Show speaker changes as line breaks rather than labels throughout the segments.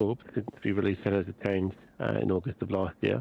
Corp since we released Fellows of Change in August of last year.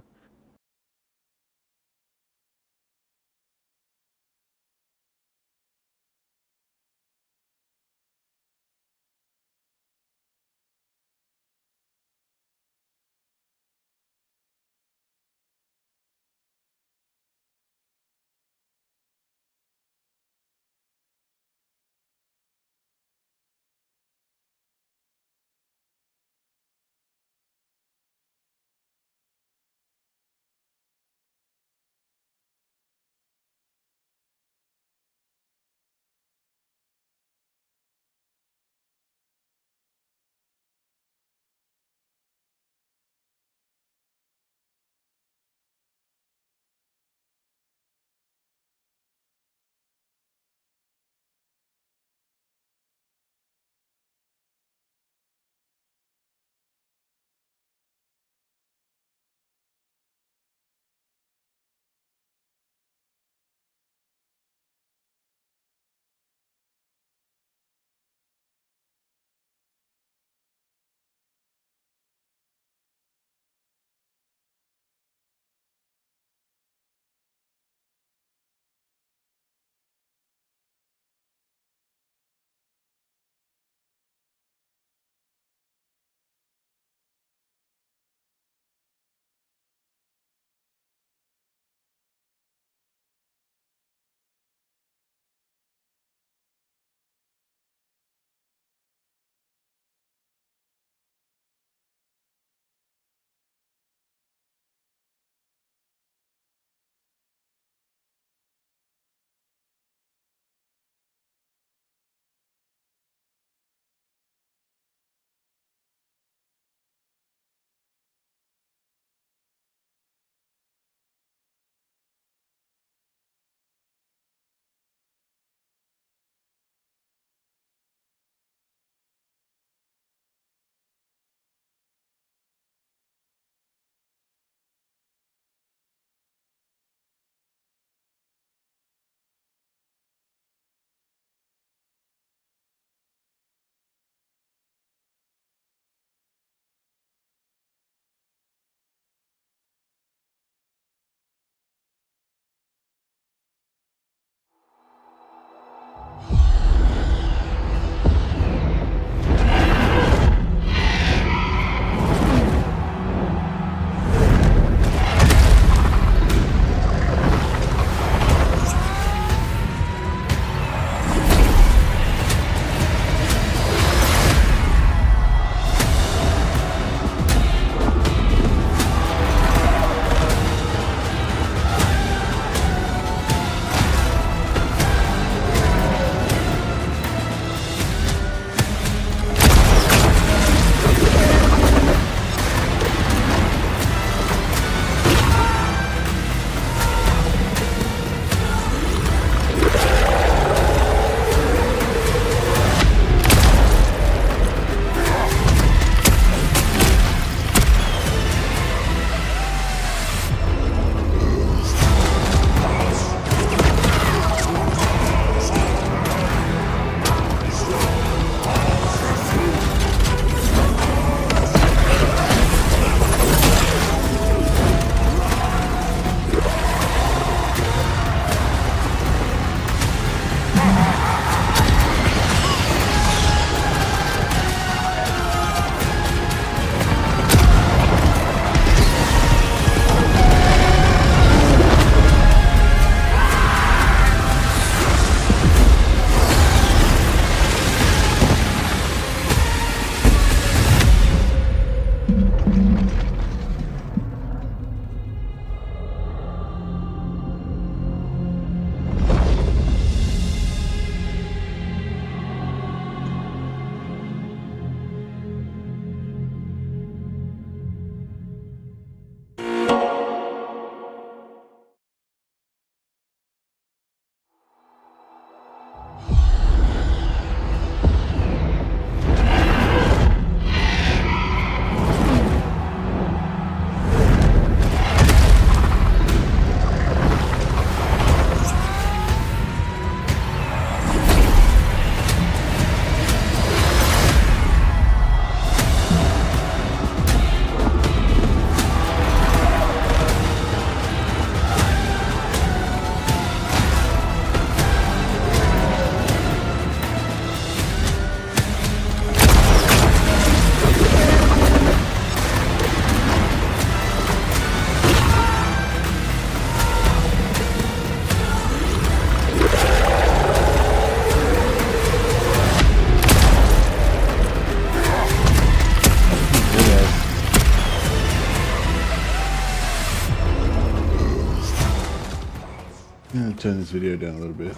turn this video down a little bit.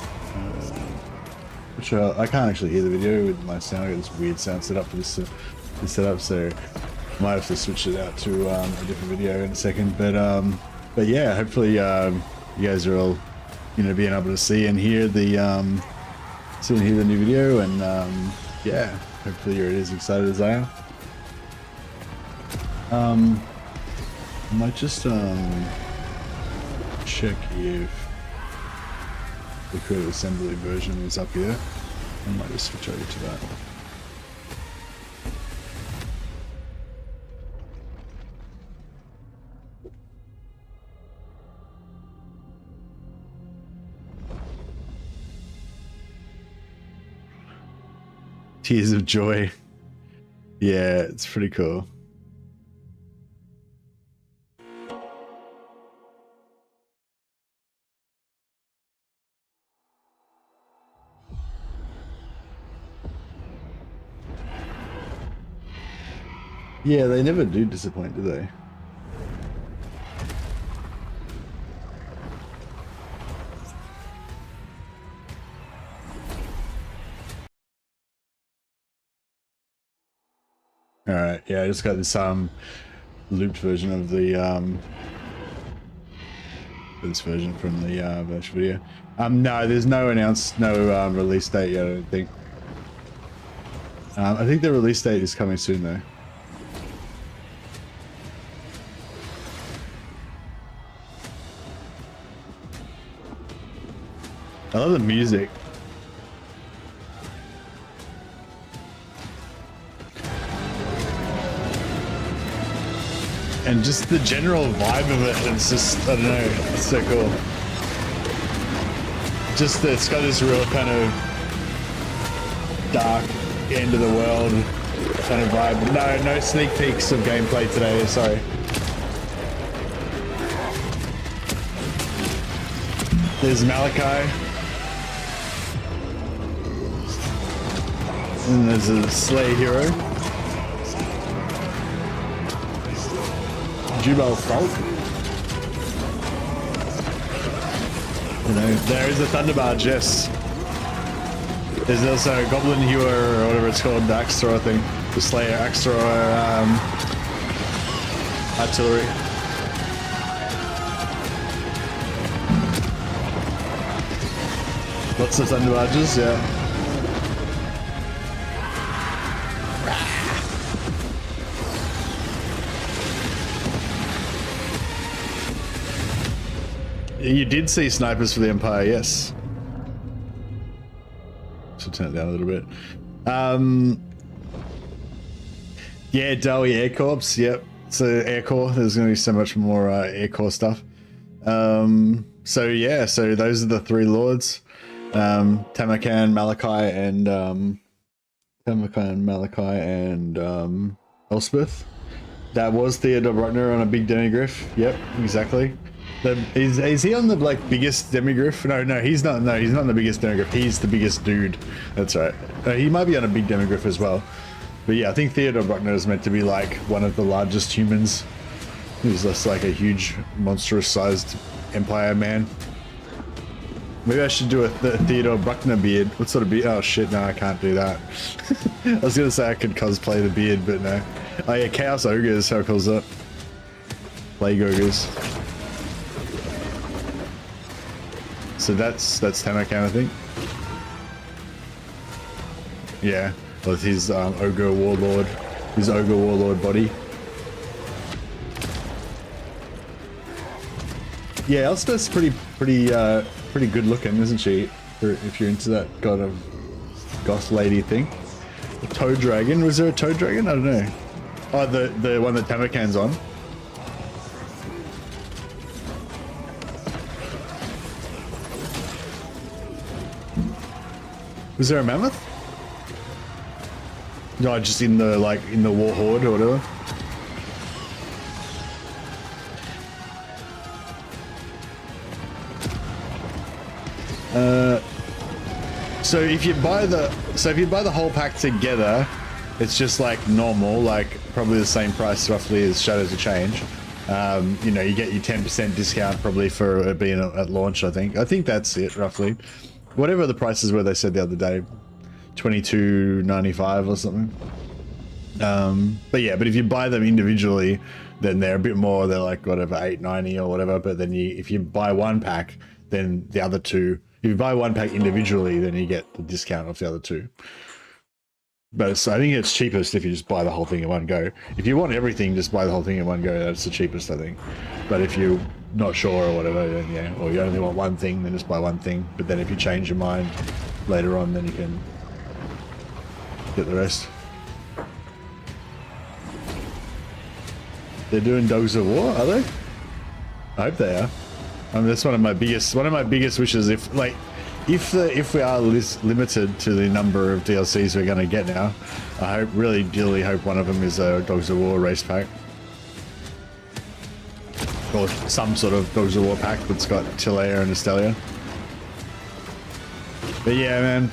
Which I can't actually hear the video with my sound. I got this weird sound set up for this setup, so I might have to switch it out to a different video in a second. But yeah, hopefully you guys are all, you know, being able to see and hear the new video, and yeah, hopefully you're as excited as I am. I might just check if the creative assembly version is up here. I might just switch over to that. Tears of joy. Yeah, it's pretty cool. Yeah, they never do disappoint, do they? Alright, yeah, I just got this looped version of the this version from the virtual video. No, there's no release date yet, I don't think. I think the release date is coming soon though. I love the music. And just the general vibe of it, it's just, I don't know, it's so cool. Just, it's got this real kind of dark, end of the world kind of vibe. No sneak peeks of gameplay today, sorry. There's Malachi. And there's a Slay hero. Jubal Salt. You know, there is a Thunderbarge, yes. There's also a Goblin Hewer, or whatever it's called, the Axe Thrower thing. The Slayer Axe Thrower artillery. Lots of Thunderbarges, yeah. You did see snipers for the Empire, yes. So turn it down a little bit. Yeah, Dowie Air Corps, yep. So Air Corps, there's going to be so much more Air Corps stuff. So yeah, so those are the three lords. Tamakan, Malachi, and Elspeth. That was Theodore Bruckner on a big demigryph. Yep, exactly. Is he on the like biggest demigryph? No, he's not. No, he's not on the biggest demigryph. He's the biggest dude. That's right. He might be on a big demigryph as well. But yeah, I think Theodore Bruckner is meant to be like one of the largest humans. He's just like a huge, monstrous-sized Empire man. Maybe I should do the Theodore Bruckner beard. What sort of beard? Oh shit, no, I can't do that. I was gonna say I could cosplay the beard, but no. Oh yeah, Chaos Ogres, how cool is that? Plague Ogres. So that's Tamakan, I think. Yeah, with his Ogre Warlord, body. Yeah, Elspeth's pretty good looking, isn't she? If you're into that kind of goth lady thing. A toad dragon? Was there a toad dragon? I don't know. Oh, the one that Tamakan's on. Was there a mammoth? No, just in the war horde or whatever. So if you buy the whole pack together, it's just like normal, like probably the same price roughly as Shadows of Change. You know, you get your 10% discount probably for it being at launch. I think that's it roughly. Whatever the prices were, they said the other day, $22.95 or something. But yeah, but if you buy them individually, then they're a bit more. They're like whatever $8.90 or whatever. But then if you buy one pack, then the other two. If you buy one pack individually, then you get the discount off the other two. But I think it's cheapest if you just buy the whole thing in one go. If you want everything, just buy the whole thing in one go. That's the cheapest, I think. But if you're not sure or whatever, then yeah, or you only want one thing, then just buy one thing. But then if you change your mind later on, then you can get the rest. They're doing Dogs of War, are they? I hope they are. I mean, that's one of my biggest wishes. If we are limited to the number of DLCs we're going to get now, I really dearly hope one of them is a Dogs of War race pack, or some sort of Dogs of War pack that's got Tilea and Estelia. But yeah, man,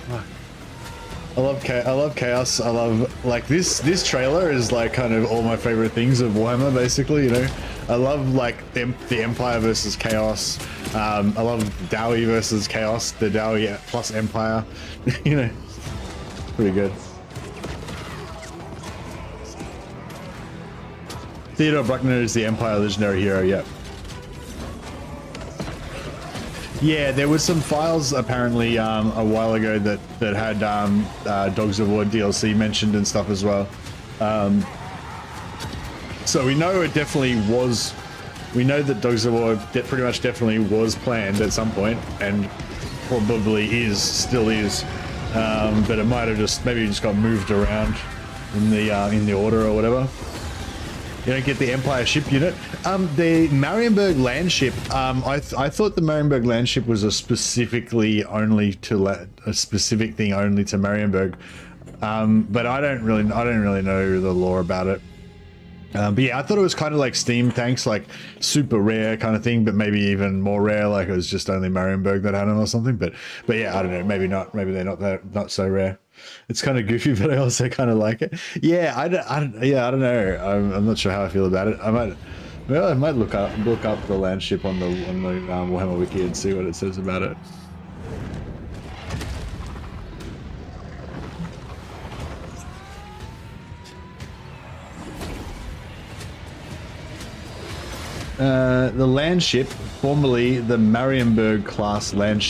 I love chaos. I love, like, this trailer is like kind of all my favorite things of Warhammer, basically. You know, I love like the Empire versus Chaos. I love Dowie versus Chaos, the Dowie plus Empire. You know, pretty good. Theodore Bruckner is the Empire legendary hero. Yep. Yeah, there was some files apparently a while ago that had Dogs of War DLC mentioned and stuff as well. So we know it definitely was. We know that Dogs of War pretty much definitely was planned at some point, and probably still is. But it might have just got moved around in the order or whatever. You don't get the Empire ship unit. The Marienburg land ship. I thought the Marienburg land ship was a specific thing only to Marienburg. But I don't really know the lore about it. But yeah, I thought it was kind of like Steam tanks, like super rare kind of thing, but maybe even more rare, like it was just only Marienburg that had them or something. But yeah, I don't know. Maybe not. Maybe they're not so rare. It's kind of goofy, but I also kind of like it. Yeah, I don't know. I'm not sure how I feel about it. I might look up the land ship on the Warhammer wiki and see what it says about it. The land ship, formerly the Marienburg class land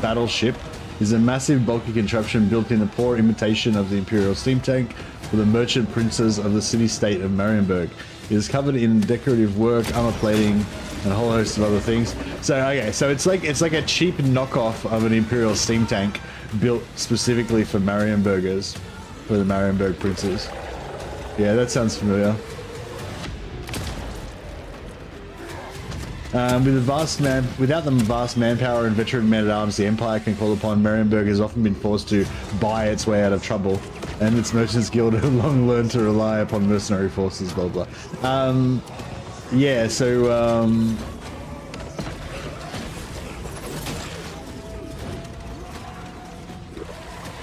battleship, is a massive bulky contraption built in a poor imitation of the Imperial steam tank for the merchant princes of the city-state of Marienburg. It is covered in decorative work, armor plating, and a whole host of other things. So okay, so it's like a cheap knockoff of an Imperial steam tank built specifically for Marienburgers, for the Marienburg princes. Yeah, that sounds familiar. Without the vast manpower and veteran men-at-arms the Empire can call upon, Marienburg has often been forced to buy its way out of trouble, and its Merchants Guild have long learned to rely upon mercenary forces, blah blah. Yeah, so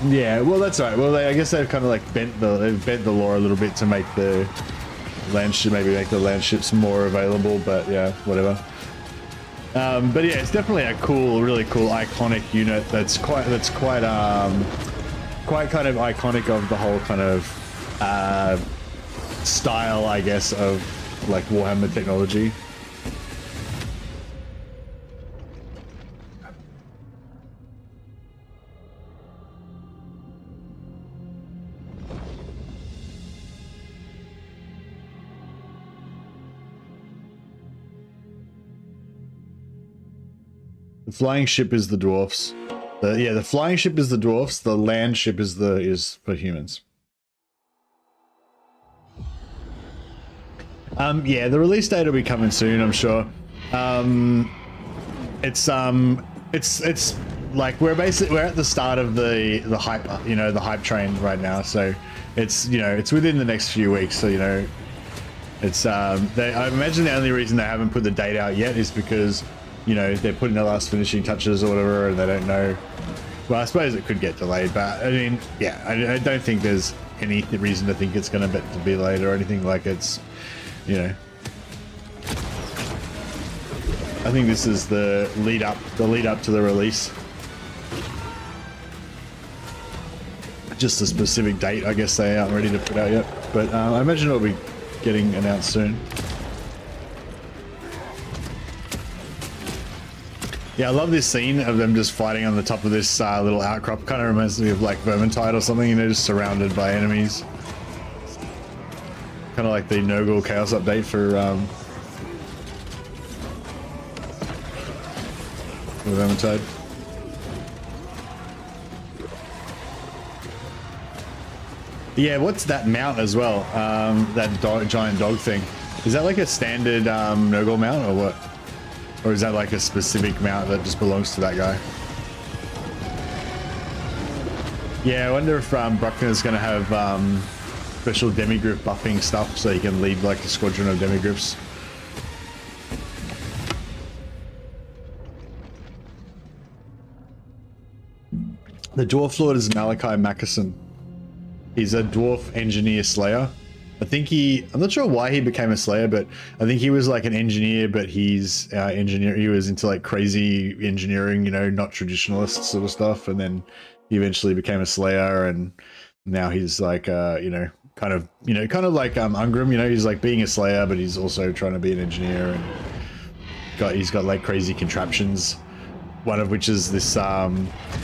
yeah, well that's right. Well, I guess they've kind of like bent the lore a little bit to make the land ship, maybe make the land ships more available, but yeah, whatever. But yeah, it's definitely a really cool, iconic unit. That's quite kind of iconic of the whole kind of style, I guess, of like Warhammer technology. The flying ship is the dwarfs. The flying ship is the dwarfs. The land ship is for humans. Yeah, the release date will be coming soon, I'm sure. It's like we're at the start of the hype, the hype train right now. So it's it's within the next few weeks. So it's I imagine the only reason they haven't put the date out yet is because they're putting their last finishing touches or whatever, and they don't know. Well, I suppose it could get delayed, but I mean, yeah, I don't think there's any reason to think it's going to be delayed or anything. Like it's, I think this is the lead up to the release. Just a specific date, I guess they aren't ready to put out yet, but I imagine it'll be getting announced soon. Yeah, I love this scene of them just fighting on the top of this little outcrop. Kind of reminds me of like Vermintide or something, you know, just surrounded by enemies. Kind of like the Nurgle Chaos update for Vermintide. Yeah, what's that mount as well? That giant dog thing. Is that like a standard Nurgle mount or what? Or is that like a specific mount that just belongs to that guy? Yeah, I wonder if Bruckner's going to have special demigryph buffing stuff so he can lead like a squadron of demigryphs. The Dwarf Lord is Malachi Mackerson. He's a dwarf engineer slayer. I'm not sure why he became a slayer, but I think he was like an engineer, but he was into like crazy engineering, you know, not traditionalist sort of stuff. And then he eventually became a slayer, and now he's like, you know, kind of like Ungrim, you know, he's like being a slayer, but he's also trying to be an engineer, and he's got like crazy contraptions. One of which is this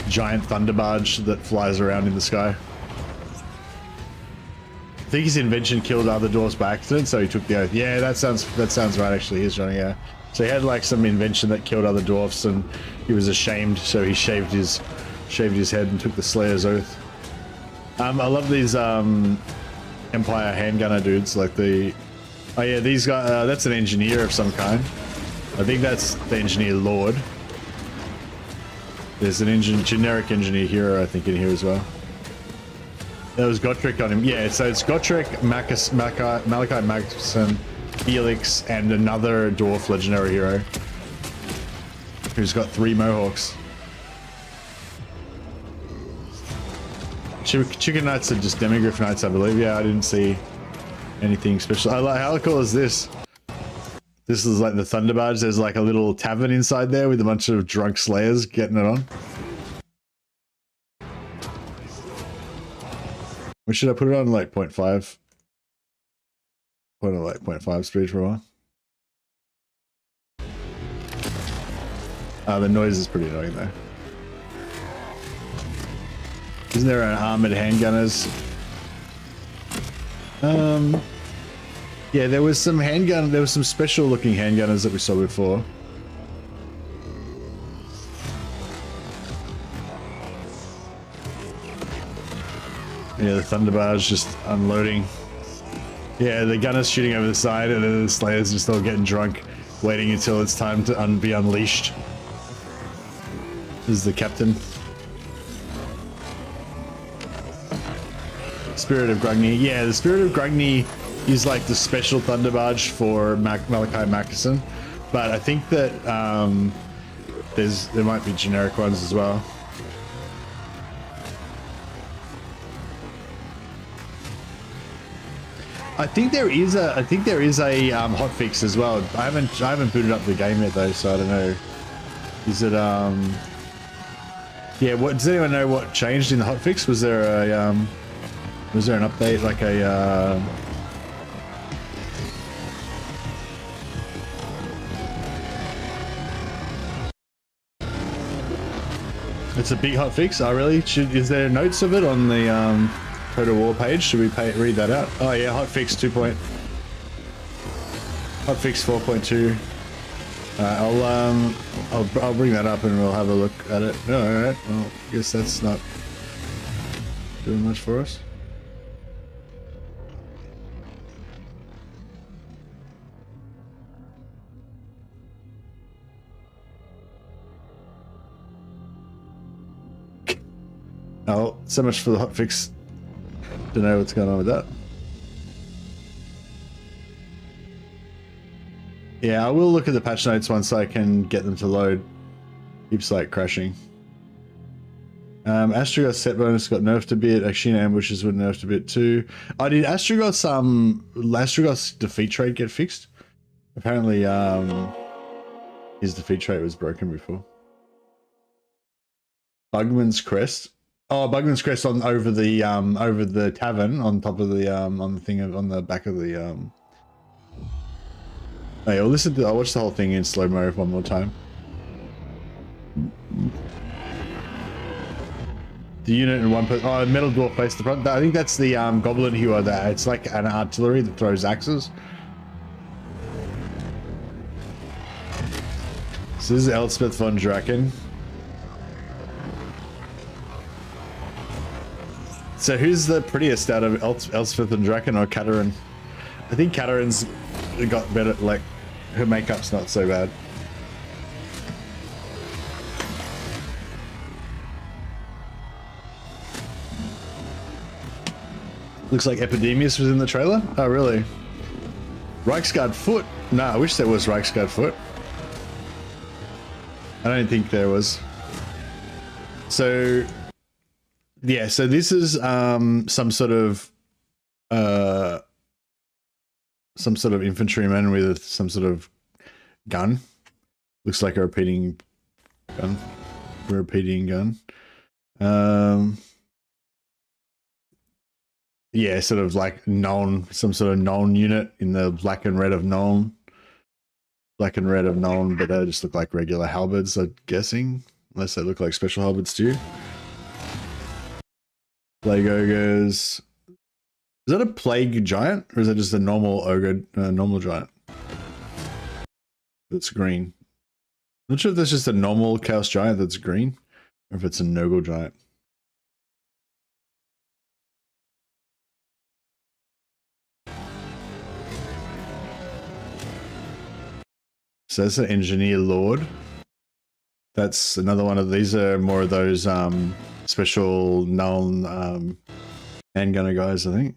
giant thunder barge that flies around in the sky. I think his invention killed other dwarves by accident, so he took the oath. Yeah, that sounds right actually. Here's Johnny. Yeah, so he had like some invention that killed other dwarfs, and he was ashamed, so he shaved his head and took the Slayer's oath. I love these Empire handgunner dudes, like these guys. That's an engineer of some kind. I think that's the engineer lord. There's an generic engineer hero, I think, in here as well. There was Gotrek on him. Yeah, so it's Gotrek, Malachi Mackerson, Felix, and another dwarf legendary hero who's got 3 mohawks. Chicken Knights are just demigryph knights, I believe. Yeah, I didn't see anything special. How cool is this? This is like the Thunder Barge. There's like a little tavern inside there with a bunch of drunk slayers getting it on. Or should I put it on like 0.5? Put it on like 0.5 speed for a while. The noise is pretty annoying though. Isn't there an armored handgunners? Yeah, there was some special looking handgunners that we saw before. Yeah, the Thunder Barge just unloading. Yeah, the gunner's shooting over the side, and then the Slayer's just all getting drunk, waiting until it's time to be unleashed. This is the captain. Spirit of Grugny. Yeah, the Spirit of Grugny is like the special Thunder Barge for Malachi Mackerson, but I think that there might be generic ones as well. I think there is a hotfix as well. I haven't booted up the game yet though, so I don't know. Is it yeah? What does anyone know? What changed in the hotfix? Was there an update like a? It's a big hotfix. Oh really? Is there notes of it on the Total War page? Should we read that out? Oh yeah, hotfix 2. Hotfix 4.2. I'll bring that up and we'll have a look at it. Oh, all right. Well, I guess that's not doing much for us. Oh, so much for the hotfix. Don't know what's going on with that. Yeah, I will look at the patch notes once I can get them to load. Keeps like crashing. Astragoth's set bonus got nerfed a bit. Ashina ambushes were nerfed a bit too. Oh, did Astragoth's defeat trade get fixed? Apparently, His defeat trait was broken before. Bugman's Crest. Oh, Bugman's Crest on over the tavern on top of the on the thing on the back of the Hey, I'll listen to. I'll watch the whole thing in slow mo one more time. The unit in one person. Oh, metal dwarf face the front. I think that's the goblin hewer. There, it's like an artillery that throws axes. So this is Elspeth von Draken. So who's the prettiest out of Elspeth and Draken or Katarine? I think Katarine's got better, like, her makeup's not so bad. Looks like Epidemius was in the trailer? Oh, really? Reichsguard Foot? No, I wish there was Reichsguard Foot. I don't think there was. So, yeah, so this is some sort of infantryman with some sort of gun. Looks like a repeating gun. Yeah, sort of like Nuln, some sort of Nuln unit in the black and red of Nuln. Black and red of Nuln, but they just look like regular halberds, I'm guessing. Unless they look like special halberds too. Plague ogres. Is that a plague giant, or is that just a normal ogre, normal giant? That's green. Not sure if that's just a normal chaos giant that's green, or if it's a Nurgle giant. So that's an engineer lord. That's another one of these. Are more of those special Nuln handgunner guys, I think.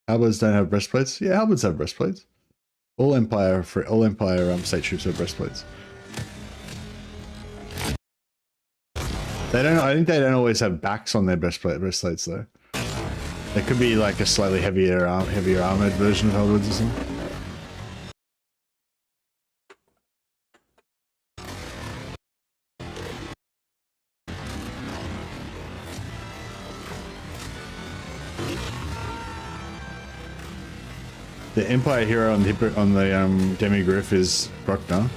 Halberds don't have breastplates. Yeah, halberds have breastplates. All Empire state troops have breastplates. They don't. I think they don't always have backs on their breastplates though. They could be like a slightly heavier armored version of halberds or something. The Empire hero on the Demigryph is Bruckner.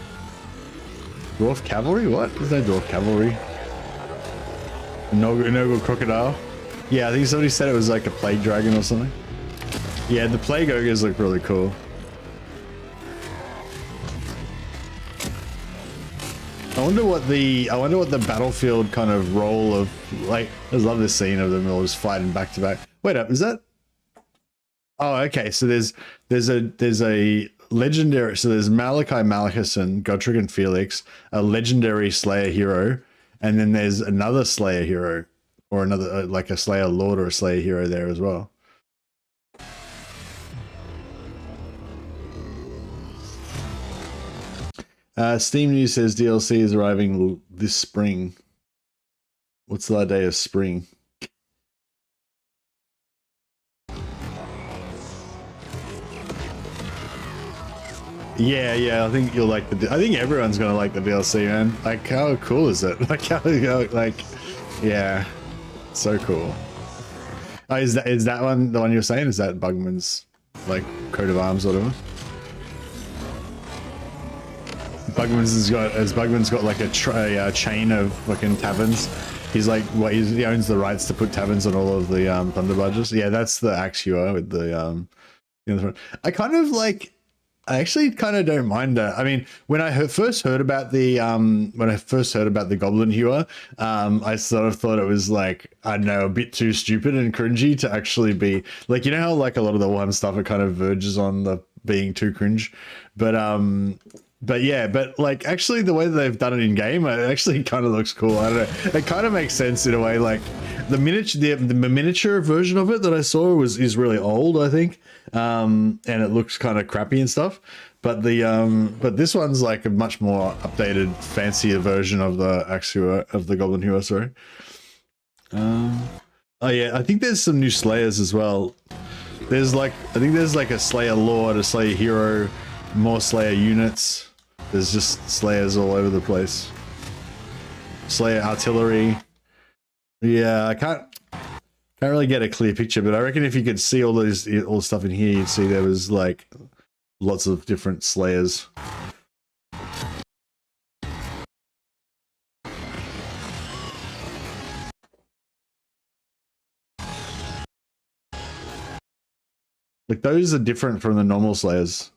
Dwarf Cavalry? What? There's no Dwarf Cavalry. Nurgle Crocodile? Yeah, I think somebody said it was like a Plague Dragon or something. Yeah, the Plague Ogres look really cool. I wonder what the battlefield kind of role of, like, I just love this scene of them all just fighting back to back. Wait up, is that? Oh, okay. So there's a legendary. So there's Malachi Malachison, Godric and Felix, a legendary Slayer hero, and then there's another Slayer hero, or another like a Slayer Lord or a Slayer hero there as well. Steam News says DLC is arriving this spring. What's the day of spring? Yeah, I think you'll like I think everyone's gonna like the DLC, man. Like, how cool is it? Like, yeah, so cool. Oh, is that one the one you're saying? Is that Bugman's like coat of arms or whatever? Bugman's got like a chain of fucking taverns. He's like, what? He owns the rights to put taverns on all of the Thunder Barges. Yeah, that's the axe hewer with the in the front. I actually kind of don't mind that. I mean, when I first heard about the Goblin Hewer, I sort of thought it was like, I don't know, a bit too stupid and cringy to actually be like, you know how like a lot of the Warhammer stuff it kind of verges on the being too cringe, but yeah, but like actually the way that they've done it in game, it actually kind of looks cool. I don't know, it kind of makes sense in a way. Like the miniature version of it that I saw is really old, I think, and it looks kind of crappy and stuff. But but this one's like a much more updated, fancier version of the Goblin Hewer. Sorry. Oh yeah, I think there's some new Slayers as well. I think there's like a Slayer Lord, a Slayer Hero. More Slayer units. There's just Slayers all over the place. Slayer artillery. Yeah, I can't really get a clear picture, but I reckon if you could see all the stuff in here, you'd see there was like lots of different Slayers. Like those are different from the normal Slayers.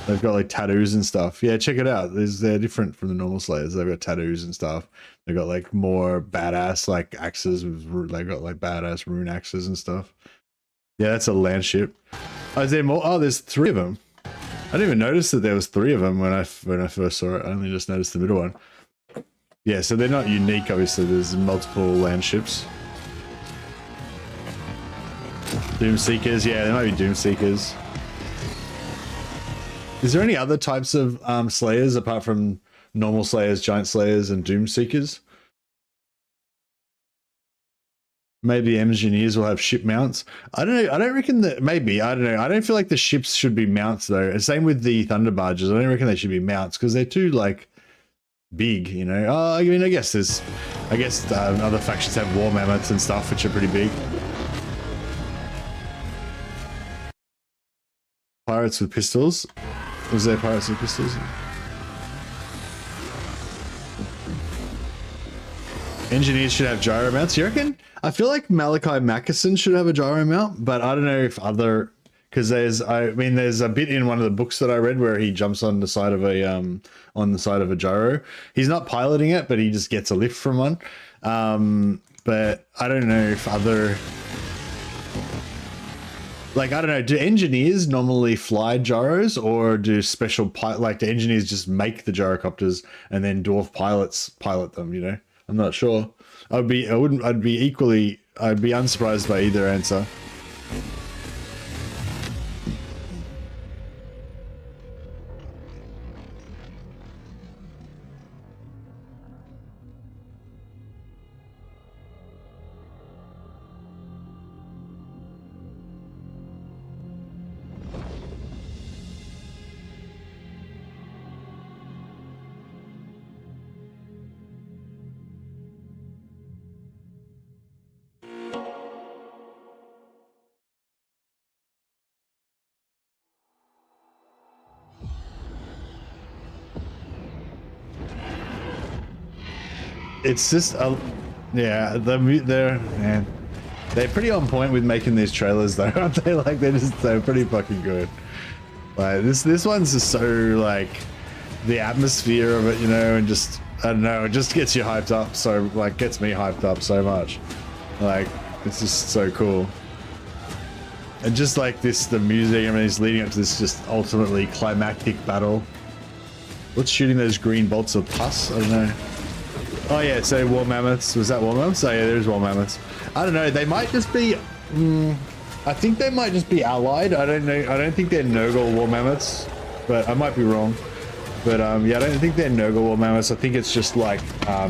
They've got like tattoos and stuff. Yeah, check it out. They're different from the normal Slayers. They've got tattoos and stuff. They've got like more badass like axes. They've got like badass rune axes and stuff. Yeah, that's a land ship. Oh, is there more? Oh, there's 3 of them. I didn't even notice that there was 3 of them when I first saw it. I only just noticed the middle one. Yeah, so they're not unique. Obviously, there's multiple land ships. Doomseekers. Yeah, there might be Doomseekers. Is there any other types of Slayers apart from normal Slayers, Giant Slayers, and Doomseekers? Maybe engineers will have ship mounts. I don't know. I don't reckon that. Maybe. I don't know. I don't feel like the ships should be mounts though. Same with the Thunder Barges. I don't reckon they should be mounts because they're too like big. You know. I mean, I guess other factions have war mammoths and stuff which are pretty big. Pirates with pistols. Was there pirates with pistols? Engineers should have gyro mounts. You reckon? I feel like Malachi Mackerson should have a gyro mount, but I don't know if other, because there's a bit in one of the books that I read where he jumps on the side of a gyro. He's not piloting it, but he just gets a lift from one. But I don't know if other. Like, I don't know, do engineers normally fly gyros or do special like the engineers just make the gyrocopters and then dwarf pilots pilot them, you know? I'm not sure. I'd be unsurprised by either answer. It's just yeah, they're pretty on point with making these trailers though, aren't they? Like they're pretty fucking good. Like this one's just so like the atmosphere of it, you know, and just I don't know, it just gets you hyped up. So like gets me hyped up so much. Like it's just so cool. And just like the music, I mean, it's leading up to this just ultimately climactic battle. What's shooting those green bolts of pus? I don't know. Oh yeah, so war mammoths. Was that war mammoths? Oh yeah, there's war mammoths. I don't know. They might just be. I think they might just be allied. I don't know. I don't think they're Nurgle war mammoths, but I might be wrong. But yeah, I don't think they're Nurgle war mammoths. I think it's just like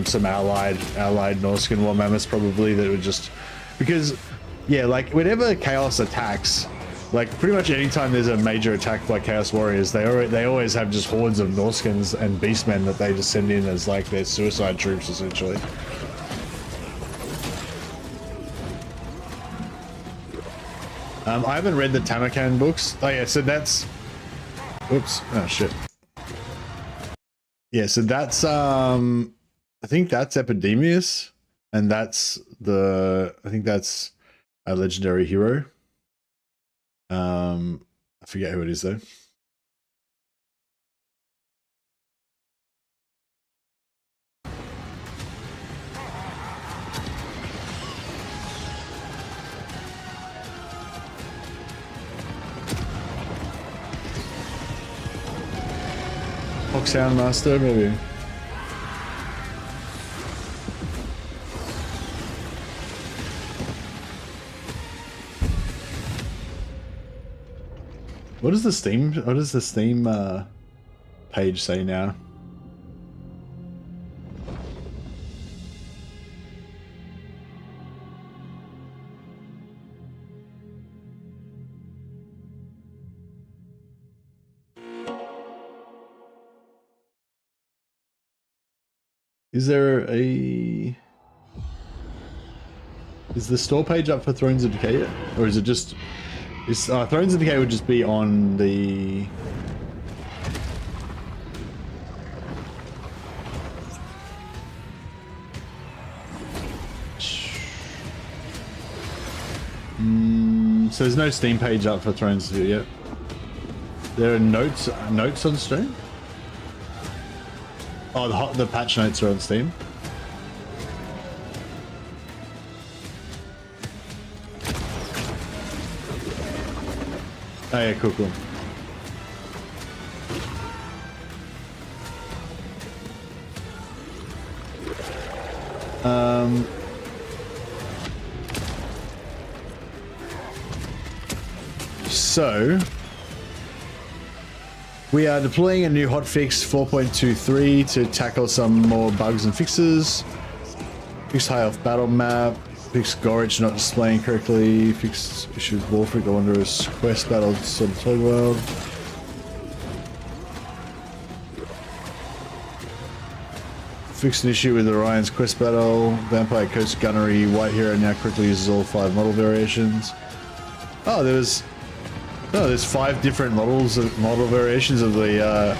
some allied Norscan war mammoths probably that would just because yeah, like whenever Chaos attacks. Like pretty much anytime there's a major attack by Chaos Warriors, they always have just hordes of Norskins and Beastmen that they just send in as like their suicide troops essentially. I haven't read the Tamakan books. Oh yeah, so that's. Oops! Oh shit. Yeah, so that's I think that's Epidemius, and that's I think that's a legendary hero. I forget who it is though. Foxhound Master, maybe. What does the Steam page say now? Is there a... Is the store page up for Thrones of Decay yet? Or is it just... Is, Thrones of Decay would just be on the... So there's no Steam page up for Thrones of Decay yet. There are notes on Steam? Oh, the patch notes are on Steam. Oh yeah, cool. So we are deploying a new hotfix 4.23 to tackle some more bugs and fixes. Fix high elf battle map. Fix Gorich not displaying correctly. Fix issues with Warfric, the Wanderer's quest battle sort of toy world. Fix an issue with Orion's quest battle. Vampire Coast Gunnery. White Hero now correctly uses all 5 model variations. Oh, there's 5 different model variations of the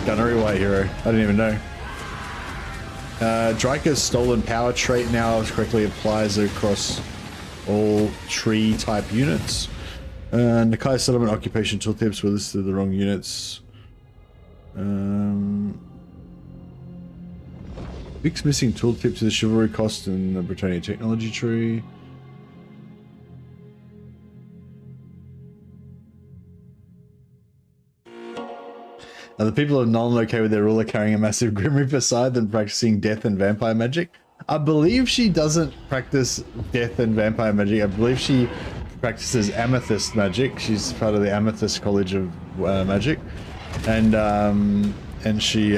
Gunnery White Hero. I didn't even know. Dryker's stolen power trait now correctly applies across all tree type units. Nakai settlement occupation tooltips were listed the wrong units. Fix missing tooltip to the chivalry cost in the Britannia technology tree. Are the people of Nolan okay with their ruler carrying a massive Grim Reaper side than practicing death and vampire magic? I believe she doesn't practice death and vampire magic. I believe she practices amethyst magic. She's part of the Amethyst College of Magic, and she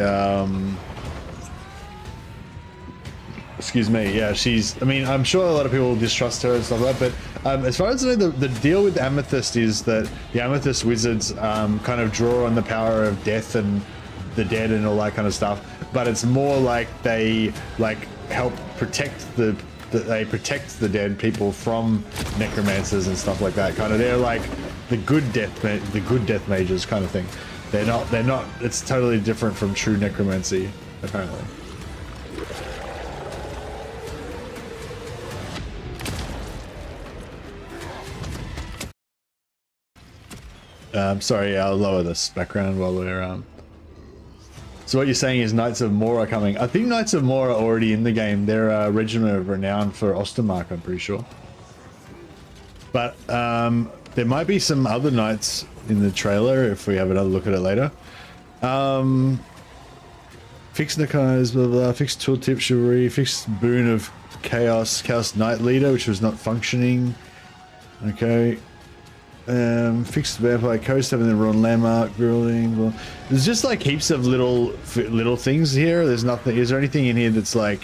excuse me, yeah, she's, I mean, I'm sure a lot of people distrust her and stuff like that, but as far as I know, the deal with Amethyst is that the Amethyst wizards kind of draw on the power of death and the dead and all that kind of stuff, but it's more like they help protect they protect the dead people from necromancers and stuff like that. Kind of, they're like the good death mages kind of thing. They're not, it's totally different from true necromancy, apparently. Sorry, I'll lower this background while we're So what you're saying is Knights of More are coming. I think Knights of More are already in the game. They're a regiment of renown for Ostermark, I'm pretty sure. But there might be some other knights in the trailer if we have another look at it later. Fix Nakai's blah blah, fix tooltip chivalry, fix boon of chaos Knight Leader, which was not functioning. Okay. Fixed Vampire Coast, having the wrong landmark building. Well, there's just like heaps of little things here. There's nothing. Is there anything in here that's like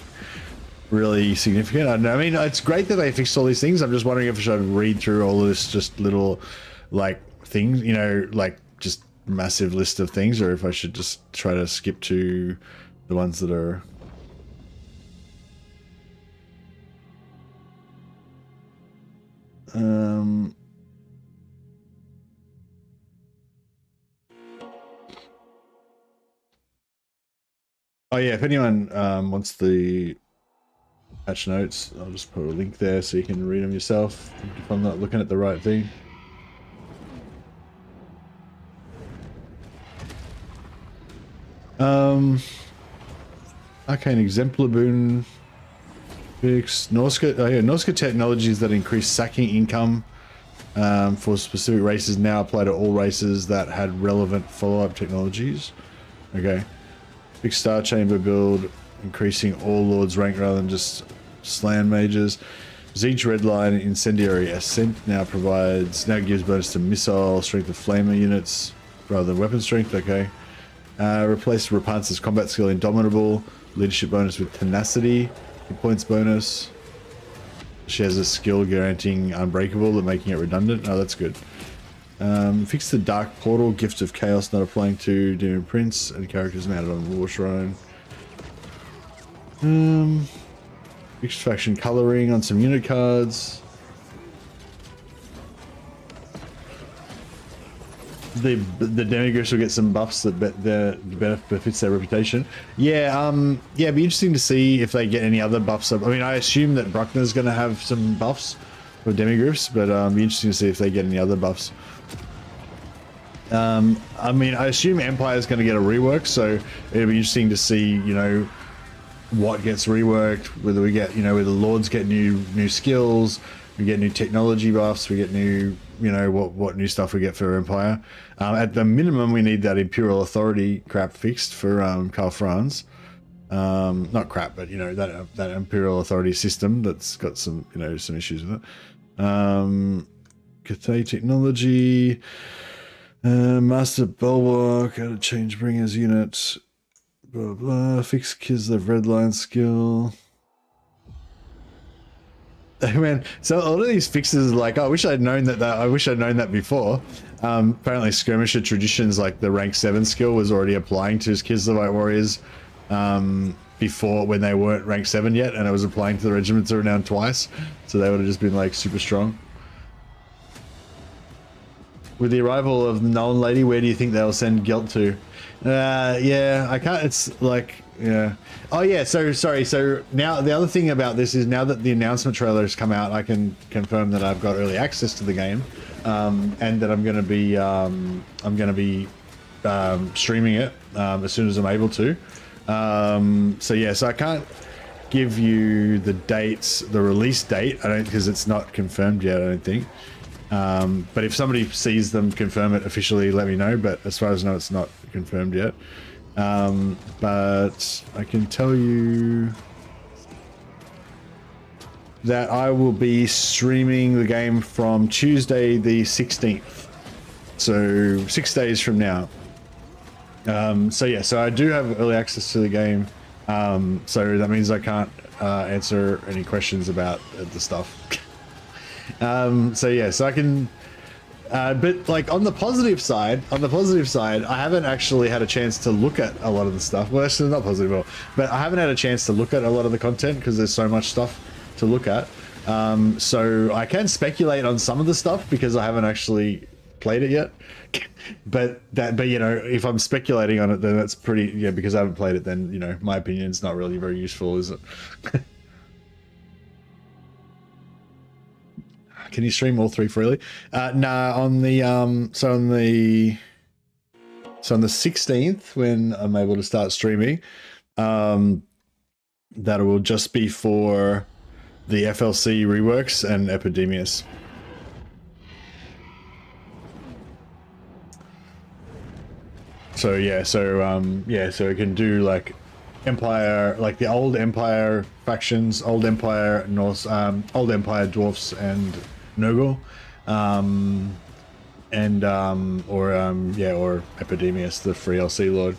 really significant? I don't know. I mean, it's great that they fixed all these things. I'm just wondering if I should read through all of this just little like things, you know, like just massive list of things, or if I should just try to skip to the ones that are. Oh yeah, if anyone wants the patch notes, I'll just put a link there so you can read them yourself if I'm not looking at the right thing. Arcane Exemplar Boon fix Norska. Oh yeah, Norska technologies that increase sacking income for specific races now apply to all races that had relevant follow-up technologies. Okay. Big Star Chamber build, increasing all Lords rank rather than just Slan mages. Siege Redline Incendiary Ascent now gives bonus to missile strength of flamer units rather than weapon strength. Okay. Replace Rapunzel's combat skill Indomitable, leadership bonus with Tenacity, hit points bonus. She has a skill guaranteeing Unbreakable and making it redundant. Oh, that's good. Fix the Dark Portal, Gift of Chaos not applying to Demon Prince and characters mounted on War Shrine. Fixed faction coloring on some unit cards. The demigriffs will get some buffs that benefits their reputation. Yeah, yeah, it'd be interesting to see if they get any other buffs up. I mean, I assume that Bruckner's going to have some buffs for demigriffs, but it'd be interesting to see if they get any other buffs. I mean, I assume Empire's going to get a rework, so it'll be interesting to see, you know, what gets reworked, whether we get, you know, whether Lords get new skills, we get new technology buffs, we get new, you know, what new stuff we get for Empire. At the minimum, we need that Imperial Authority crap fixed for Karl Franz. Not crap, but, you know, that Imperial Authority system that's got some, you know, some issues with it. Decay technology, Master Bulwark, how to change bringers unit, blah blah, fix Kislev Redline skill. Man, so all of these fixes, like, I wish I'd known that. I wish I'd known that before. Apparently, Skirmisher Traditions, like the rank 7 skill, was already applying to Kislevite warriors before, when they weren't rank 7 yet, and it was applying to the regiments of renown twice. So they would have just been like super strong. With the arrival of the Nolan Lady, where do you think they'll send Gelt to? Yeah, I can't. It's like, yeah. Oh yeah, so sorry. So now the other thing about this is, now that the announcement trailer has come out, I can confirm that I've got early access to the game, and that I'm going to be streaming it as soon as I'm able to. So yeah, so I can't give you the dates, the release date, I don't, because it's not confirmed yet, I don't think. But if somebody sees them confirm it officially, let me know. But as far as I know, it's not confirmed yet. But I can tell you that I will be streaming the game from Tuesday the 16th. So 6 days from now. So yeah, so I do have early access to the game. So that means I can't answer any questions about the stuff. So yeah, so I can, but like on the positive side, I haven't actually had a chance to look at a lot of the stuff. Well, actually not positive at all, but I haven't had a chance to look at a lot of the content because there's so much stuff to look at. So I can speculate on some of the stuff because I haven't actually played it yet. but you know, if I'm speculating on it, then that's pretty, yeah, because I haven't played it, then, you know, my opinion's not really very useful, is it? Can you stream all 3 freely? Nah, on the so on the 16th, when I'm able to start streaming, that will just be for the FLC reworks and Epidemius. So yeah, so it can do like Empire, like the old Empire factions, old Empire Norse, old Empire dwarfs and Nurgle, or Epidemius, the free LC Lord.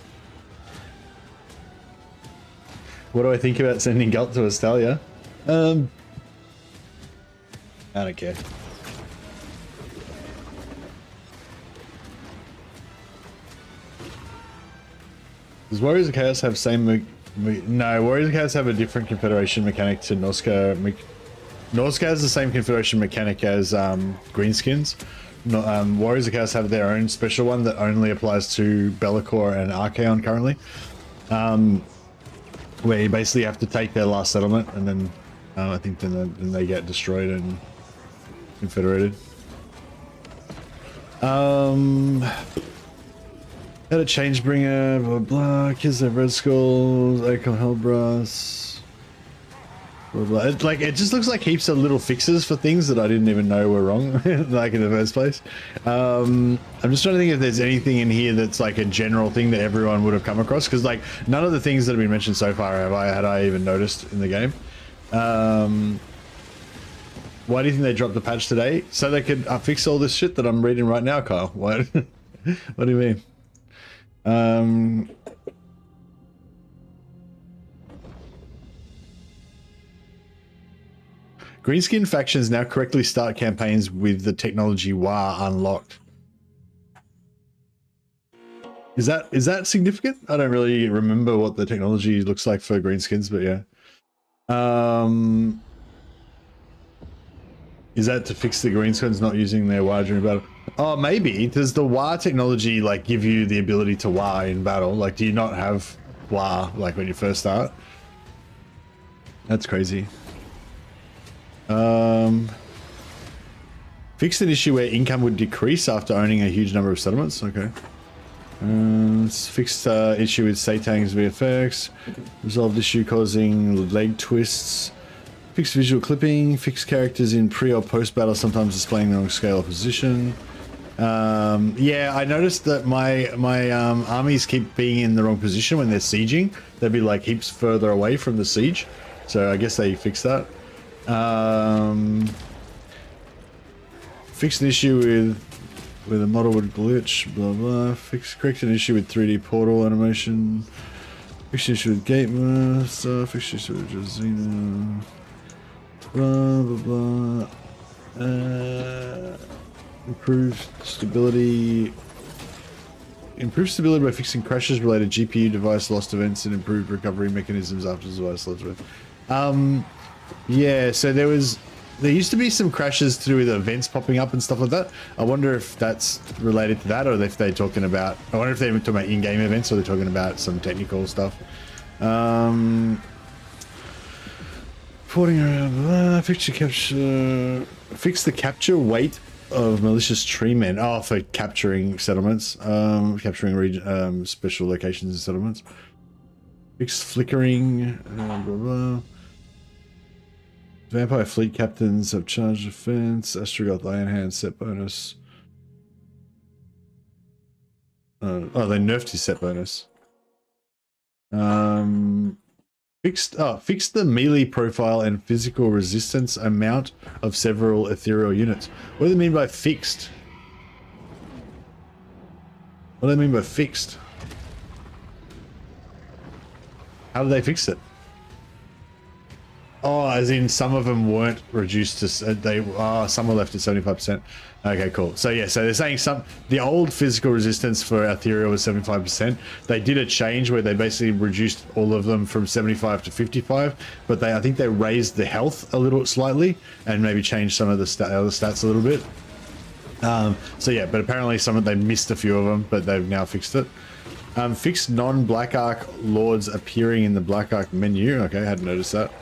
What do I think about sending Gelt to Australia? I don't care. Does Warriors of Chaos have same? No, Warriors of Chaos have a different confederation mechanic to Norska. Norska has the same confederation mechanic as Greenskins. Warriors of Chaos have their own special one that only applies to Be'lakor and Archaon currently, where you basically have to take their last settlement, and then I think then they get destroyed and confederated. Had a Changebringer, blah blah, Kids of Red Skulls, Echo Hellbrass, blah blah. It just looks like heaps of little fixes for things that I didn't even know were wrong, like in the first place. I'm just trying to think if there's anything in here that's like a general thing that everyone would have come across, because like none of the things that have been mentioned so far had I even noticed in the game. Why do you think they dropped the patch today? So they could fix all this shit that I'm reading right now, Kyle. What? What do you mean? Greenskin factions now correctly start campaigns with the technology WA unlocked. Is that significant? I don't really remember what the technology looks like for Greenskins, but yeah. Is that to fix the green screens not using their WAR during battle? Oh, maybe. Does the WAR technology like give you the ability to WAR in battle? Like, do you not have WAR like when you first start? That's crazy. Fixed an issue where income would decrease after owning a huge number of settlements. Okay. Fixed issue with Satan's VFX. Resolved issue causing leg twists. Fixed visual clipping. Fixed characters in pre or post battle sometimes displaying the wrong scale or position. Yeah, I noticed that my armies keep being in the wrong position when they're sieging. They'd be like heaps further away from the siege. So I guess they fixed that. Fixed an issue with a model would glitch, blah blah. Correct an issue with 3D portal animation. Fixed issue with gate master. Fixed issue with Josina. Blah blah blah. Improved stability. Improved stability by fixing crashes related GPU device lost events and improved recovery mechanisms after the device lost events. Yeah, so there used to be some crashes to do with events popping up and stuff like that. I wonder if that's related to that, or if they're talking about, I wonder if they're talking about in-game events, or they're talking about some technical stuff. Porting around, fix the capture weight of malicious tree men. Oh, for capturing settlements, capturing region, special locations and settlements. Fix flickering, blah blah. Vampire fleet captains have charged defense. Astrogoth Iron Hand set bonus. Oh, they nerfed his set bonus. Fixed the melee profile and physical resistance amount of several ethereal units. What do they mean by fixed? What do they mean by fixed? How did they fix it? Oh, as in some of them weren't reduced to some were left at 75%. Okay, cool. So yeah, so they're saying the old physical resistance for ethereal was 75%. They did a change where they basically reduced all of them from 75 to 55, but I think they raised the health a little slightly and maybe changed some of the other stats a little bit. So yeah, but apparently they missed a few of them, but they've now fixed it. Fixed non-Black Ark lords appearing in the Black Ark menu. Okay, I hadn't noticed that.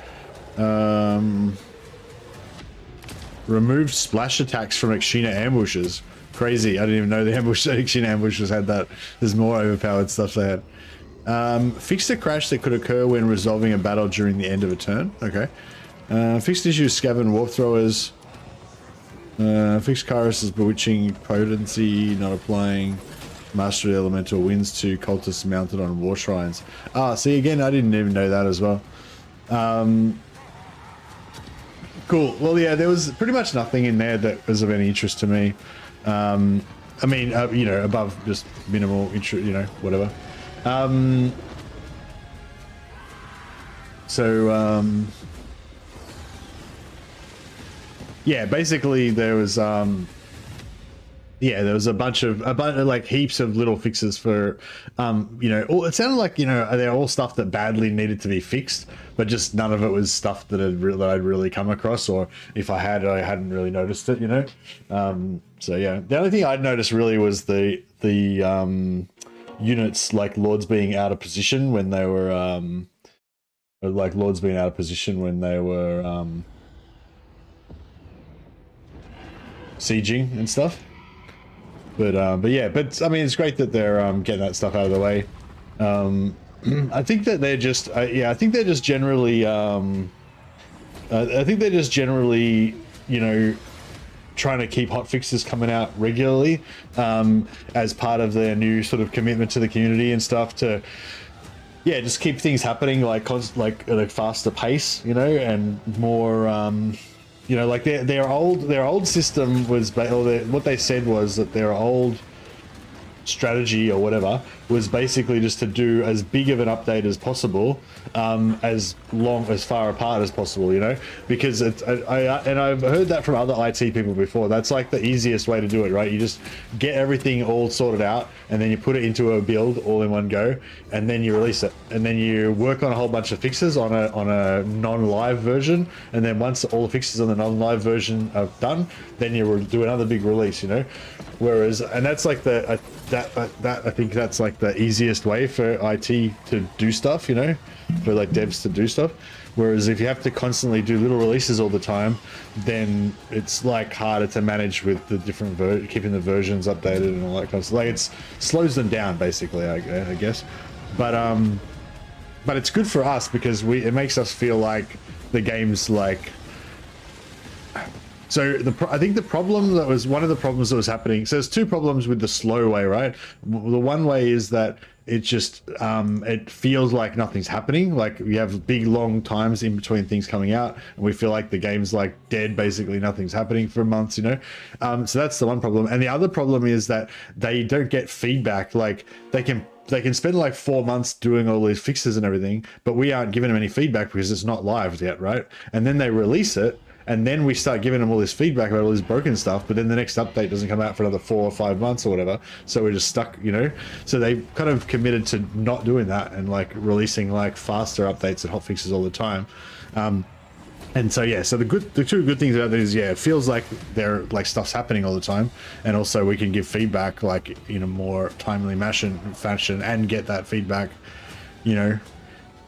Removed splash attacks from Akshina ambushes. Crazy. I didn't even know the Akshina ambushes had that. There's more overpowered stuff they had. Fixed a crash that could occur when resolving a battle during the end of a turn. Okay. Fixed issue Scaven warp throwers. Fixed Kyrus's bewitching potency not applying. Mastery elemental wins to cultists mounted on war shrines. See again, I didn't even know that as well. Cool. Well, yeah, there was pretty much nothing in there that was of any interest to me. I mean, you know, above just minimal interest, you know, whatever. Yeah, basically there was there was a bunch of like heaps of little fixes for you know, it sounded like, you know, they're all stuff that badly needed to be fixed, but just none of it was stuff that I'd really come across, or if I hadn't really noticed it, you know. So yeah, the only thing I'd noticed really was the units like lords being out of position when they were sieging and stuff. But yeah, I mean, it's great that they're getting that stuff out of the way. I think that they're just I think they're just generally you know, trying to keep hot fixes coming out regularly as part of their new sort of commitment to the community and stuff, to just keep things happening like at a faster pace, you know, and more you know, like their old system was, or what they said was that their old strategy or whatever was basically just to do as big of an update as possible, as far apart as possible, you know, because I've heard that from other IT people before. That's like the easiest way to do it, right? You just get everything all sorted out and then you put it into a build all in one go, and then you release it, and then you work on a whole bunch of fixes on a non-live version, and then once all the fixes on the non-live version are done, then you do another big release, you know. Whereas, and that's like I think that's like the easiest way for IT to do stuff, you know, for like devs to do stuff. Whereas if you have to constantly do little releases all the time, then it's like harder to manage with the different keeping the versions updated and all that kind of stuff. Like it slows them down basically, I guess. But it's good for us because it makes us feel like the game's like. So I think the problem that was one of the problems that was happening. So there's two problems with the slow way, right? The one way is that it just it feels like nothing's happening. Like we have big long times in between things coming out, and we feel like the game's like dead. Basically, nothing's happening for months, you know. So that's the one problem. And the other problem is that they don't get feedback. Like they can spend like 4 months doing all these fixes and everything, but we aren't giving them any feedback because it's not live yet, right? And then they release it. And then we start giving them all this feedback about all this broken stuff, but then the next update doesn't come out for another 4 or 5 months or whatever. So we're just stuck, you know? So they kind of committed to not doing that and like releasing like faster updates and hotfixes all the time. And so, yeah, so the two good things about this is, yeah, it feels like stuff's happening all the time. And also we can give feedback like in a more timely fashion and get that feedback, you know,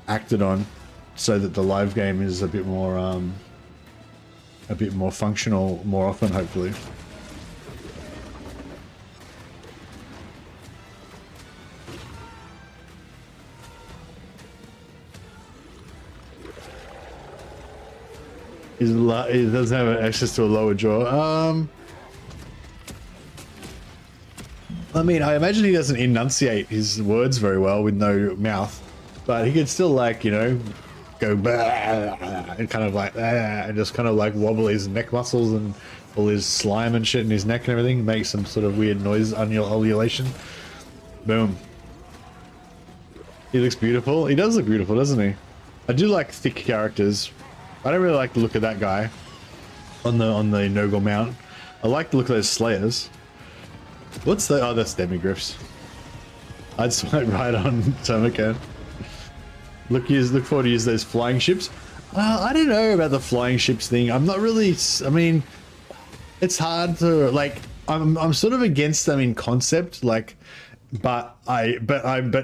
acted on so that the live game is a bit more functional more often, hopefully. It doesn't have access to a lower jaw. I mean, I imagine he doesn't enunciate his words very well with no mouth, but he could still, like, you know, go and kind of like and just kind of like wobble his neck muscles and all his slime and shit in his neck and everything, make some sort of weird noise ululation. Boom. He looks beautiful. He does look beautiful, doesn't he? I do like thick characters. I don't really like the look of that guy on the Noggle mount. I like the look of those Slayers. What's the that's Demigryphs. I'd swipe right on Tomacan. Look forward to use those flying ships. I don't know about the flying ships thing. I'm not really. I mean, it's hard to like. I'm sort of against them in concept, like, but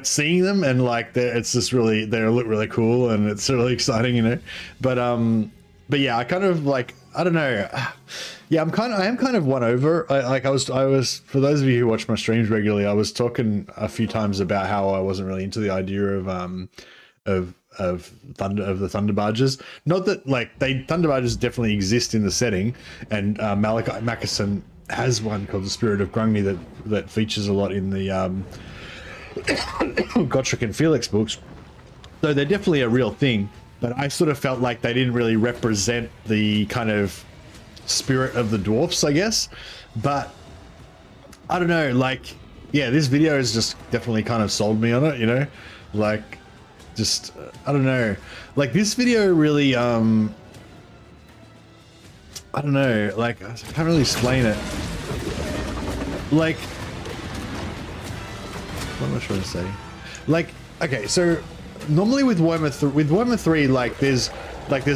seeing them and like it's just really they look really cool and it's really exciting, you know. But yeah, I kind of like I don't know. Yeah, I am kind of won over. I was for those of you who watch my streams regularly, I was talking a few times about how I wasn't really into the idea of the Thunder Barges. Not that like Thunder Barges definitely exist in the setting, and Malachi Mackison has one called the Spirit of Grungni that features a lot in the Gotrek and Felix books. So they're definitely a real thing, but I sort of felt like they didn't really represent the kind of spirit of the dwarfs, I guess. But I don't know, like, yeah, this video has just definitely kind of sold me on it, you know, like, just I don't know, like this video really I don't know, like I can't really explain it. Like, what am I trying to say? Like, okay, so normally with Warhammer 3, like there's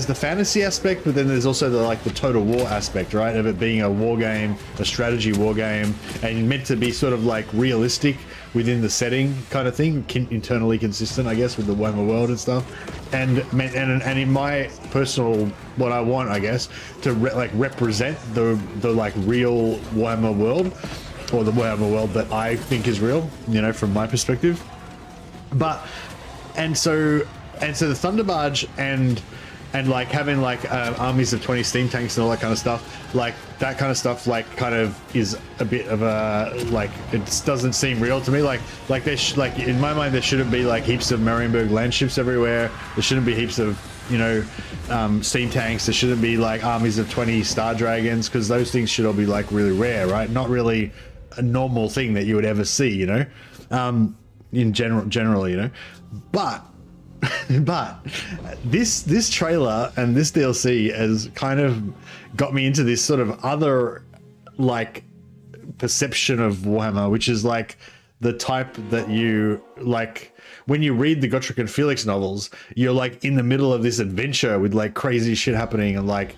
the fantasy aspect, but then there's also the total war aspect, right? Of it being a war game, a strategy war game, and meant to be sort of like realistic within the setting kind of thing, internally consistent, I guess, with the Warhammer world and stuff. And in my personal, what I want, I guess, to represent the like real Warhammer world, or the Warhammer world that I think is real, you know, from my perspective. And so the Thunder Barge and like having like armies of 20 steam tanks and all that kind of stuff, like that kind of stuff, like kind of is a bit of a like it doesn't seem real to me. Like like in my mind there shouldn't be like heaps of Marienburg land ships everywhere. There shouldn't be heaps of, you know, steam tanks. There shouldn't be like armies of 20 Star Dragons, because those things should all be like really rare, right? Not really a normal thing that you would ever see, you know, in generally, you know, but this trailer and this DLC has kind of got me into this sort of other like perception of Warhammer, which is like the type that you like when you read the Gotrek and Felix novels. You're like in the middle of this adventure with like crazy shit happening and like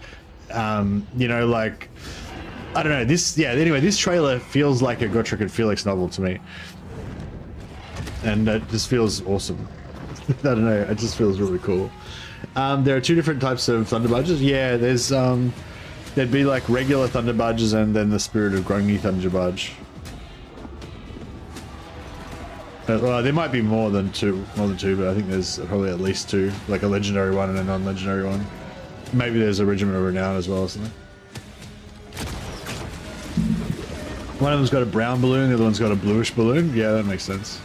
you know, like I don't know, this, yeah, anyway, this trailer feels like a Gotrek and Felix novel to me, and it just feels awesome. I don't know, it just feels really cool. There are two different types of Thunderbudges. Yeah, there's there'd be like regular Thunderbudges and then the Spirit of Grungy Thunderbudge. Well, there might be more than two, but I think there's probably at least two, like a legendary one and a non-legendary one. Maybe there's a Regiment of Renown as well or something. One of them's got a brown balloon, the other one's got a bluish balloon. Yeah, that makes sense.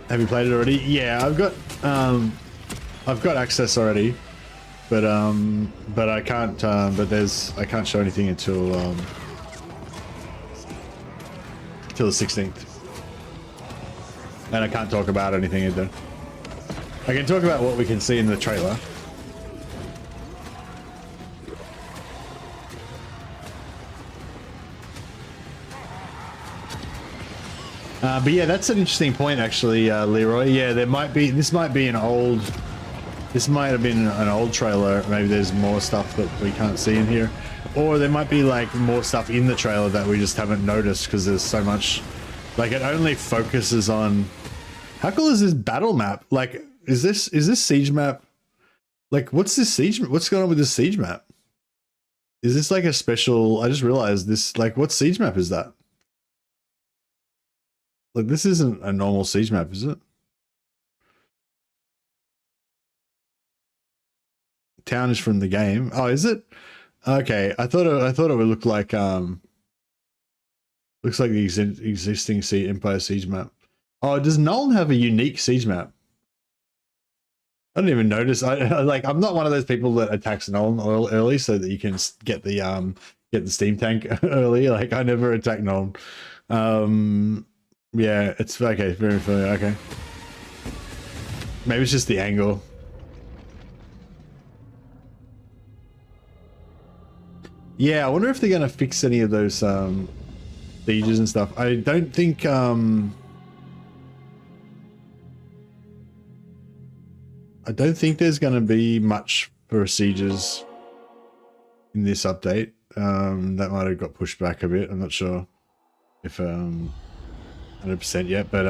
Have you played it already? Yeah, I've got access already, but I can't. I can't show anything until the 16th, and I can't talk about anything either. I can talk about what we can see in the trailer. But yeah, that's an interesting point, actually, Leroy. Yeah, there might be. This might be an old. This might have been an old trailer. Maybe there's more stuff that we can't see in here, or there might be like more stuff in the trailer that we just haven't noticed because there's so much. Like it only focuses on. How cool is this battle map? Like, is this siege map? Like, what's this siege? What's going on with this siege map? Is this like a special? I just realized this. Like, what siege map is that? Like, this isn't a normal siege map, is it? Town is from the game. Oh, is it? Okay, I thought it would look like looks like the existing Empire siege map. Oh, does Null have a unique siege map? I didn't even notice. I'm not one of those people that attacks Null early so that you can get the steam tank early. Like, I never attack Null. Yeah, it's okay. Very familiar. Okay, maybe it's just the angle. Yeah, I wonder if they're gonna fix any of those sieges and stuff. I don't think there's gonna be much for sieges in this update. That might have got pushed back a bit. I'm not sure if 100% yet, but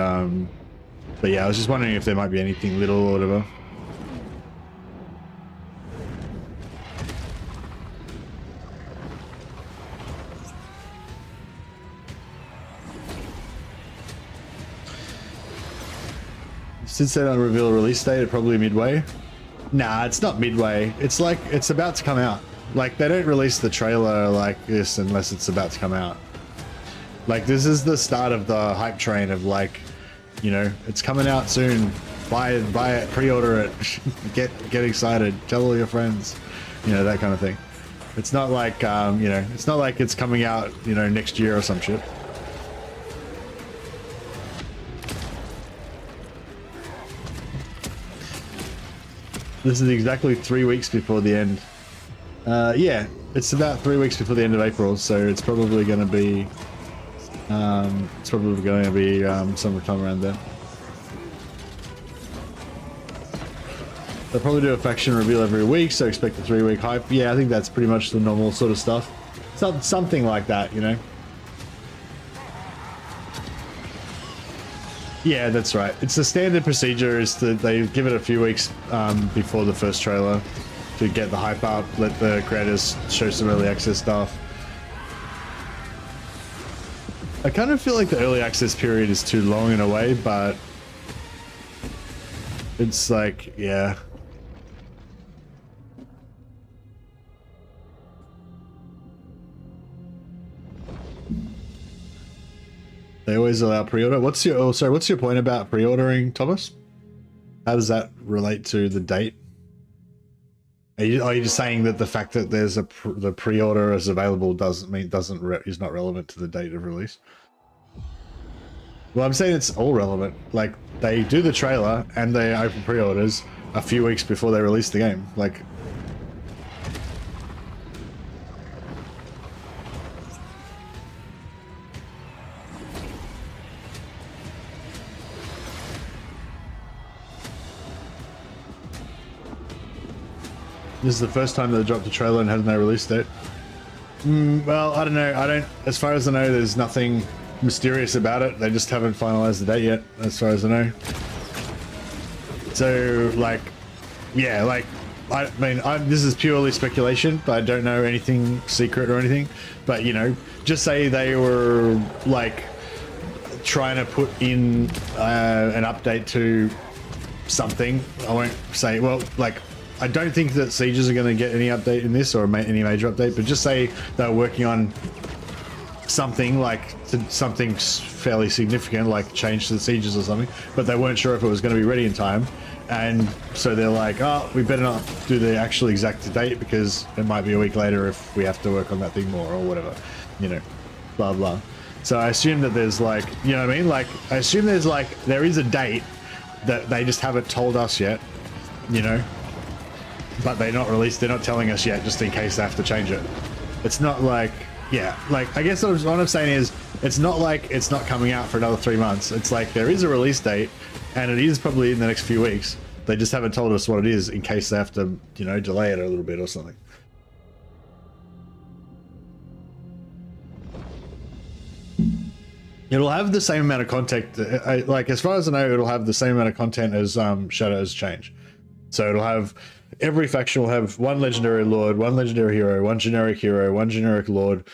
yeah, I was just wondering if there might be anything little or whatever. Since they don't reveal a release date, it's probably midway. Nah, it's not midway. It's like it's about to come out. Like, they don't release the trailer like this unless it's about to come out. Like, this is the start of the hype train of, like, you know, it's coming out soon. Buy it, pre-order it, get excited, tell all your friends, you know, that kind of thing. It's not like, you know, it's not like it's coming out, you know, next year or some shit. This is exactly 3 weeks before the end. Yeah, it's about 3 weeks before the end of April, so it's probably going to be sometime around then. They'll probably do a faction reveal every week, so expect a 3-week hype. Yeah, I think that's pretty much the normal sort of stuff. Something like that, you know? Yeah, that's right. It's the standard procedure is that they give it a few weeks before the first trailer to get the hype up, let the creators show some early access stuff. I kind of feel like the early access period is too long in a way, but it's like, yeah. They always allow pre-order. What's your point about pre-ordering, Thomas? How does that relate to the date? Are you just saying that the fact that there's the pre-order is available is not relevant to the date of release? Well, I'm saying it's all relevant. Like, they do the trailer and they open pre-orders a few weeks before they release the game. Like, this is the first time they dropped a trailer and has no release date. Well, I don't know. As far as I know, there's nothing mysterious about it. They just haven't finalized the date yet, as far as I know. So, like, yeah, like, I mean, this is purely speculation, but I don't know anything secret or anything. But, you know, just say they were, like, trying to put in an update to something. I won't say, well, like, I don't think that Sieges are going to get any update in this or any major update, but just say they're working on something like something fairly significant, like change to the Sieges or something, but they weren't sure if it was going to be ready in time. And so they're like, oh, we better not do the actual exact date because it might be a week later if we have to work on that thing more or whatever, you know, blah, blah. So I assume that there's like, you know what I mean? Like, I assume there's like, there is a date that they just haven't told us yet, you know? But they're not released, they're not telling us yet, just in case they have to change it. It's not like, yeah, like, I guess what I'm saying is, it's not like it's not coming out for another 3 months. It's like there is a release date, and it is probably in the next few weeks. They just haven't told us what it is in case they have to, you know, delay it a little bit or something. It'll have the same amount of content, like, as far as I know, it'll have the same amount of content as Shadows Change. So it'll have, every faction will have one legendary lord, one legendary hero, one generic lord,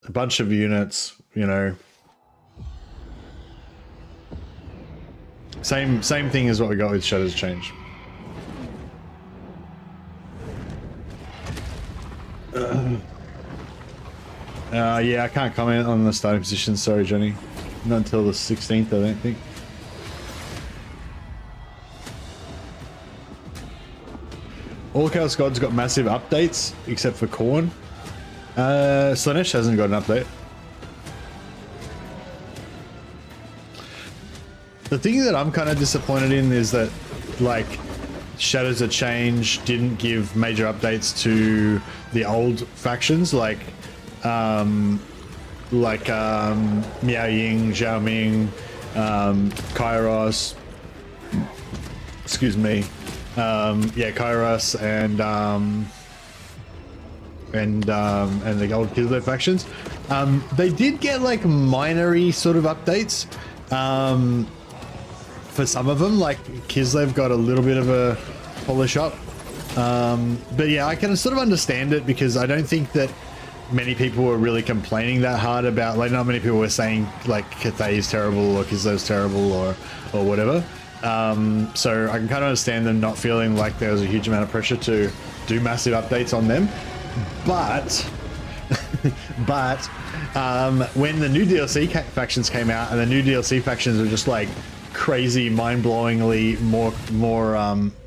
a bunch of units, you know. Same thing as what we got with Shadows Change. Yeah, I can't comment on the starting position, sorry Johnny. Not until the 16th, I don't think. All Chaos Gods got massive updates, except for Khorne. Slaanesh hasn't got an update. The thing that I'm kind of disappointed in is that, like, Shadows of Change didn't give major updates to the old factions, like Miao Ying, Zhao Ming, Kairos. Excuse me. Yeah, Kairos and the old Kislev factions. They did get like minory sort of updates. For some of them, like Kislev got a little bit of a polish up. But yeah, I can sort of understand it because I don't think that many people were really complaining that hard about, like, not many people were saying like Cathay is terrible or Kislev's terrible or whatever. So I can kind of understand them not feeling like there was a huge amount of pressure to do massive updates on them. But when the new DLC factions came out and the new DLC factions were just like crazy, mind-blowingly more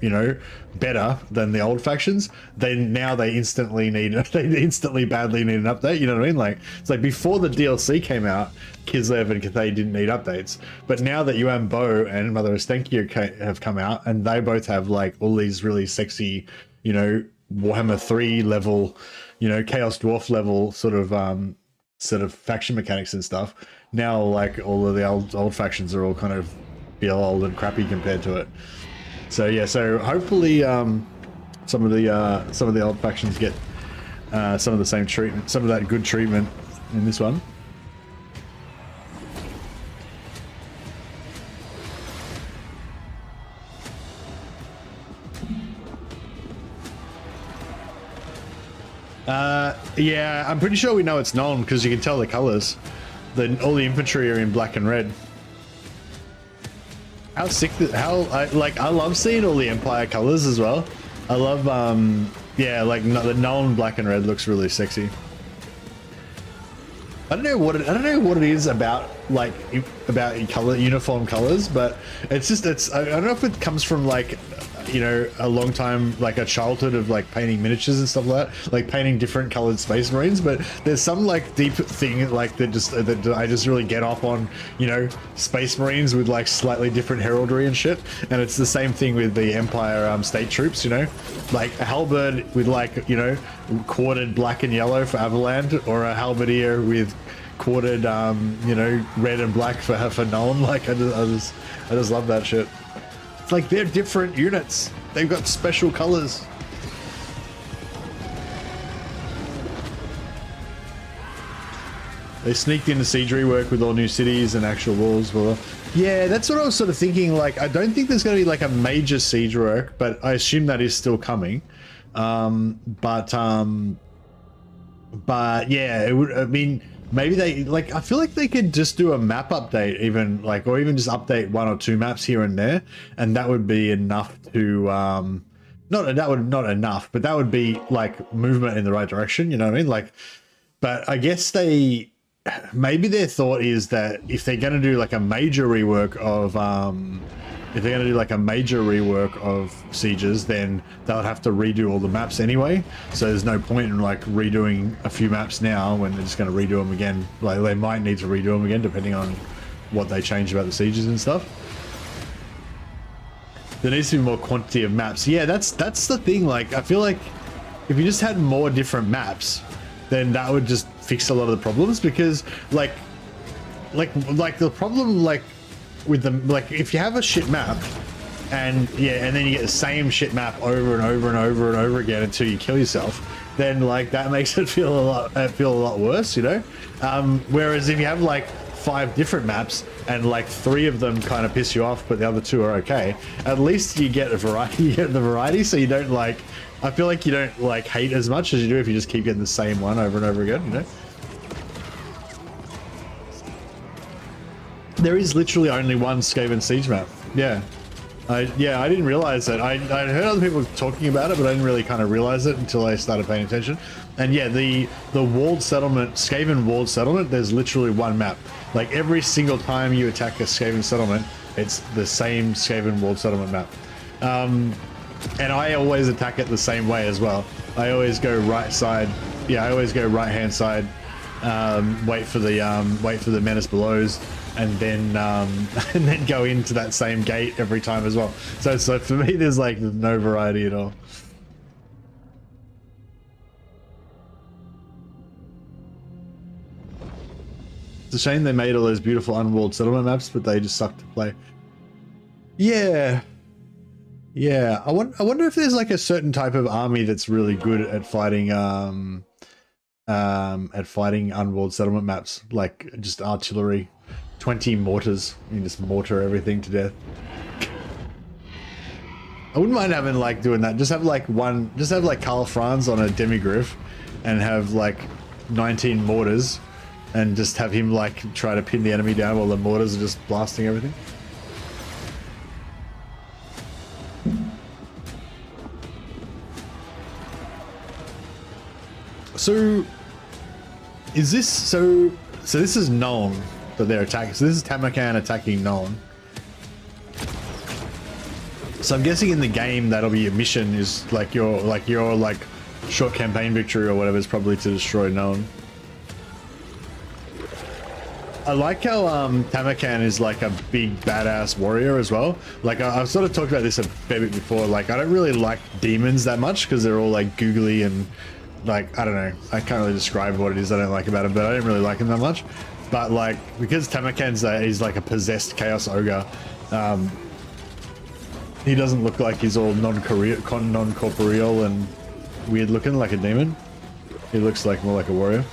you know, better than the old factions, then now they instantly badly need an update, you know what I mean? Like, it's like before the DLC came out, Kislev and Cathay didn't need updates, but now that Yuan Bo and Mother Ostenkia have come out and they both have like all these really sexy, you know, Warhammer 3 level, you know, Chaos Dwarf level sort of faction mechanics and stuff, now like all of the old factions are all kind of feel old and crappy compared to it. So yeah, so hopefully some of the old factions get some of the same treatment, some of that good treatment in this one. Yeah, I'm pretty sure we know it's known because you can tell the colors. All the infantry are in black and red. How sick! I love seeing all the Empire colors as well. I love yeah, like the known black and red looks really sexy. I don't know what it is about like uniform colors, but it's just I don't know if it comes from like, you know, a long time, like a childhood of like painting miniatures and stuff like that, like painting different colored Space Marines. But there's some like deep thing like that I just really get off on, you know, Space Marines with like slightly different heraldry and shit. And it's the same thing with the Empire state troops, you know, like a halberd with like, you know, quartered black and yellow for Avaland, or a halberdier with quartered you know, red and black for Nolan. Like I just love that shit. It's like they're different units. They've got special colors. They sneaked into siege rework with all new cities and actual walls. Well, yeah, that's what I was sort of thinking. Like, I don't think there's going to be like a major siege work, but I assume that is still coming. But yeah, it would. I mean, maybe they like. I feel like they could just do a map update, even like, or even just update 1 or 2 maps here and there, and that would be enough to not enough, but that would be like movement in the right direction. You know what I mean? Like, but I guess maybe their thought is that if they're going to do like a major rework of sieges, then they'll have to redo all the maps anyway. So there's no point in like redoing a few maps now when they're just going to redo them again. Like they might need to redo them again depending on what they change about the sieges and stuff. There needs to be more quantity of maps. Yeah, that's the thing. Like I feel like if you just had more different maps, then that would just fix a lot of the problems, because like the problem like with them, like if you have a shit map and then you get the same shit map over and over and over and over again until you kill yourself, then like that makes it feel a lot worse, you know. Whereas if you have like 5 different maps and like 3 of them kind of piss you off but the other 2 are okay, at least you get a variety. You get the variety, so you don't like, I feel like you don't like hate as much as you do if you just keep getting the same one over and over again, you know. There is literally only one Skaven Siege map. Yeah. I didn't realize that. I heard other people talking about it, but I didn't really kind of realize it until I started paying attention. And yeah, the walled settlement, Skaven walled settlement, there's literally one map. Like every single time you attack a Skaven settlement, it's the same Skaven walled settlement map. And I always attack it the same way as well. I always go right side. Yeah, I always go right hand side. Wait for the menace belows, and then go into that same gate every time as well. So for me, there's like no variety at all. It's a shame they made all those beautiful unwalled settlement maps, but they just suck to play. Yeah. Yeah, I wonder if there's like a certain type of army that's really good at fighting unwalled settlement maps, like just artillery, 20 mortars. You can just mortar everything to death. I wouldn't mind having like doing that. Just have like Karl Franz on a demigriff and have like 19 mortars and just have him like try to pin the enemy down while the mortars are just blasting everything. So is this so this is known that they're attacking. So this is Tamakan attacking Nolan. So I'm guessing in the game that'll be your mission, is like your short campaign victory or whatever is probably to destroy Nolan. I like how Tamakan is like a big badass warrior as well. Like I've sort of talked about this a fair bit before. Like I don't really like demons that much because they're all like googly and like, I don't know, I can't really describe what it is I don't like about him, but I didn't really like him that much. But like, because Tamakan's he's like a possessed chaos ogre, he doesn't look like he's all non-corporeal and weird looking like a demon. He looks like more like a warrior.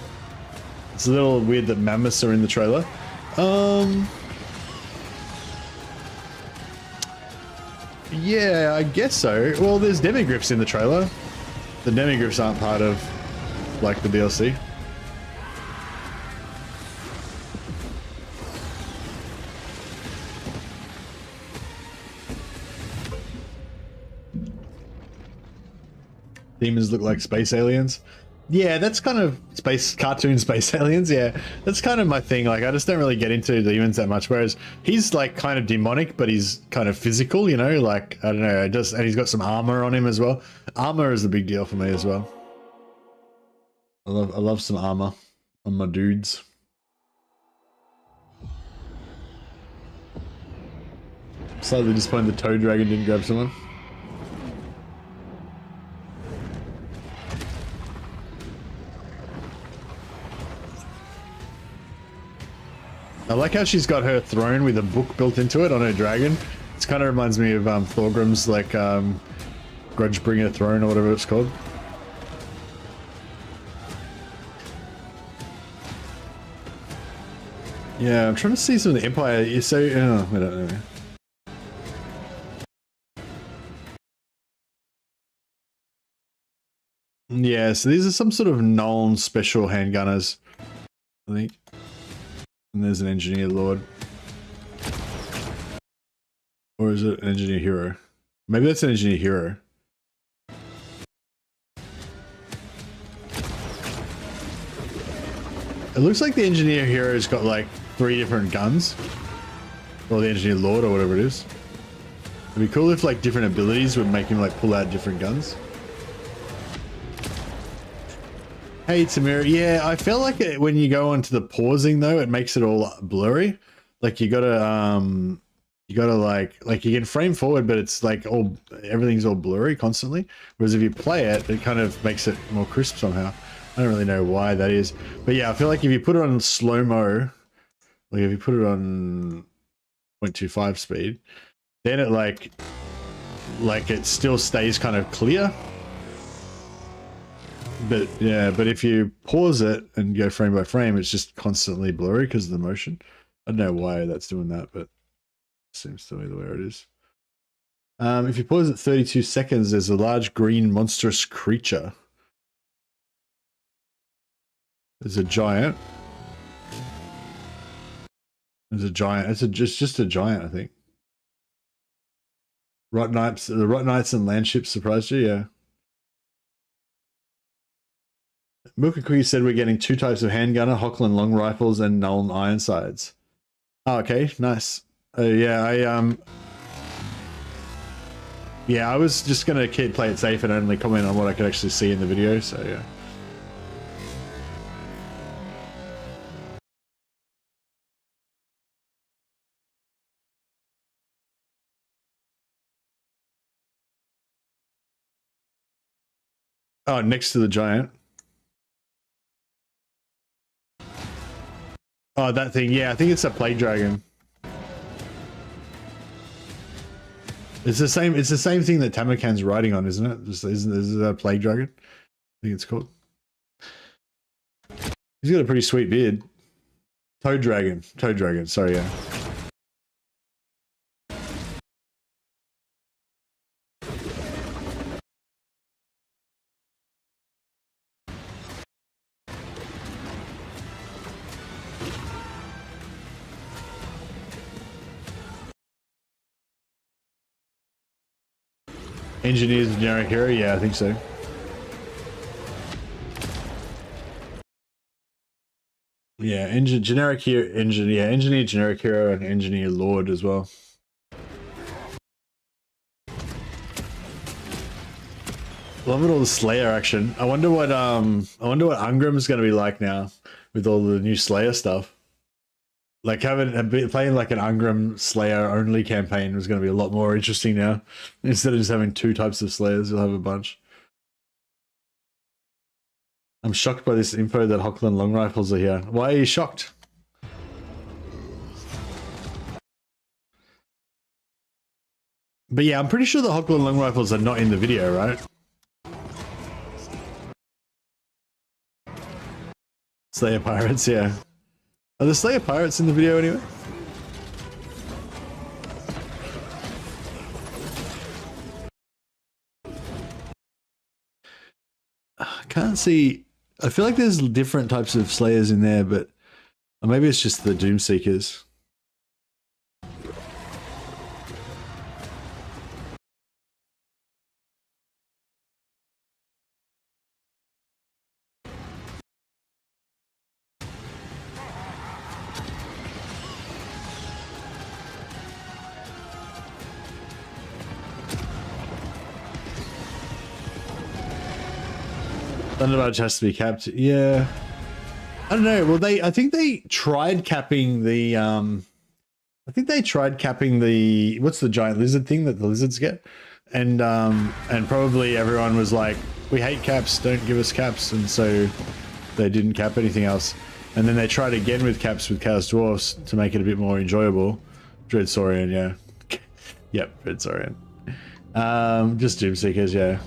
It's a little weird that mammoths are in the trailer. Yeah, I guess so. Well, there's demigriffs in the trailer. The demigriffs aren't part of like the DLC. Demons look like space aliens. Yeah, that's kind of cartoon space aliens. Yeah, that's kind of my thing. Like, I just don't really get into the humans that much. Whereas he's like kind of demonic, but he's kind of physical. You know, like I don't know. And he's got some armor on him as well. Armor is a big deal for me as well. I love some armor on my dudes. Slightly disappointed the Toad Dragon didn't grab someone. I like how she's got her throne with a book built into it on her dragon. It kind of reminds me of Thorgrim's like Grudgebringer throne or whatever it's called. Yeah, I'm trying to see some of the Empire. So, oh, I don't know. Yeah, so these are some sort of Nuln special handgunners, I think. And there's an engineer lord. Or is it an engineer hero? Maybe that's an engineer hero. It looks like the engineer hero's got like 3 different guns. Or the engineer lord or whatever it is. It'd be cool if like different abilities would make him like pull out different guns. Hey Tamira, yeah, I feel like when you go onto the pausing though, it makes it all blurry. Like you gotta like you can frame forward, but it's like everything's all blurry constantly. Whereas if you play it, it kind of makes it more crisp somehow. I don't really know why that is, but yeah, I feel like if you put it on slow-mo, like if you put it on 0.25 speed, then it like it still stays kind of clear. But yeah, but if you pause it and go frame by frame, it's just constantly blurry because of the motion. I don't know why that's doing that, but it seems to be the way it is. If you pause at 32 seconds, there's a large green monstrous creature. There's a giant. There's a giant. It's just a giant, I think. Rot Knights, the Rot Knights and Landships surprised you, yeah. Milk and Cookie said we're getting 2 types of handgunner, Hochland long rifles and Nuln Ironsides. Oh, okay, nice. Yeah, I was just gonna play it safe and only comment on what I could actually see in the video, so yeah. Oh, next to the giant. Oh, that thing. Yeah, I think it's a plague dragon. It's the same. It's the same thing that Tamarkan's riding on, isn't it? Isn't it a plague dragon? I think it's called. He's got a pretty sweet beard. Toad dragon. Toad dragon. Sorry, yeah. Engineer's generic hero? Yeah, I think so. Yeah, engineer generic hero and engineer lord as well. Love it, all the Slayer action. I wonder what Ungrim's gonna be like now with all the new Slayer stuff. Like playing like an Ungrim Slayer only campaign was going to be a lot more interesting now. Instead of just having 2 types of Slayers, you'll have a bunch. I'm shocked by this info that Hochland long rifles are here. Why are you shocked? But yeah, I'm pretty sure the Hochland long rifles are not in the video, right? Slayer pirates, yeah. Are the Slayer pirates in the video anyway? I can't see. I feel like there's different types of Slayers in there, but maybe it's just the Doomseekers. Thunderbudge has to be capped. Yeah. I don't know. Well, I think they tried capping the, what's the giant lizard thing that the lizards get? And probably everyone was like, we hate caps, don't give us caps. And so they didn't cap anything else. And then they tried again with caps with Chaos Dwarfs to make it a bit more enjoyable. Dread Saurian, yeah. Yep, Dread Saurian. Just Doomseekers, yeah.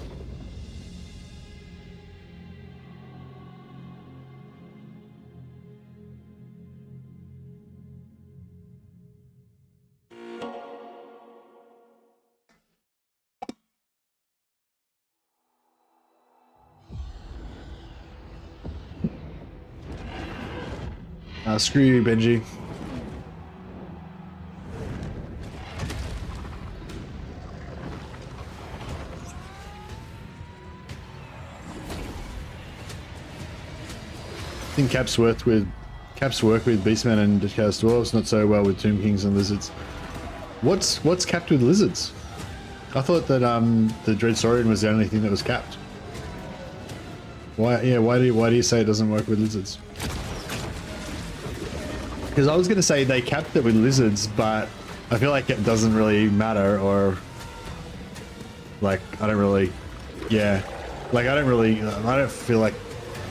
Screw you, Benji. I think caps work with Beastmen and Chaos Dwarves, not so well with Tomb Kings and Lizards. What's capped with Lizards? I thought that the Dread Saurian was the only thing that was capped. Why? Yeah. Why do you say it doesn't work with Lizards? Because I was going to say they capped it with Lizards, but I feel like it doesn't really matter, or like I don't really, yeah, like I don't feel like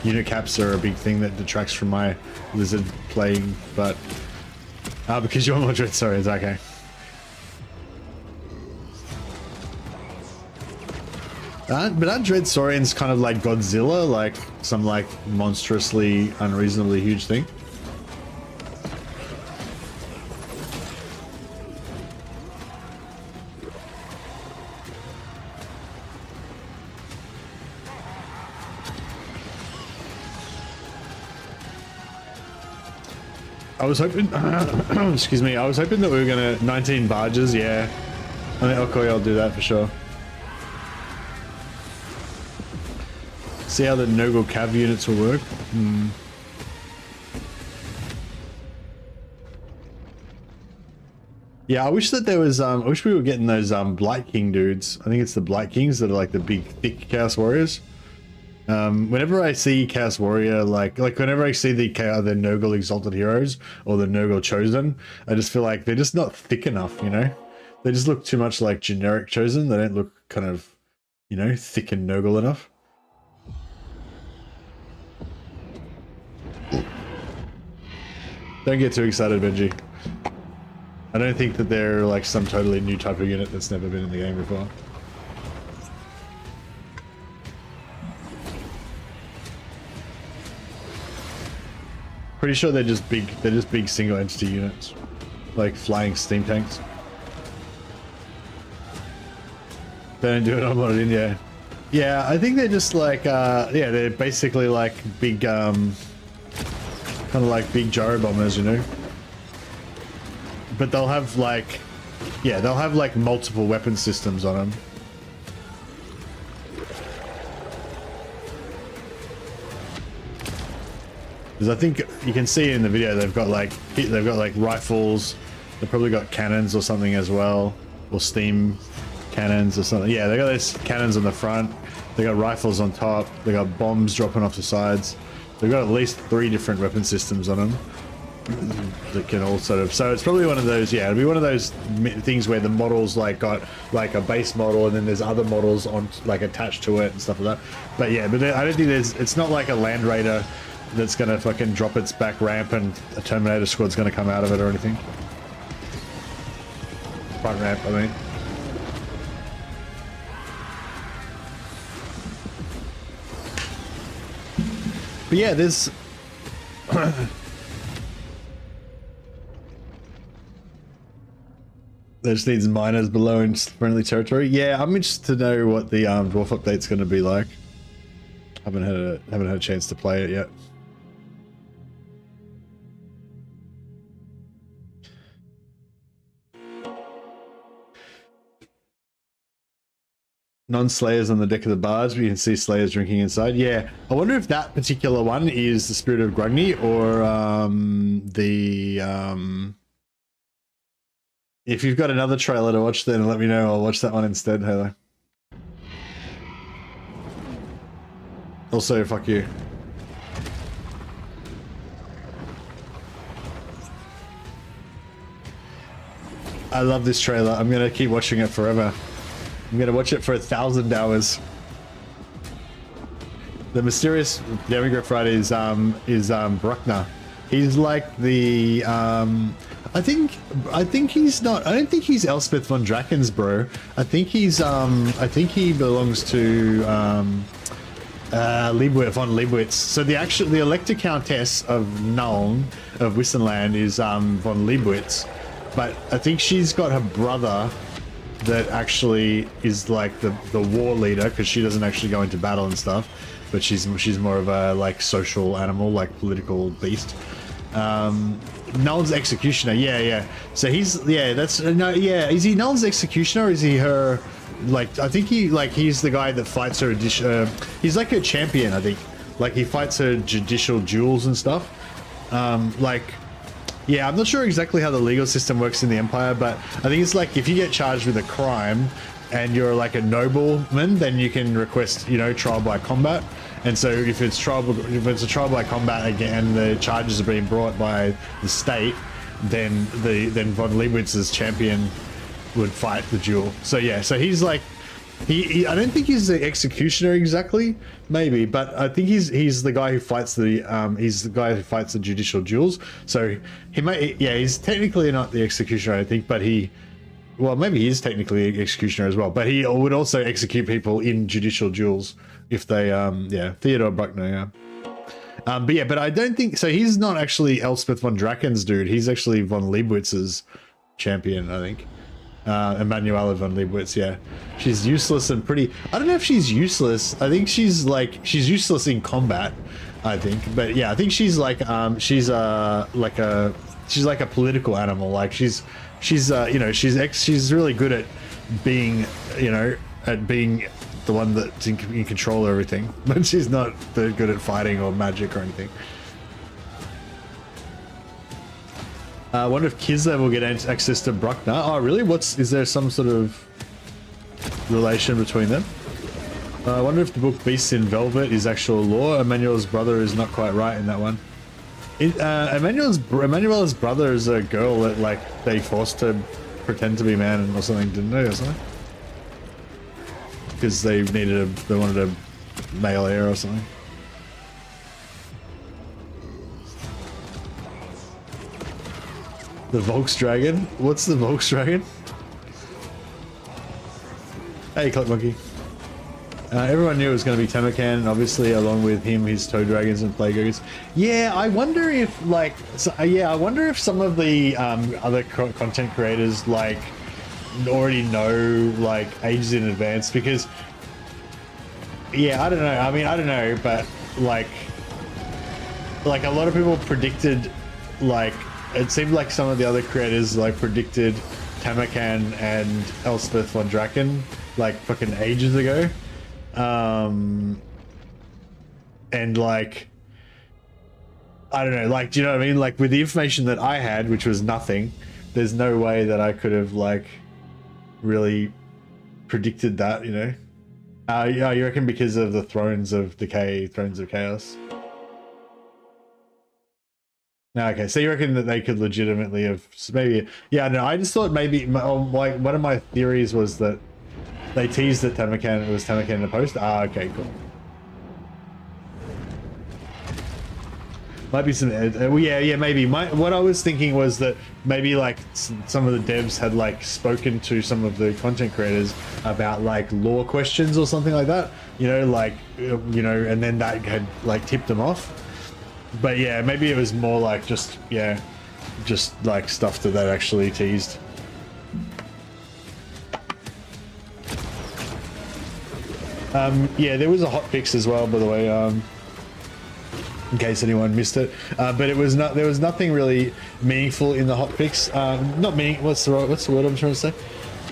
unit caps are a big thing that detracts from my Lizard playing, but because you're more Dread Saurians, okay. But aren't Dread Saurians kind of like Godzilla, like some like monstrously, unreasonably huge thing? I was hoping, excuse me, I was hoping that we were gonna 19 barges, yeah. I think okay, I'll do that for sure. See how the Nurgle Cav units will work. Yeah, I wish that there was, I wish we were getting those Blight King dudes. I think it's the Blight Kings that are like the big, thick Chaos Warriors. Whenever I see Chaos Warrior, like whenever I see the Nurgle Exalted Heroes or the Nurgle Chosen, I just feel like they're just not thick enough, you know? They just look too much like generic Chosen. They don't look kind of, you know, thick and Nurgle enough. Don't get too excited, Benji. I don't think that they're like some totally new type of unit that's never been in the game before. Pretty sure they're just big single entity units, like flying steam tanks. They don't do it on modded in, yeah. Yeah, I think they're just like yeah, they're basically like big kind of like big gyro bombers, you know. But they'll have like, yeah, they'll have like multiple weapon systems on them. Because I think you can see in the video they've got like rifles. They've probably got cannons or something as well, or steam cannons or something. Yeah, they got those cannons on the front. They got rifles on top. They got bombs dropping off the sides. They've got at least 3 different weapon systems on them that can all sort of. So it's probably one of those. Yeah, it'll be one of those things where the models like got like a base model and then there's other models on like attached to it and stuff like that. But yeah, but I don't think it's not like a Land Raider that's gonna fucking drop its back ramp and a Terminator squad's gonna come out of it or anything. Front ramp, I mean. But yeah, there's there just needs miners below in friendly territory. Yeah, I'm interested to know what the dwarf update's going to be like. Haven't had a chance to play it yet. Non-slayers on the deck of the barge, but you can see slayers drinking inside. Yeah, I wonder if that particular one is the Spirit of Grugni or if you've got another trailer to watch, then let me know. I'll watch that one instead, Halo. Also, fuck you. I love this trailer. I'm gonna keep watching it forever. I'm gonna watch it for 1,000 hours. The mysterious demigryph rider is Bruckner. He's like the I think he's not. I don't think he's Elspeth von Draken's bro. I think he's I think he belongs to von Leibowitz. So the Elector Countess of Nuln of Wissenland is von Leibowitz, but I think she's got her brother that actually is like the war leader, because she doesn't actually go into battle and stuff, but she's more of a like social animal, like political beast. Null's executioner, yeah. So he's that's no, yeah. Is he Null's executioner? Or is he her? Like, I think he's the guy that fights her. He's like her champion, I think. Like, he fights her judicial duels and stuff. Yeah, I'm not sure exactly how the legal system works in the Empire, but I think it's like if you get charged with a crime and you're like a nobleman, then you can request, trial by combat. And so if it's a trial by combat again, the charges are being brought by the state, then von Leibowitz's champion would fight the duel. So yeah, so he's like, I don't think he's the executioner exactly, maybe, but I think he's the guy who fights the judicial duels. So he might, yeah, he's technically not the executioner, I think, but maybe he is technically an executioner as well, but he would also execute people in judicial duels if they, Theodore Bruckner, yeah. But I don't think, so he's not actually Elspeth von Draken's dude, he's actually von Leibowitz's champion, I think. Emanuela von Leibowitz, yeah. She's useless and pretty, I don't know if she's useless, I think she's useless in combat, I think, but yeah, I think she's like, she's like a political animal, like she's really good at being, being the one that's in control of everything, but she's not very good at fighting or magic or anything. I wonder if Kislev will get access to Bruckner. Oh, really? Is there some sort of relation between them? I wonder if the book Beasts in Velvet is actual lore. Emmanuel's brother is not quite right in that one. Emmanuel's brother is a girl that like they forced to pretend to be man or something, didn't they, or something? Because they wanted a male heir or something. The Volksdragon? What's the Volksdragon? Hey, Click Monkey. Everyone knew it was going to be Temecan, obviously, along with him, his Toad Dragons and Plague Ogres. Yeah, I wonder if, I wonder if some of the other content creators, like, already know, like, ages in advance, because, yeah, I don't know. I mean, I don't know, but, like a lot of people predicted, like, it seemed like some of the other creators like predicted Temecan and Elspeth von Draken like fucking ages ago. And like, I don't know, like, do you know what I mean? Like with the information that I had, which was nothing, there's no way that I could have like really predicted that, Yeah, you reckon because of the Thrones of Decay, Thrones of Chaos? Okay, so you reckon that they could legitimately have maybe? Yeah, no, I just thought maybe like one of my theories was that they teased that it was Temecan in the post. Okay, cool. Might be some. Yeah, maybe. What I was thinking was that maybe like some of the devs had like spoken to some of the content creators about like lore questions or something like that. And then that had like tipped them off. But yeah, maybe it was more like just like stuff that they actually teased. Yeah, there was a hotfix as well, by the way, in case anyone missed it. But there was nothing really meaningful in the hotfix. What's the word I'm trying to say?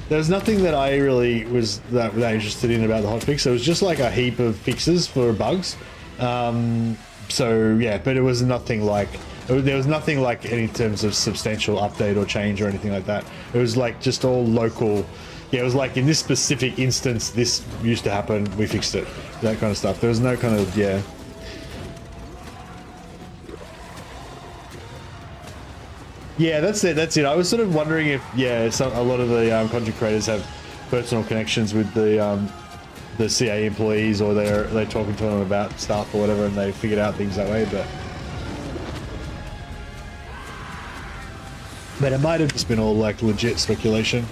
There was nothing that I really was that interested in about the hotfix. It was just like a heap of fixes for bugs. So yeah, but there was nothing like any terms of substantial update or change or anything like that. It was like just all local yeah, it was like in this specific instance, this used to happen, we fixed it, that kind of stuff. There was no kind of, yeah. Yeah, that's it. That's it. I was sort of wondering if, yeah, a lot of the content creators have personal connections with the CA employees, or they're talking to them about stuff or whatever, and they figured out things that way. But it might have just been all like legit speculation.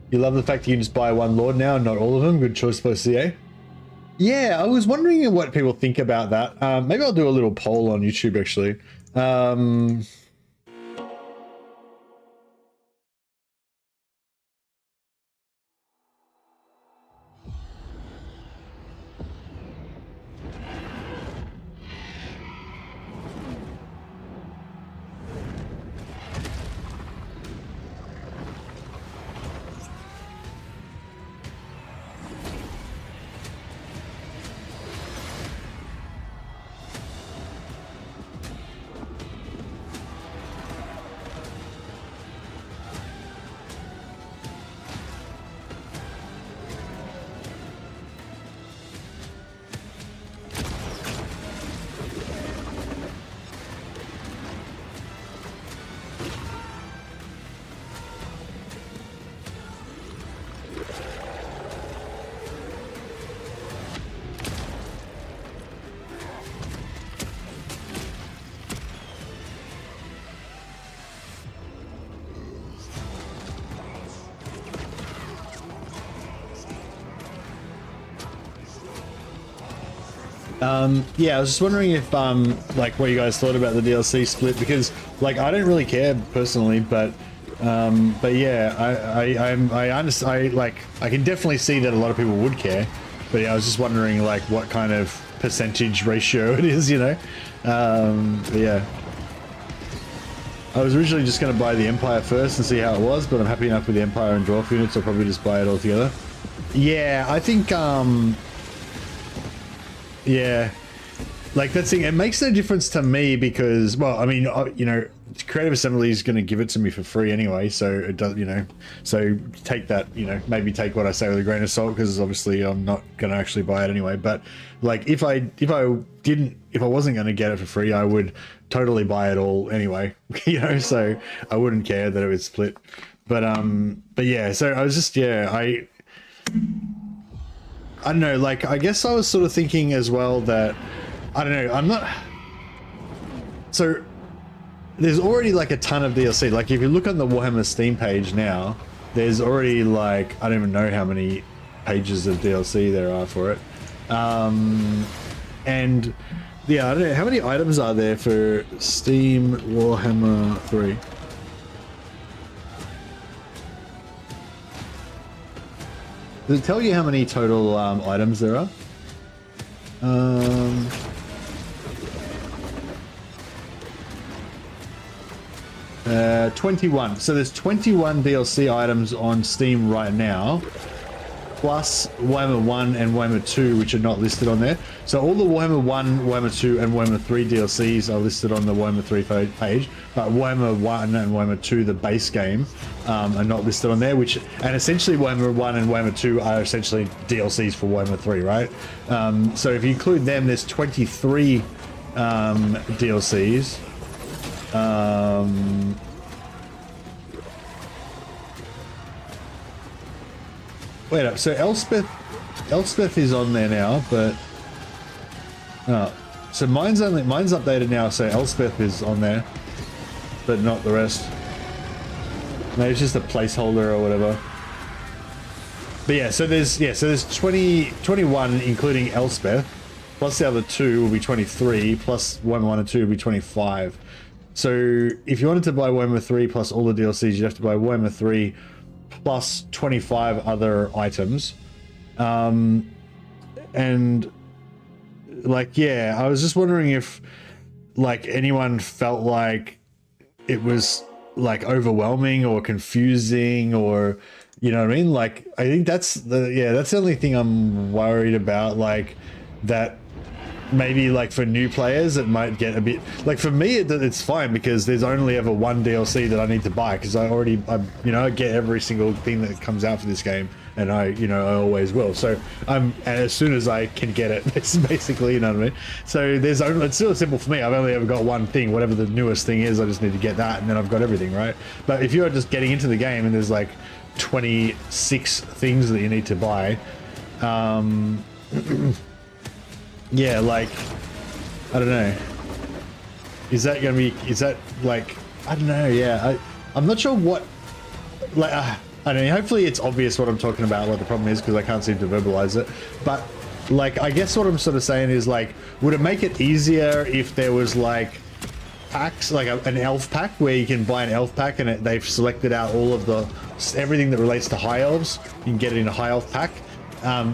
You love the fact you can just buy one Lord now and not all of them. Good choice for CA. Yeah, I was wondering what people think about that. Maybe I'll do a little poll on YouTube, actually. Yeah, I was just wondering if like what you guys thought about the DLC split, because like I don't really care personally, but yeah, I understand. I can definitely see that a lot of people would care, but yeah, I was just wondering like what kind of percentage ratio it is, you know. But yeah, I was originally just going to buy the Empire first and see how it was, but I'm happy enough with the Empire and Dwarf units, so I'll probably just buy it all together. Yeah, I think yeah, like that's the thing. It makes no difference to me because, well, I mean, you know, Creative Assembly is going to give it to me for free anyway, so it does, you know. So take that, you know, maybe take what I say with a grain of salt, because obviously I'm not going to actually buy it anyway. But like, if I wasn't going to get it for free, I would totally buy it all anyway, you know. So I wouldn't care that it was split. But yeah. So I was just, yeah, I don't know, like, I guess I was sort of thinking as well that, I don't know, I'm not... So, there's already, like, a ton of DLC. Like, if you look on the Warhammer Steam page now, there's already, like, I don't even know how many pages of DLC there are for it. And, yeah, I don't know, how many items are there for Steam Warhammer 3? Does it tell you how many total items there are? 21. So there's 21 DLC items on Steam right now, plus Warhammer 1 and Warhammer 2, which are not listed on there. So all the Warhammer 1, Warhammer 2, and Warhammer 3 DLCs are listed on the Warhammer 3 page, but Warhammer 1 and Warhammer 2, the base game, are not listed on there, and essentially Warhammer 1 and Warhammer 2 are essentially DLCs for Warhammer 3, right? So if you include them, there's 23 DLCs. Wait up, so Elspeth is on there now, but so mine's updated now, so Elspeth is on there, but not the rest. Maybe it's just a placeholder or whatever. But yeah, so there's 21 including Elspeth, plus the other two will be 23, plus one and 2 will be 25. So if you wanted to buy Warhammer 3 plus all the DLCs, you'd have to buy Warhammer 3 plus 25 other items. And like, yeah, I was just wondering if like anyone felt like it was like overwhelming or confusing, or, you know what I mean? Like, I think that's the only thing I'm worried about. Like, that maybe like for new players it might get a bit like, for me it's fine because there's only ever one DLC that I need to buy because I get every single thing that comes out for this game, and I always will. So as soon as I can get it, it's basically, you know what I mean? So it's still simple for me. I've only ever got one thing, whatever the newest thing is. I just need to get that, and then I've got everything, right? But if you're just getting into the game and there's like 26 things that you need to buy, yeah, like, I don't know. Is that like, I don't know, yeah. I'm not sure what, like, I don't know, hopefully it's obvious what I'm talking about, what the problem is, because I can't seem to verbalize it. But, like, I guess what I'm sort of saying is, like, would it make it easier if there was, like, packs, like an elf pack, where you can buy an elf pack and they've selected out all of everything that relates to high elves, you can get it in a high elf pack.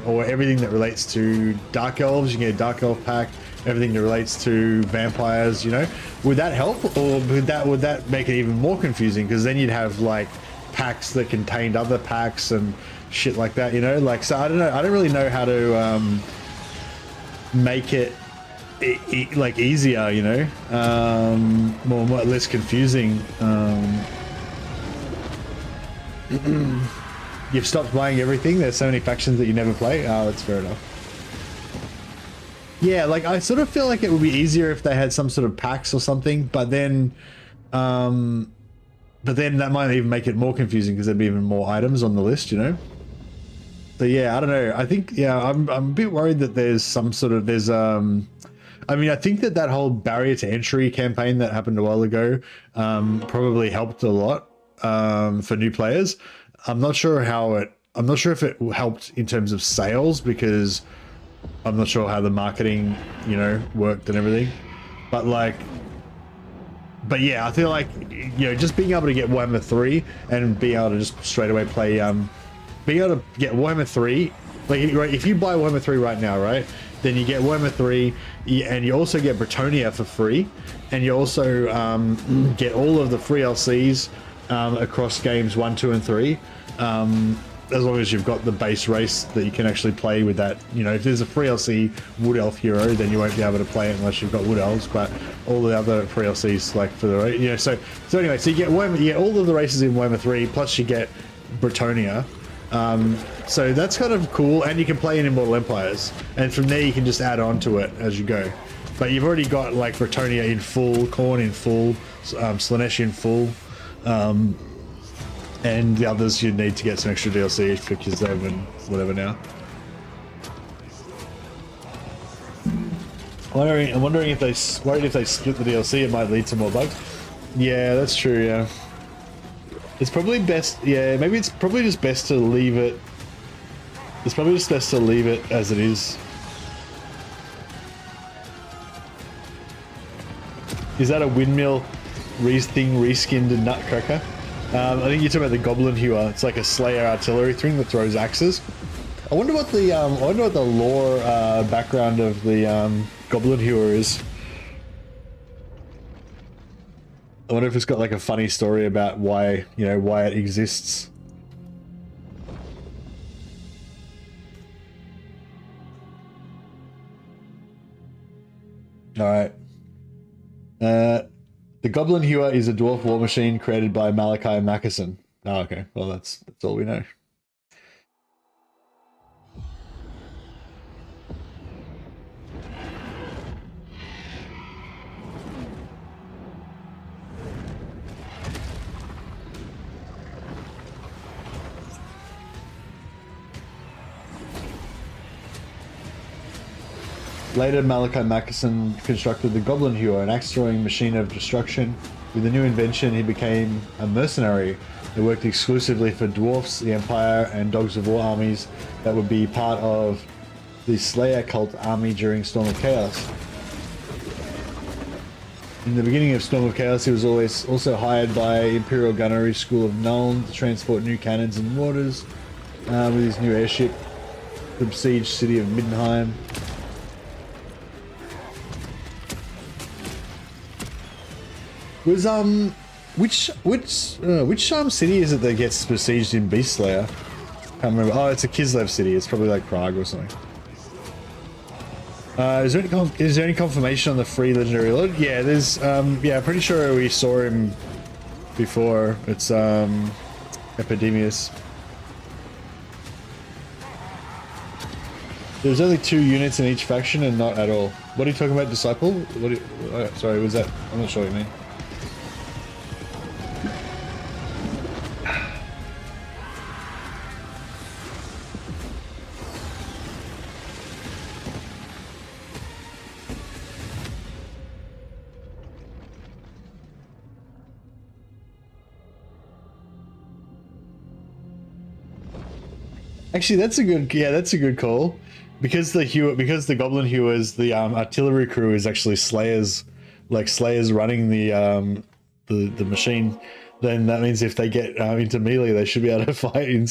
Or everything that relates to dark elves, you can get a dark elf pack. Everything that relates to vampires, would that help, or would that make it even more confusing? Because then you'd have like packs that contained other packs and shit like that, Like, so I don't know. I don't really know how to make it like easier, more less confusing. You've stopped buying everything. There's so many factions that you never play. Oh, that's fair enough. Yeah, like I sort of feel like it would be easier if they had some sort of packs or something, but then that might even make it more confusing because there'd be even more items on the list, So yeah, I don't know. I think, yeah, I'm a bit worried that there's some sort of, I mean, I think that whole barrier to entry campaign that happened a while ago probably helped a lot for new players. I'm not sure if it helped in terms of sales, because I'm not sure how the marketing, worked and everything. But yeah, I feel like, just being able to get Warhammer 3 and being able to just straight away play, being able to get Warhammer 3, like, if you buy Warhammer 3 right now, right, then you get Warhammer 3, and you also get Bretonia for free, and you also get all of the free LCs across games 1, 2, and 3. As long as you've got the base race that you can actually play with that. If there's a free LC Wood Elf hero, then you won't be able to play it unless you've got Wood Elves, but all the other free LCs, like for the, so anyway, so you get all of the races in Warhammer 3, plus you get Bretonia. So that's kind of cool, and you can play in Immortal Empires, and from there you can just add on to it as you go. But you've already got like Bretonia in full, Khorne in full, Slaanesh in full, and the others you need to get some extra DLC for Kislev and whatever now. I'm wondering if they split the DLC, it might lead to more bugs. Yeah, that's true, yeah. It's probably best, yeah, maybe it's probably just best to leave it. It's probably just best to leave it as it is. Is that a windmill thing reskinned in Nutcracker? I think you're talking about the Goblin Hewer. It's like a Slayer artillery thing that throws axes. I wonder what the lore background of the Goblin Hewer is. I wonder if it's got like a funny story about why it exists. All right. The Goblin Hewer is a dwarf war machine created by Malachi Mackison. Oh, okay. Well, that's all we know. Later, Malachi Mackison constructed the Goblin Hewer, an axe-throwing machine of destruction. With the new invention, he became a mercenary. He worked exclusively for dwarfs, the Empire, and Dogs of War armies that would be part of the Slayer cult army during Storm of Chaos. In the beginning of Storm of Chaos, he was also hired by Imperial Gunnery School of Nuln to transport new cannons and mortars with his new airship, the besieged city of Middenheim. Was which city is it that gets besieged in Beast Slayer? Can't remember. Oh, it's a Kislev city. It's probably like Prague or something. Is there any confirmation on the free legendary lord? Yeah, there's yeah, pretty sure we saw him before. It's Epidemius. There's only 2 units in each faction and not at all. What are you talking about, Disciple? What? Sorry, was that? I'm not sure what you mean. Actually, that's a good call, because the Goblin Hewers, the artillery crew is actually Slayers, like Slayers running the machine. Then that means if they get into melee, they should be able to fight in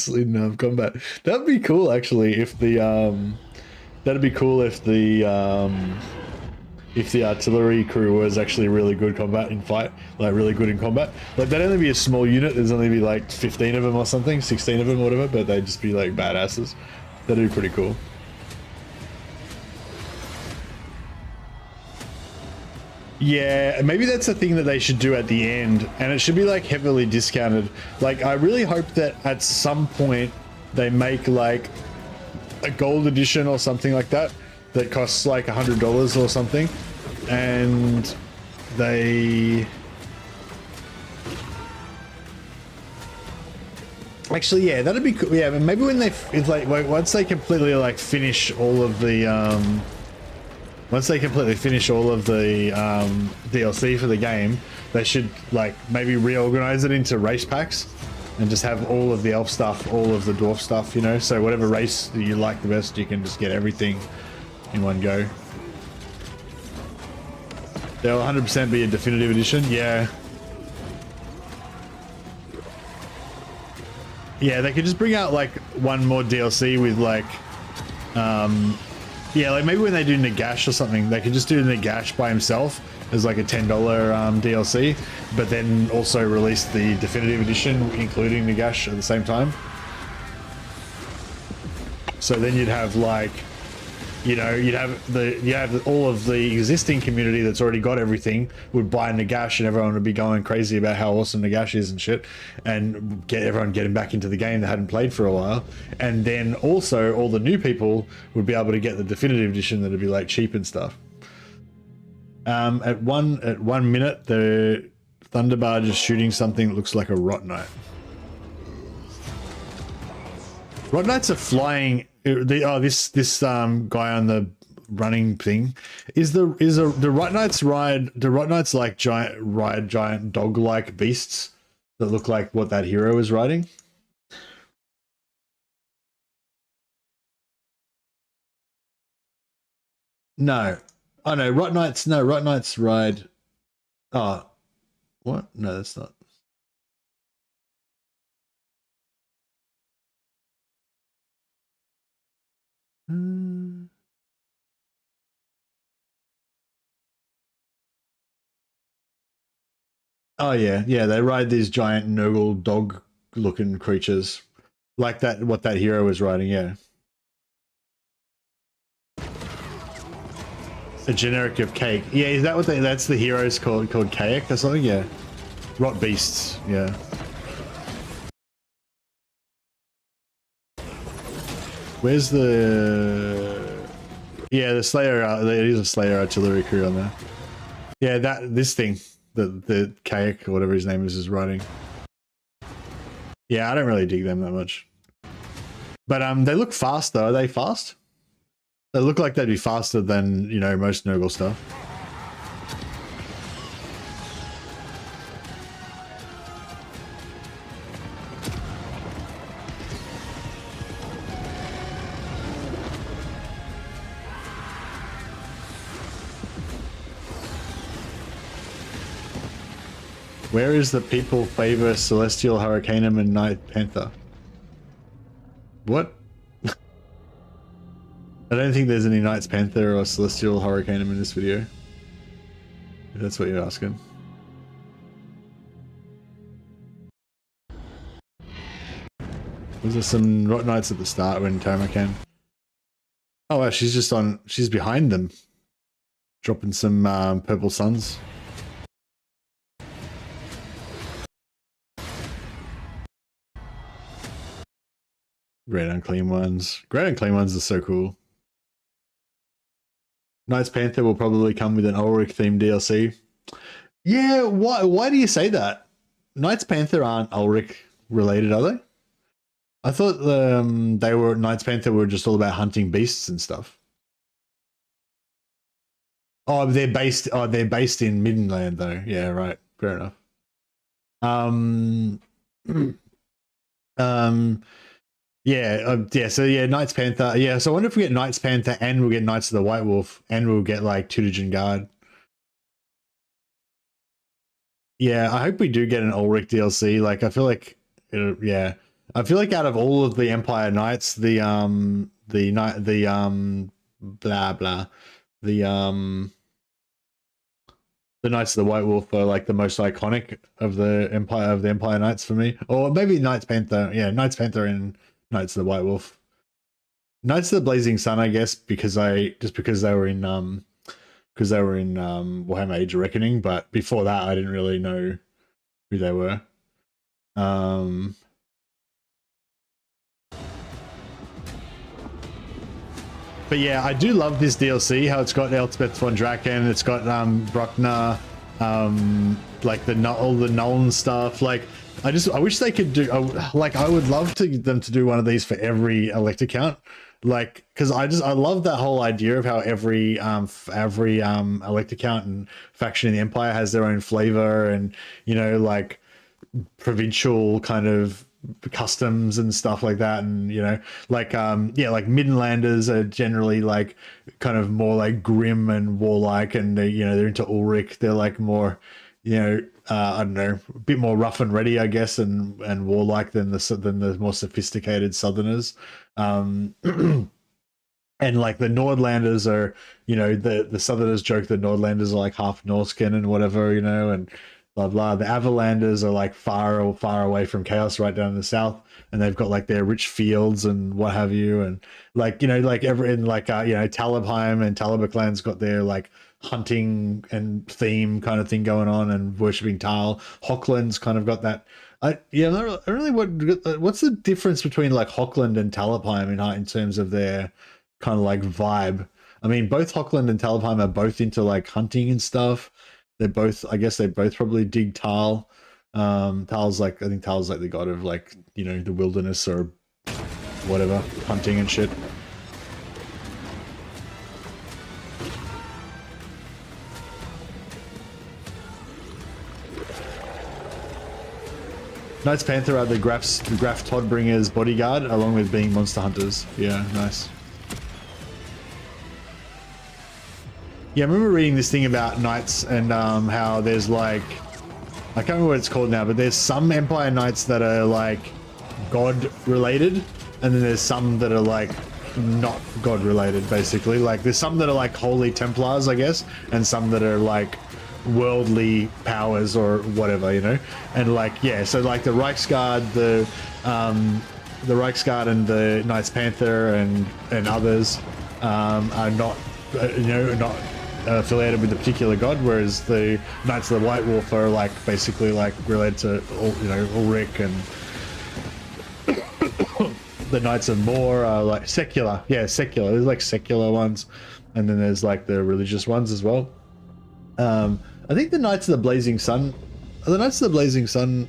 combat. That'd be cool, actually. If the artillery crew was actually really good really good in combat. Like, they'd only be a small unit, there's only be like 15 of them or something, 16 of them or whatever, but they'd just be like badasses. That'd be pretty cool. Yeah, maybe that's a thing that they should do at the end, and it should be like heavily discounted. Like, I really hope that at some point they make like a gold edition or something like that that costs like $100 or something, and they actually, yeah, that'd be cool. Yeah, but maybe when once they completely like finish all of the DLC for the game, they should like maybe reorganize it into race packs and just have all of the elf stuff, all of the dwarf stuff, you know, so whatever race that you like the best, you can just get everything in one go. There'll 100% be a definitive edition. Yeah. Yeah, they could just bring out like one more DLC with like, yeah, like maybe when they do Nagash or something, they could just do Nagash by himself as like a $10 DLC, but then also release the definitive edition, including Nagash at the same time. So then you'd have like, you know, you'd have all of the existing community that's already got everything would buy Nagash, and everyone would be going crazy about how awesome Nagash is and shit, and get everyone getting back into the game that hadn't played for a while. And then also all the new people would be able to get the definitive edition that'd be like cheap and stuff. At 1 minute, the Thunderbarge is shooting something that looks like a Rot Knight. Rot Knights are flying. This guy on the running thing the Rot Knights ride. The Rot Knights like giant dog like beasts that look like what that hero is riding. No, oh no, Rot Knights. No, Rot Knights ride. Oh, what? No, that's not. Oh yeah, yeah. They ride these giant Nurgle dog-looking creatures, like that. What that hero is riding, yeah. A generic of Cake. Yeah, is that what that's the heroes called Kayak or something? Yeah. Rot beasts. Yeah. Where's the? Yeah, the Slayer. There is a Slayer artillery crew on there. Yeah, this thing, the Kayak or whatever his name is riding. Yeah, I don't really dig them that much. But they look fast though. Are they fast? They look like they'd be faster than, you know, most Nurgle stuff. Where is the people favor Celestial Hurricaneum and Night Panther? What? I don't think there's any Knights Panther or Celestial Hurricaneum in this video, if that's what you're asking. Was there some Rot Knights at the start when Tamakan? Oh, wow, she's just on. She's behind them, dropping some purple suns. Red Unclean Ones. Red Unclean Ones are so cool. Knights Panther will probably come with an Ulrich themed DLC. Yeah, why do you say that? Knights Panther aren't Ulrich related, are they? I thought they were Knights Panther were just all about hunting beasts and stuff. Oh, they're based in Midland though. Yeah, right. Fair enough. Yeah, so yeah, Knights Panther. Yeah, so I wonder if we get Knights Panther and we'll get Knights of the White Wolf and we'll get like Tutagen Guard. Yeah, I hope we do get an Ulrich DLC. Like, I feel like, yeah, I feel like out of all of the Empire Knights, the Knights of the White Wolf are like the most iconic of the Empire Knights for me. Or maybe Knights Panther. Yeah, Knights Panther and Knights of the White Wolf. Knights of the Blazing Sun, I guess, because they were in Warhammer Age of Reckoning, but before that I didn't really know who they were. But yeah, I do love this DLC, how it's got Elspeth von Draken, it's got Bruckner, like all the Nolan stuff. Like, I wish they could do, like, I would love them to do one of these for every Elector count. Like, because I love that whole idea of how every Elector count and faction in the Empire has their own flavor, and, you know, like provincial kind of customs and stuff like that. And, you know, like yeah, like Midlanders are generally like kind of more like grim and warlike, and they, you know, they're into Ulrich. They're like more, you know, I don't know, a bit more rough and ready, I guess, and warlike than the more sophisticated Southerners. And like the Nordlanders are, you know, the Southerners joke that Nordlanders are like half Norskin and whatever, you know, and blah blah. The Avalanders are like far away from chaos, right down in the south, and they've got like their rich fields and what have you, and like, you know, like you know, Talabheim and Talabheim's got their like hunting and theme kind of thing going on, and worshipping Tal. Hochland's kind of got that. What's the difference between like Hochland and Talabheim in terms of their kind of like vibe? I mean, both Hochland and Talabheim are both into like hunting and stuff. They're both, I guess they both probably dig Tal. Tal's like, I think Tal's like the god of like, you know, the wilderness or whatever, hunting and shit. Knights Panther are the Graf Toddbringer's bodyguard, along with being monster hunters. Yeah, nice. Yeah, I remember reading this thing about Knights and how there's like, I can't remember what it's called now, but there's some Empire Knights that are like God related, and then there's some that are like not God related, basically. Like there's some that are like Holy Templars, I guess, and some that are like worldly powers or whatever, you know. And like, yeah, so like the Reichsguard, the Reichsguard and the Knights Panther and others are not, you know, not affiliated with a particular god, whereas the Knights of the White Wolf are like basically like related to, you know, Ulrich, and the Knights of Moor are like secular. Yeah, secular. There's like secular ones, and then there's like the religious ones as well. I think the Knights of the Blazing Sun, are the Knights of the Blazing Sun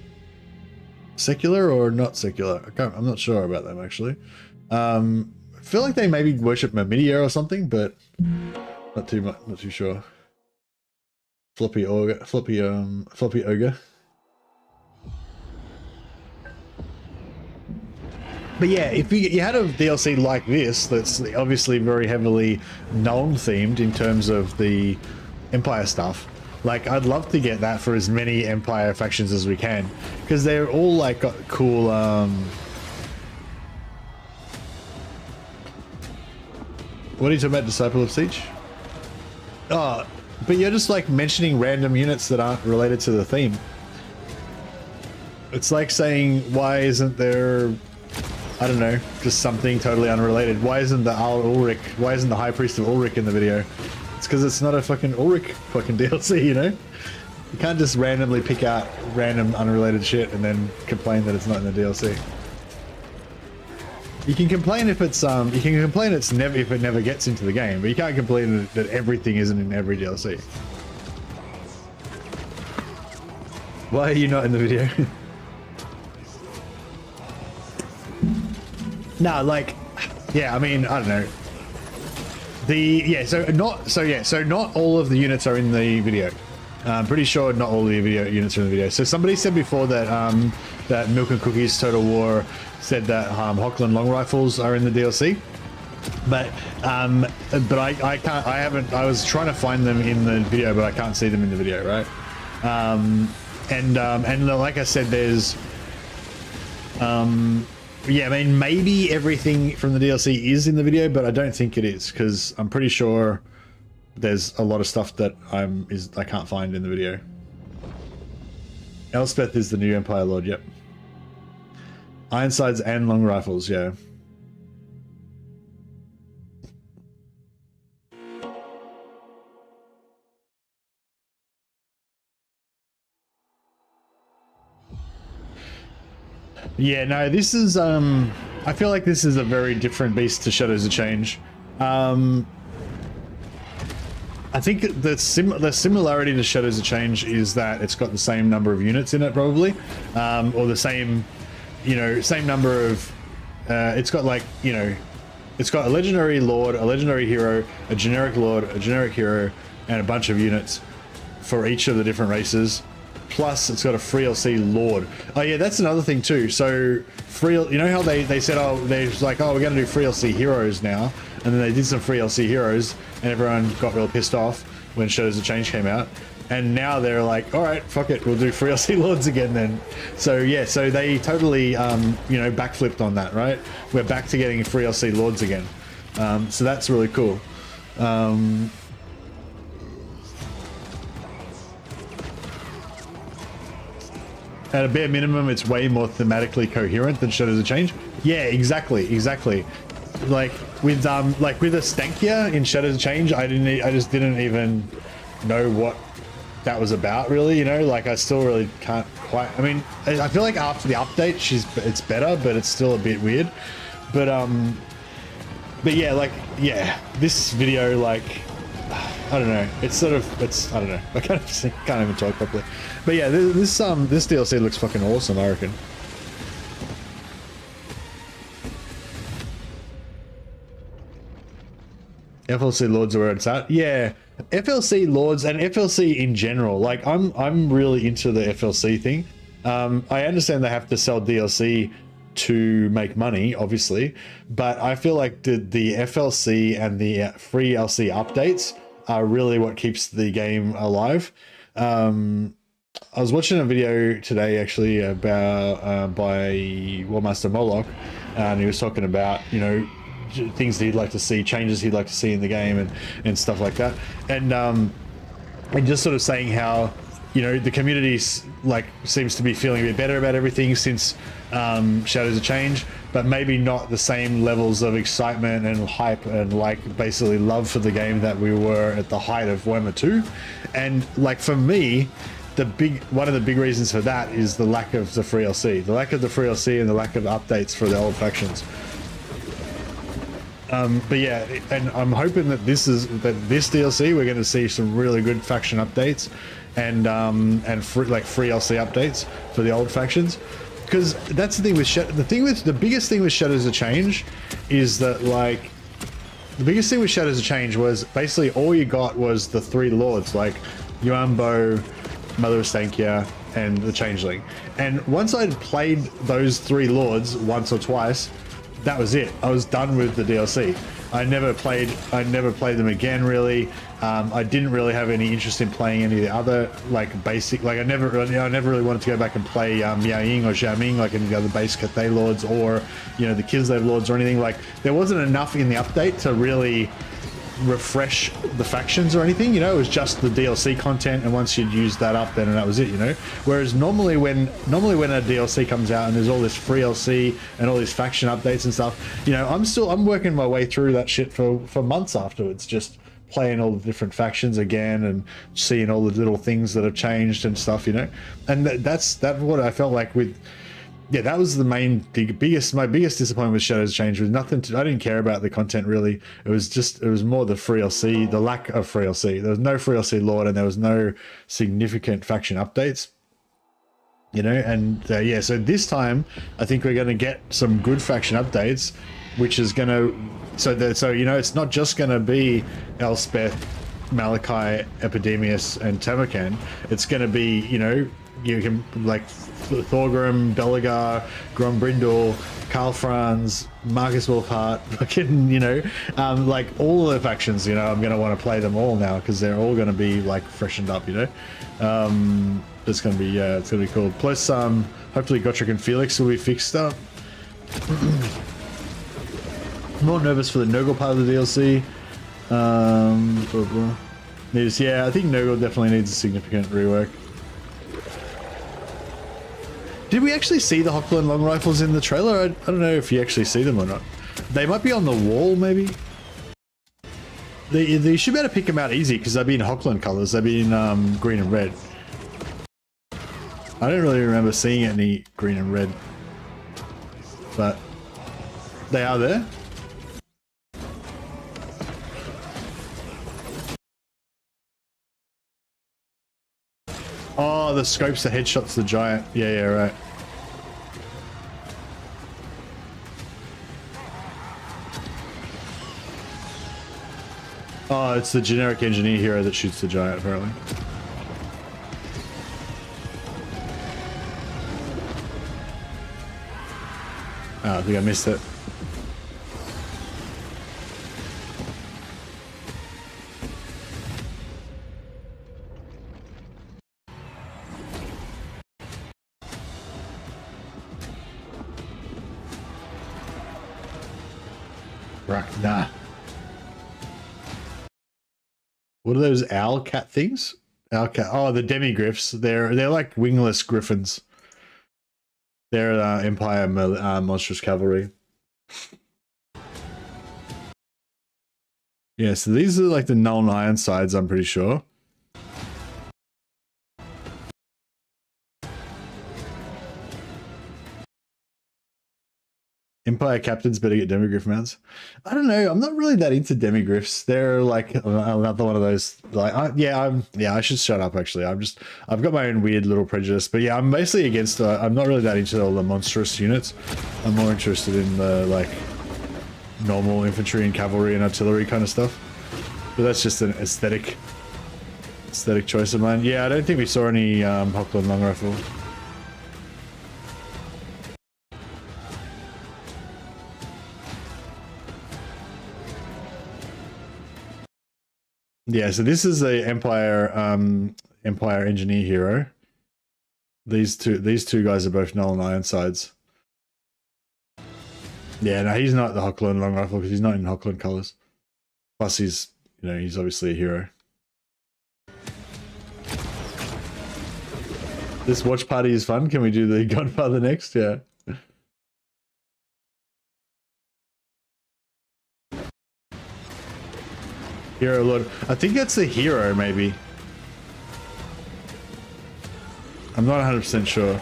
secular or not secular? I'm not sure about them actually. I feel like they maybe worship Mamidia or something, but not too much, not too sure. Floppy ogre. But yeah, if you had a DLC like this, that's obviously very heavily Nuln themed in terms of the Empire stuff, like I'd love to get that for as many Empire factions as we can, because they're all like got cool what are you talking about, Disciple of Siege? Oh, but you're just like mentioning random units that aren't related to the theme. It's like saying, why isn't there, I don't know, just something totally unrelated. Why isn't the Ulrich? Why isn't the High Priest of Ulrich in the video? It's because it's not a fucking Ulrich fucking DLC, you know? You can't just randomly pick out random unrelated shit and then complain that it's not in the DLC. You can complain if it's you can complain if it never gets into the game, but you can't complain that everything isn't in every DLC. Why are you not in the video? No, like, yeah, I mean, I don't know. So not all of the units are in the video. I'm pretty sure not all the video units are in the video. So somebody said before that that Milk and Cookies Total War said that Hochland long rifles are in the DLC, but I can't. I haven't. I was trying to find them in the video, but I can't see them in the video, right? And like I said, there's yeah, I mean, maybe everything from the DLC is in the video, but I don't think it is, because I'm pretty sure there's a lot of stuff that I can't find in the video. Elspeth is the new Empire Lord, yep. Ironsides and long rifles, yeah. Yeah, no, this is I feel like this is a very different beast to Shadows of Change. I think the similarity to Shadows of Change is that it's got the same number of units in it, probably, or the same, you know, same number of. It's got, like, you know, it's got a legendary lord, a legendary hero, a generic lord, a generic hero, and a bunch of units for each of the different races. Plus, it's got a free LC lord. Oh yeah, that's another thing too. So free, you know how they said, oh, they're like, oh, we're going to do free LC heroes now, and then they did some free LC heroes, and everyone got real pissed off when Shadows of Change came out. And now they're like, all right, fuck it, we'll do free LC lords again then. So yeah, so they totally, you know, backflipped on that, right? We're back to getting free LC lords again. So that's really cool. At a bare minimum, it's way more thematically coherent than Shadows of Change. Yeah, exactly. Like with a Stankia in Shadows of Change, I just didn't even know what that was about, really. You know, like I still really can't quite. I mean, I feel like after the update, it's better, but it's still a bit weird. But yeah, like, yeah, this video, like, I don't know. It's sort of, I don't know. I can't even talk properly. But yeah, this DLC looks fucking awesome, I reckon. FLC Lords are where it's at. Yeah, FLC Lords and FLC in general. Like, I'm really into the FLC thing. I understand they have to sell DLC to make money, obviously, but I feel like the FLC and the free LC updates are really what keeps the game alive. I was watching a video today, actually, about by Warmaster Moloch, and he was talking about, you know, things that he'd like to see, changes he'd like to see in the game, and stuff like that, and just sort of saying how, you know, the community like seems to be feeling a bit better about everything since Shadows of Change, but maybe not the same levels of excitement and hype and, like, basically love for the game that we were at the height of Warhammer 2. And, like, for me, one of the big reasons for that is the lack of the free LC, and the lack of updates for the old factions. But yeah, and I'm hoping that this DLC we're going to see some really good faction updates and free LC updates for the old factions, because that's the thing with the biggest thing with Shadows of Change is that, like, the biggest thing with Shadows of Change was basically all you got was the three lords, like Yuanbo, Mother of Stankia, and the Changeling. And once I'd played those three lords once or twice, that was it. I was done with the DLC. I never played them again, really. I didn't really have any interest in playing any of the other, like, basic, like, I never really wanted to go back and play Miaoying or Xiaoming, like any of the other base Cathay lords, or, you know, the Kislev lords or anything. Like, there wasn't enough in the update to really refresh the factions or anything, you know. It was just the DLC content, and once you'd used that up, then that was it, you know. Whereas normally when a DLC comes out and there's all this free LC and all these faction updates and stuff, you know, I'm working my way through that shit for months afterwards, just playing all the different factions again and seeing all the little things that have changed and stuff, you know. And that's what I felt like with. Yeah, that was my biggest disappointment with Shadows Change. Was nothing to, I didn't care about the content really. It was more the free LC, the lack of free LC. There was no free LC lord, and there was no significant faction updates. You know, and yeah, so this time I think we're going to get some good faction updates, which is going to so you know, it's not just going to be Elspeth, Malachi, Epidemius, and Temercan. It's going to be, you know, you can like Thorgrim, Belagar, Grombrindal, Karl Franz, Marcus Wolfhart, fucking, you know, like all the factions, you know, I'm gonna want to play them all now because they're all gonna be like freshened up, you know. It's gonna be it's gonna be cool. Plus, hopefully Gotrek and Felix will be fixed up. More nervous for the Nurgle part of the DLC. Blah, blah. Yeah, I think Nurgle definitely needs a significant rework. Did we actually see the Hochland long rifles in the trailer? I don't know if you actually see them or not. They might be on the wall, maybe. They should be able to pick them out easy because they've been Hochland colors. They've been green and red. I don't really remember seeing any green and red, but they are there. Oh, the scopes, the headshots, the giant. Yeah, right. Oh, it's the generic engineer hero that shoots the giant, apparently. Oh, I think I missed it. Nah. What are those owl cat things? Owl cat. Oh, the demigriffs. They're like wingless griffins. They're Empire monstrous cavalry. Yeah, so these are like the Null Ironsides, I'm pretty sure. Empire captains better get demigriff mounts. I don't know. I'm not really that into demigriffs. They're like another one of those. Like, I should shut up. Actually, I've got my own weird little prejudice. But yeah, I'm basically against. I'm not really that into all the monstrous units. I'm more interested in the like normal infantry and cavalry and artillery kind of stuff. But that's just an aesthetic choice of mine. Yeah, I don't think we saw any Hochland long rifle. Yeah, so this is a Empire engineer hero. These two guys are both Null and Ironsides. Yeah, no, he's not the Hochland long rifle because he's not in Hochland colors. Plus, he's obviously a hero. This watch party is fun. Can we do the Godfather next? Yeah. Hero Lord. I think that's a hero, maybe. I'm not 100% sure.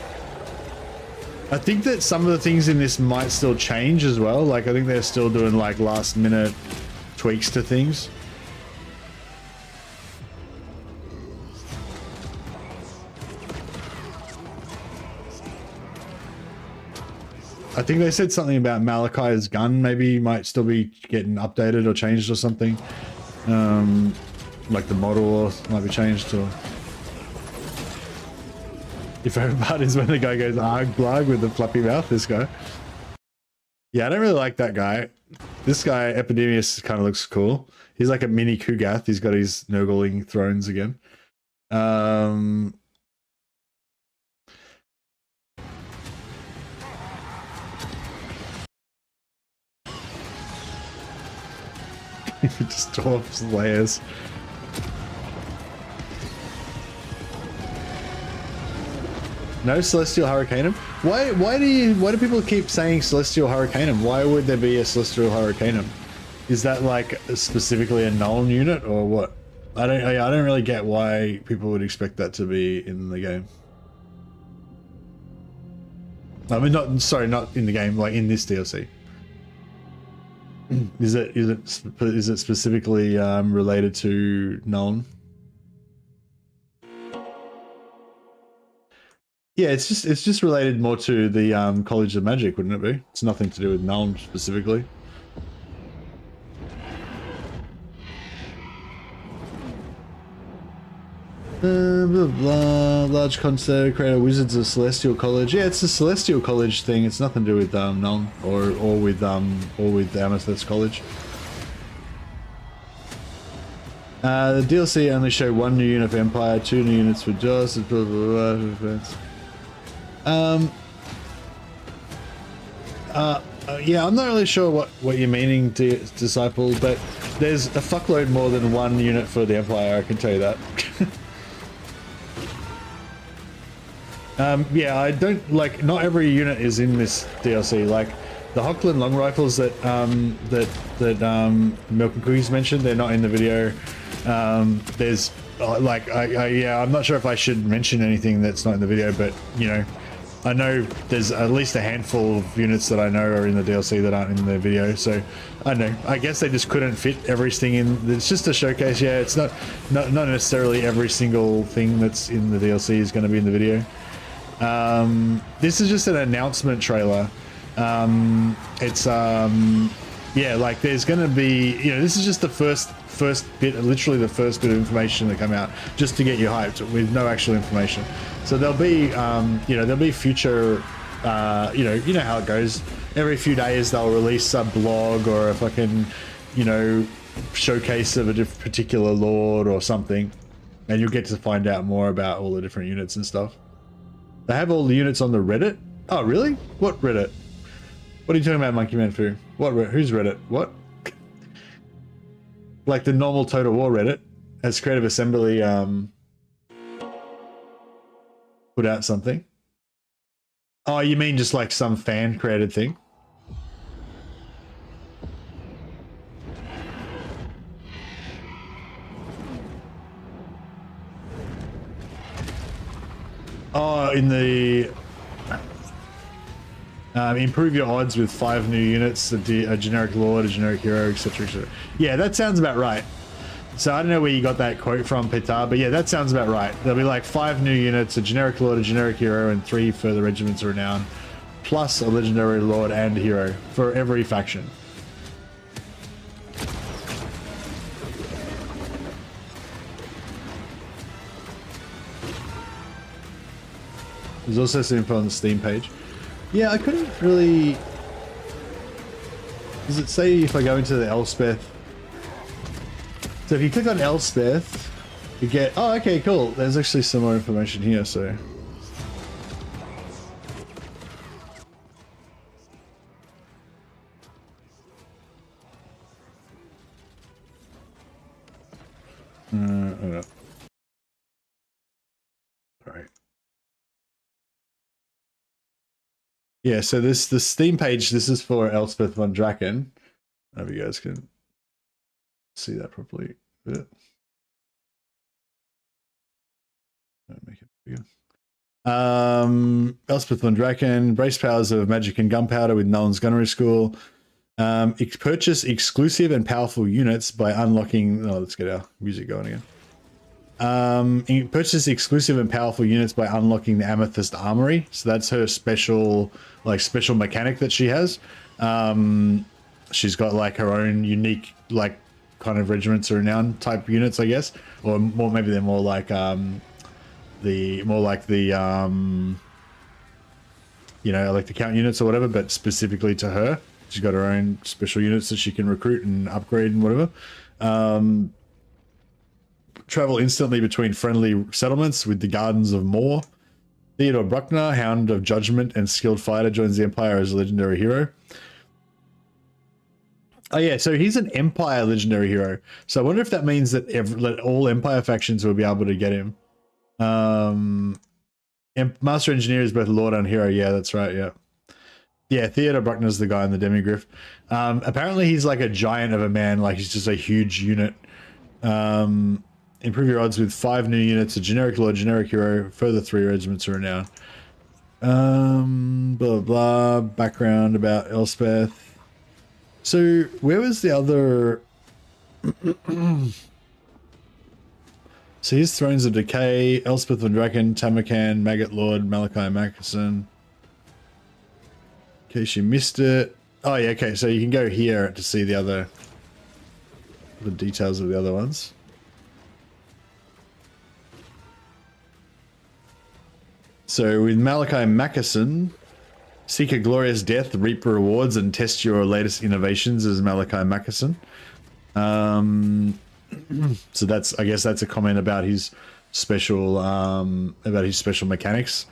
I think that some of the things in this might still change as well. Like, I think they're still doing like last minute tweaks to things. I think they said something about Malachi's gun maybe might still be getting updated or changed or something. Like the model might be changed. Or your favorite part is when the guy goes arg blag with the fluffy mouth. This guy. Yeah, I don't really like that guy. This guy Epidemius kind of looks cool. He's like a mini Kugath. He's got his Nurgling thrones again. Just dwarfs layers. No Celestial Hurricanum? Why do people keep saying Celestial Hurricanum? Why would there be a Celestial Hurricanum? Is that like specifically a null unit or what? I don't really get why people would expect that to be in the game. I mean, not in the game, like in this DLC. Is it specifically related to Nuln? Yeah, it's just related more to the College of Magic, wouldn't it be? It's nothing to do with Nuln specifically. Blah, blah, large concert, creator Wizards of Celestial College. Yeah, it's a Celestial College thing. It's nothing to do with Nuln or with Amethyst College. The DLC only show 1 new unit for Empire, 2 new units for Jaws. Blah, blah, blah, blah. Yeah, I'm not really sure what you're meaning, Disciple, but there's a fuckload more than 1 unit for the Empire. I can tell you that. Yeah, I don't like. Not every unit is in this DLC. Like the Hochland long rifles that Milk and Cookies mentioned, they're not in the video. There's like yeah, I'm not sure if I should mention anything that's not in the video, but you know, I know there's at least a handful of units that I know are in the DLC that aren't in the video. So I don't know. I guess they just couldn't fit everything in. It's just a showcase. Yeah, it's not necessarily every single thing that's in the DLC is going to be in the video. This is just an announcement trailer. It's yeah, like there's gonna be, you know, this is just the first bit, literally the first bit of information that come out just to get you hyped with no actual information. So there'll be you know, there'll be future you know how it goes. Every few days they'll release a blog or a fucking, you know, showcase of a particular lord or something, and you'll get to find out more about all the different units and stuff. They have all the units on the Reddit. Oh, really? What Reddit? What are you talking about, Monkey Man Fu? What? Who's Reddit? What? Like the normal Total War Reddit has Creative Assembly put out something. Oh, you mean just like some fan created thing? Oh, in the improve your odds with 5 new units, a generic lord, a generic hero, etc, etc. Yeah, that sounds about right. So I don't know where you got that quote from, Petar, but yeah, that sounds about right. There'll be like 5 new units, a generic lord, a generic hero, and 3 further regiments of renown, plus a legendary lord and hero for every faction. There's also some info on the Steam page. Yeah, I couldn't really... Does it say if I go into the Elspeth? So if you click on Elspeth, you get... Oh, okay, cool. There's actually some more information here, so... Alright. Yeah, so the Steam page, this is for Elspeth von Draken. I hope you guys can see that properly. Make it bigger. Elspeth von Draken, brace powers of magic and gunpowder with Nuln's Gunnery School. Purchase exclusive and powerful units by unlocking... Oh, let's get our music going again. Purchase exclusive and powerful units by unlocking the Amethyst Armory. So that's her special mechanic that she has. She's got like her own unique, like kind of regiments of renown type units, I guess, or more, maybe they're more like you know, like the count units or whatever, but specifically to her. She's got her own special units that she can recruit and upgrade and whatever. Travel instantly between friendly settlements with the Gardens of Moor. Theodore Bruckner, Hound of Judgment and skilled fighter, joins the Empire as a legendary hero. Oh yeah, so he's an Empire legendary hero. So I wonder if that means that all Empire factions will be able to get him. Master Engineer is both Lord and Hero. Yeah, that's right. Yeah. Yeah, Theodore Bruckner's the guy in the Demigryph. Apparently he's like a giant of a man, like he's just a huge unit. Improve your odds with 5 new units, a generic Lord, generic Hero, further 3 regiments are renowned. Blah, blah, background about Elspeth. So, where was the other... So here's Thrones of Decay, Elspeth von Draken, Tamarkan, Maggot Lord, Malachi Mackerson. In case you missed it. Oh yeah, okay, so you can go here to see the details of the other ones. So with Malachi Mackerson, seek a glorious death, reap rewards, and test your latest innovations as Malachi Mackerson. So that's, I guess that's a comment about his special mechanics.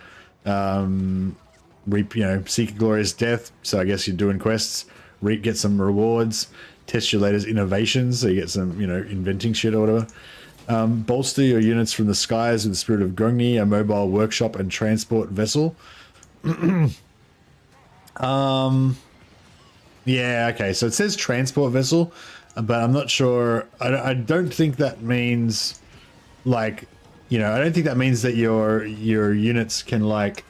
Reap, seek a glorious death. So I guess you're doing quests, get some rewards, test your latest innovations. So you get some, inventing shit or whatever. Bolster your units from the skies with the spirit of Grungni, a mobile workshop and transport vessel. Yeah, okay. So it says transport vessel, but I'm not sure. I don't think that means like, I don't think that means that your units can like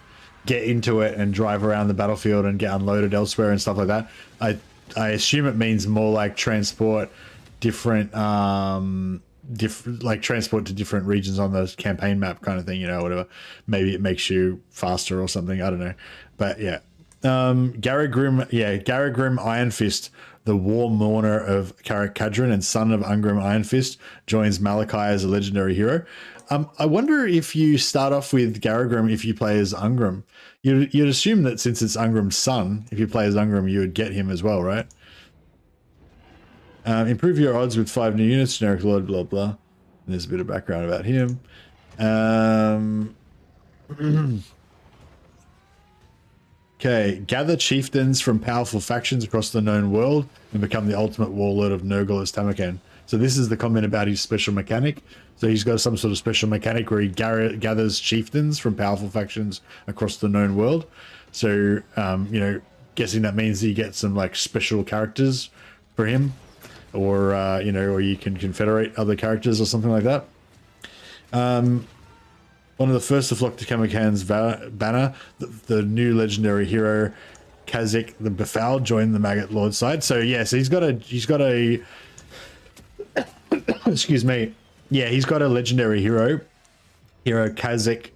get into it and drive around the battlefield and get unloaded elsewhere and stuff like that. I assume it means more like transport different like transport to different regions on the campaign map kind of thing, whatever. Maybe it makes you faster or something. I don't know. But yeah. Garrett Iron Fist, the war mourner of Carrick Cadron and son of Ungrim Iron Fist, joins Malachi as a legendary hero. I wonder if you start off with Garrett if you play as Ungrim. You'd assume that since it's Ungrim's son, if you play as Ungrim, you would get him as well, right? Improve your odds with 5 new units, generic Lord, blah, blah. And there's a bit of background about him. Okay, gather chieftains from powerful factions across the known world and become the ultimate warlord of Nurgle as Tamarkan. So this is the comment about his special mechanic. So he's got some sort of special mechanic where he gathers chieftains from powerful factions across the known world. So, guessing that means that you get some like special characters for him, or or you can confederate other characters or something like that. One of the first to flock to Tamarkan's banner, the new legendary hero Kazakh the Befouled joined the Maggot Lord side. So yeah, so he's got a excuse me. Yeah, he's got a legendary hero Kazakh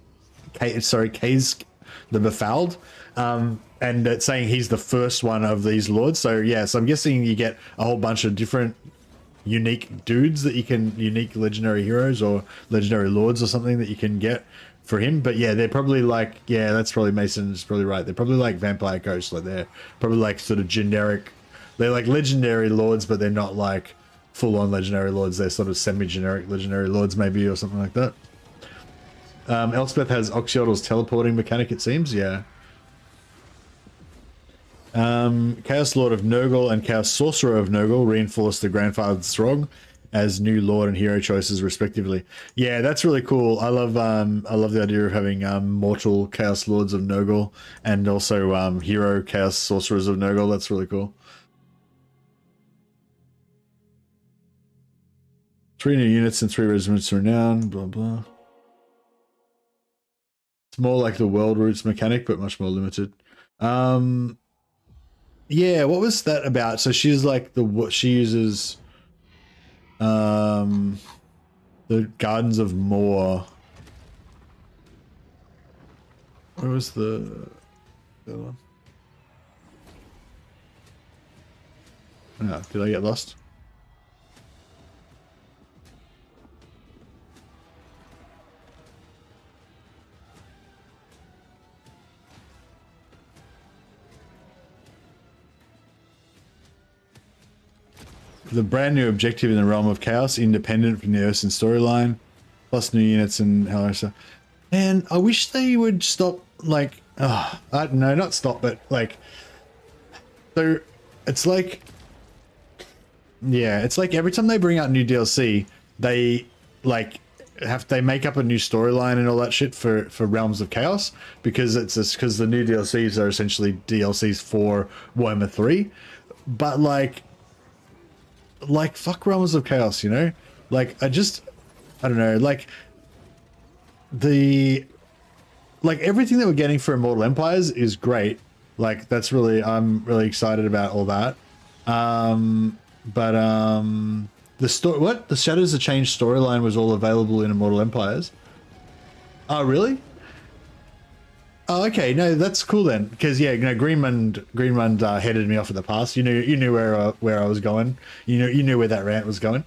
the Befouled. And it's saying he's the first one of these lords. So yeah, so I'm guessing you get a whole bunch of different unique dudes that unique legendary heroes or legendary lords or something that you can get for him. But yeah, they're probably like, yeah, that's probably Mason's probably right. They're probably like vampire ghosts. Like they're probably like sort of generic. They're like legendary lords, but they're not like full on legendary lords. They're sort of semi-generic legendary lords maybe, or something like that. Elspeth has Oxyodal's teleporting mechanic, it seems. Yeah. Chaos Lord of Nurgle and Chaos Sorcerer of Nurgle reinforce the Grandfather's Throng as new Lord and Hero choices respectively. Yeah, that's really cool. I love the idea of having mortal Chaos Lords of Nurgle and also hero Chaos Sorcerers of Nurgle. That's really cool. 3 new units and 3 regiments renowned, blah blah. It's more like the World Roots mechanic, but much more limited. Yeah, what was that about? So she's like she uses the Gardens of Moor. Where was the other one? Oh, did I get lost? The brand new objective in the realm of chaos, independent from the Urson storyline, plus new units and how else. And I wish they would stop, like, I don't know, not stop, but like, so it's like Yeah, it's like every time they bring out new DLC, they like they make up a new storyline and all that shit for Realms of Chaos, because because the new DLCs are essentially DLCs for Warhammer 3. But like fuck Realms of Chaos, you know? Like I don't know, like everything that we're getting for Immortal Empires is great. Like I'm really excited about all that. The Shadows of Change storyline was all available in Immortal Empires. Oh, really? Oh, okay. No, that's cool then. Because yeah, you know, Greenmund headed me off in the past. You knew where I was going. You knew where that rant was going.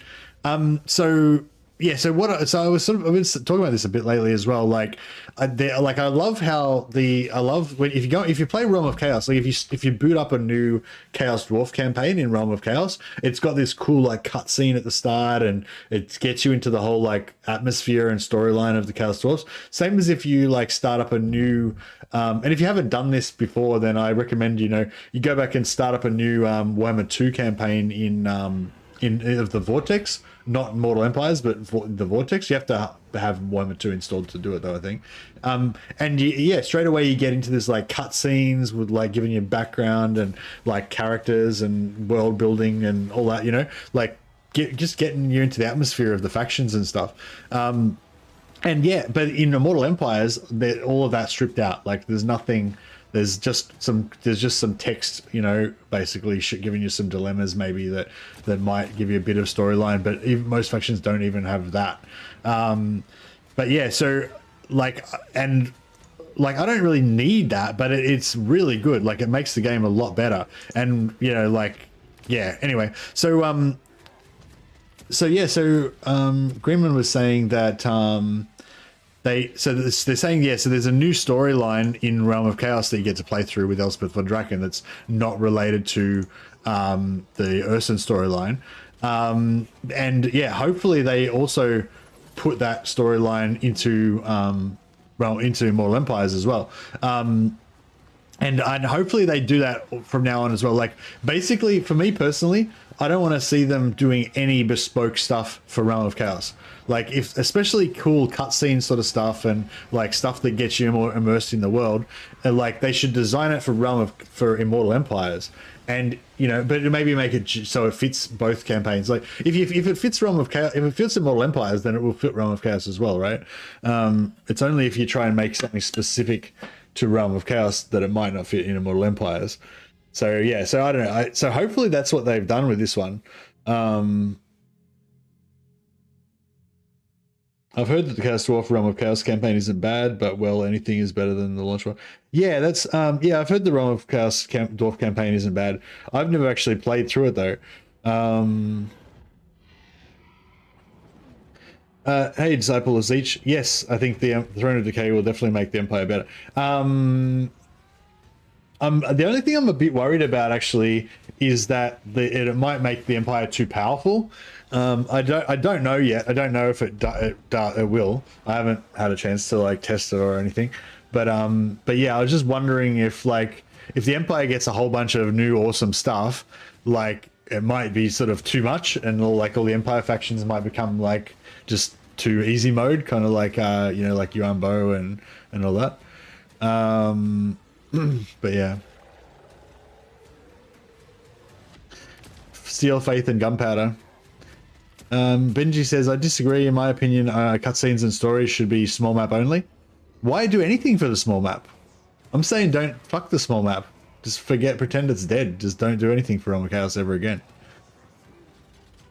So yeah, so I was I've been talking about this a bit lately as well. Like, I love when if you play Realm of Chaos, like if you boot up a new Chaos Dwarf campaign in Realm of Chaos, it's got this cool like cutscene at the start, and it gets you into the whole like atmosphere and storyline of the Chaos Dwarfs. Same as if you like start up a new, and if you haven't done this before, then I recommend you go back and start up a new Warhammer 2 campaign in of the Vortex. Not Mortal Empires, but the Vortex. You have to have Warhammer 2 installed to do it, though, I think. And straight away you get into this like cutscenes with like giving you background and like characters and world building and all that. Like just getting you into the atmosphere of the factions and stuff. And yeah, but in Immortal Empires, all of that stripped out. Like there's nothing. There's just some text, basically giving you some dilemmas maybe that might give you a bit of storyline, but most factions don't even have that. But yeah, so I don't really need that, but it's really good. Like it makes the game a lot better. And anyway, Greenman was saying that they're saying, so there's a new storyline in Realm of Chaos that you get to play through with Elspeth von Draken that's not related to the Urson storyline. And yeah, hopefully they also put that storyline into Immortal Empires as well. And hopefully they do that from now on as well. Like basically, for me personally, I don't want to see them doing any bespoke stuff for Realm of Chaos. Like especially cool cutscene sort of stuff and like stuff that gets you more immersed in the world. And like they should design it for Immortal Empires, and but maybe make it so it fits both campaigns. Like if it fits Realm of Chaos, if it fits Immortal Empires, then it will fit Realm of Chaos as well, right? It's only if you try and make something specific to Realm of Chaos that it might not fit in Immortal Empires. So yeah, so I don't know. So hopefully that's what they've done with this one. I've heard that the Chaos Dwarf Realm of Chaos campaign isn't bad, but well, anything is better than the launch one. Yeah, that's I've heard the Realm of Chaos Dwarf campaign isn't bad. I've never actually played through it though. Hey, Disciple of Zeech. Yes, I think the Throne of Decay will definitely make the Empire better. The only thing I'm a bit worried about actually is that it might make the Empire too powerful. I don't know yet. I don't know if it will. I haven't had a chance to like test it or anything. But yeah, I was just wondering if the Empire gets a whole bunch of new awesome stuff, like it might be sort of too much, and all the Empire factions might become like just too easy mode, kind of like like Yuan Bo and all that. But yeah, Steel, Faith, and Gunpowder. Benji says, I disagree. In my opinion, cutscenes and stories should be small map only. Why do anything for the small map? I'm saying don't fuck the small map. Just pretend it's dead. Just don't do anything for Realm of Chaos ever again.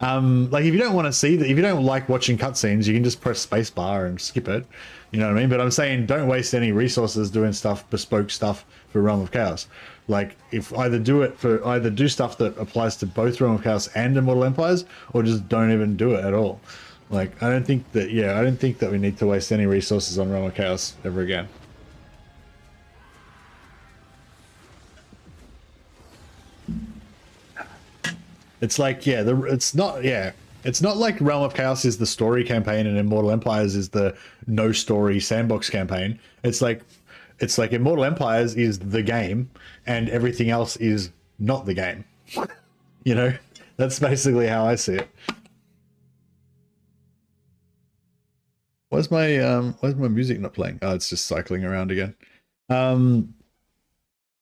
Like if you don't want to see that, if you don't like watching cutscenes, you can just press spacebar and skip it. You know what I mean? But I'm saying don't waste any resources doing bespoke stuff for Realm of Chaos. Like if either do stuff that applies to both Realm of Chaos and Immortal Empires, or just don't even do it at all. Like I don't think that we need to waste any resources on Realm of Chaos ever again. It's like, it's not like Realm of Chaos is the story campaign and Immortal Empires is the no story sandbox campaign. It's like Immortal Empires is the game and everything else is not the game. That's basically how I see it. Why's my music not playing? Oh, it's just cycling around again.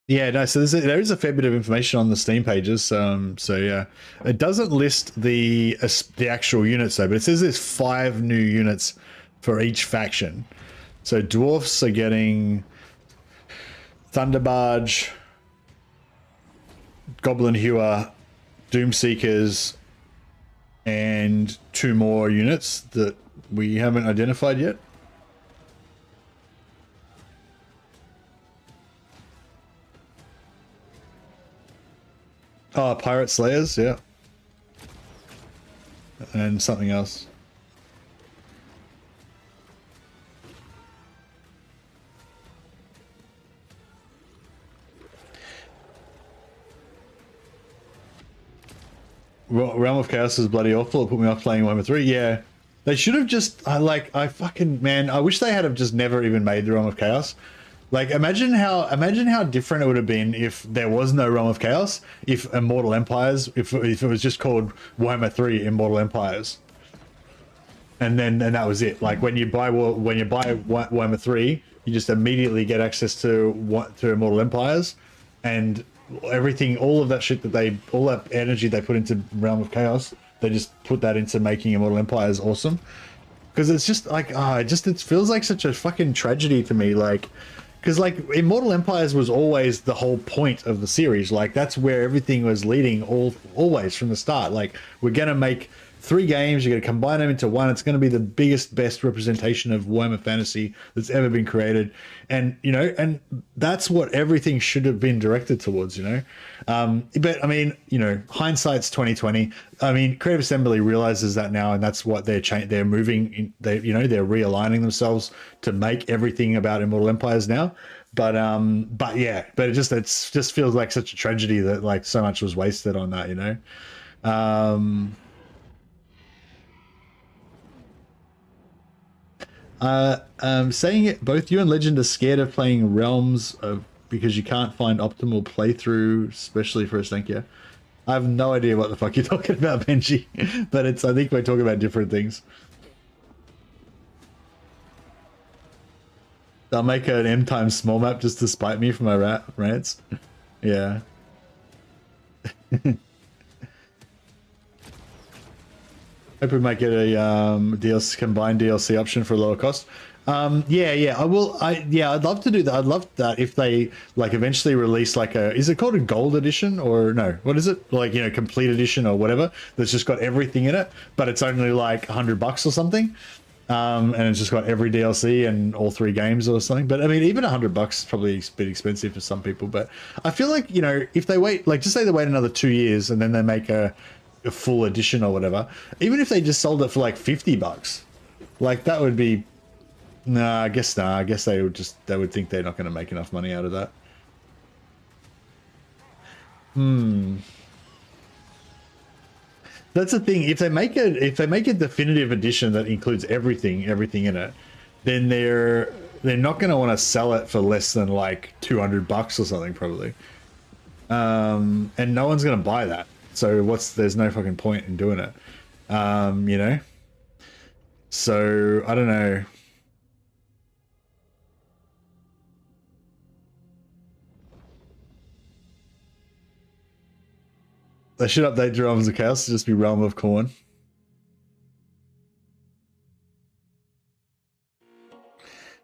Yeah, no, so there is a fair bit of information on the Steam pages. So yeah, it doesn't list the actual units though, but it says there's 5 new units for each faction. So dwarfs are getting Thunderbarge, Goblin Hewer, Doomseekers, and 2 more units that we haven't identified yet. Oh, Pirate Slayers, yeah. And something else. Realm of Chaos is bloody awful. It put me off playing Warhammer 3. Yeah. They should have just, I wish they had have just never even made the Realm of Chaos. Like, imagine how different it would have been if there was no Realm of Chaos, if Immortal Empires, if it was just called Warhammer 3 Immortal Empires. And that was it. Like, when you buy Warhammer 3, you just immediately get access to Immortal Empires, and everything, all of that shit all that energy they put into Realm of Chaos, they just put that into making Immortal Empires awesome. Because it's just like, it feels like such a fucking tragedy to me, like, because like Immortal Empires was always the whole point of the series. Like, that's where everything was leading always from the start. Like, we're gonna make 3 games, you're gonna combine them into one. It's gonna be the biggest, best representation of Warhammer Fantasy that's ever been created, and and that's what everything should have been directed towards. But I mean, hindsight's 2020. I mean, Creative Assembly realizes that now, and that's what they're moving. They're realigning themselves to make everything about Immortal Empires now. But it just feels like such a tragedy that like so much was wasted on that. Saying it, both you and Legend are scared of playing Realms because you can't find optimal playthrough, especially for a Stankia. I have no idea what the fuck you're talking about, Benji, but I think we're talking about different things. They'll make an M times small map just to spite me for my rants. Yeah. Hope we might get a combined DLC option for a lower cost. Yeah, I will. I'd love to do that. I'd love that if they like eventually release like is it called a gold edition or no? What is it? Like, complete edition or whatever that's just got everything in it, but it's only like $100 or something. And it's just got every DLC and all 3 games or something. But I mean, even $100 is probably a bit expensive for some people. But I feel like, if they wait, like just say they wait another 2 years and then they make a full edition or whatever, even if they just sold it for like $50, like that would be, I guess they would think they're not going to make enough money out of that. That's the thing. If they make a definitive edition that includes everything in it, then they're not going to want to sell it for less than like $200 or something probably. And no one's going to buy that. So there's no fucking point in doing it. So I don't know. They should update Realms of Chaos to just be Realm of Corn.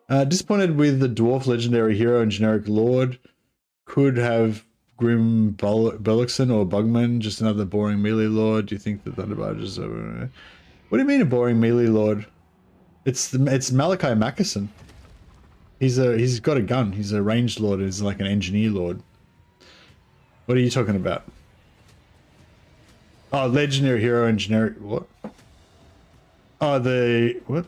Disappointed with the Dwarf Legendary Hero and Generic Lord. Could have Grim Bellickson or Bugman, just another boring melee lord. Do you think the Thunderbarge is over? What do you mean a boring melee lord? It's Malachi Mackison. He's got a gun. He's a ranged lord. He's like an engineer lord. What are you talking about? Oh, legendary hero and generic what? Oh, what?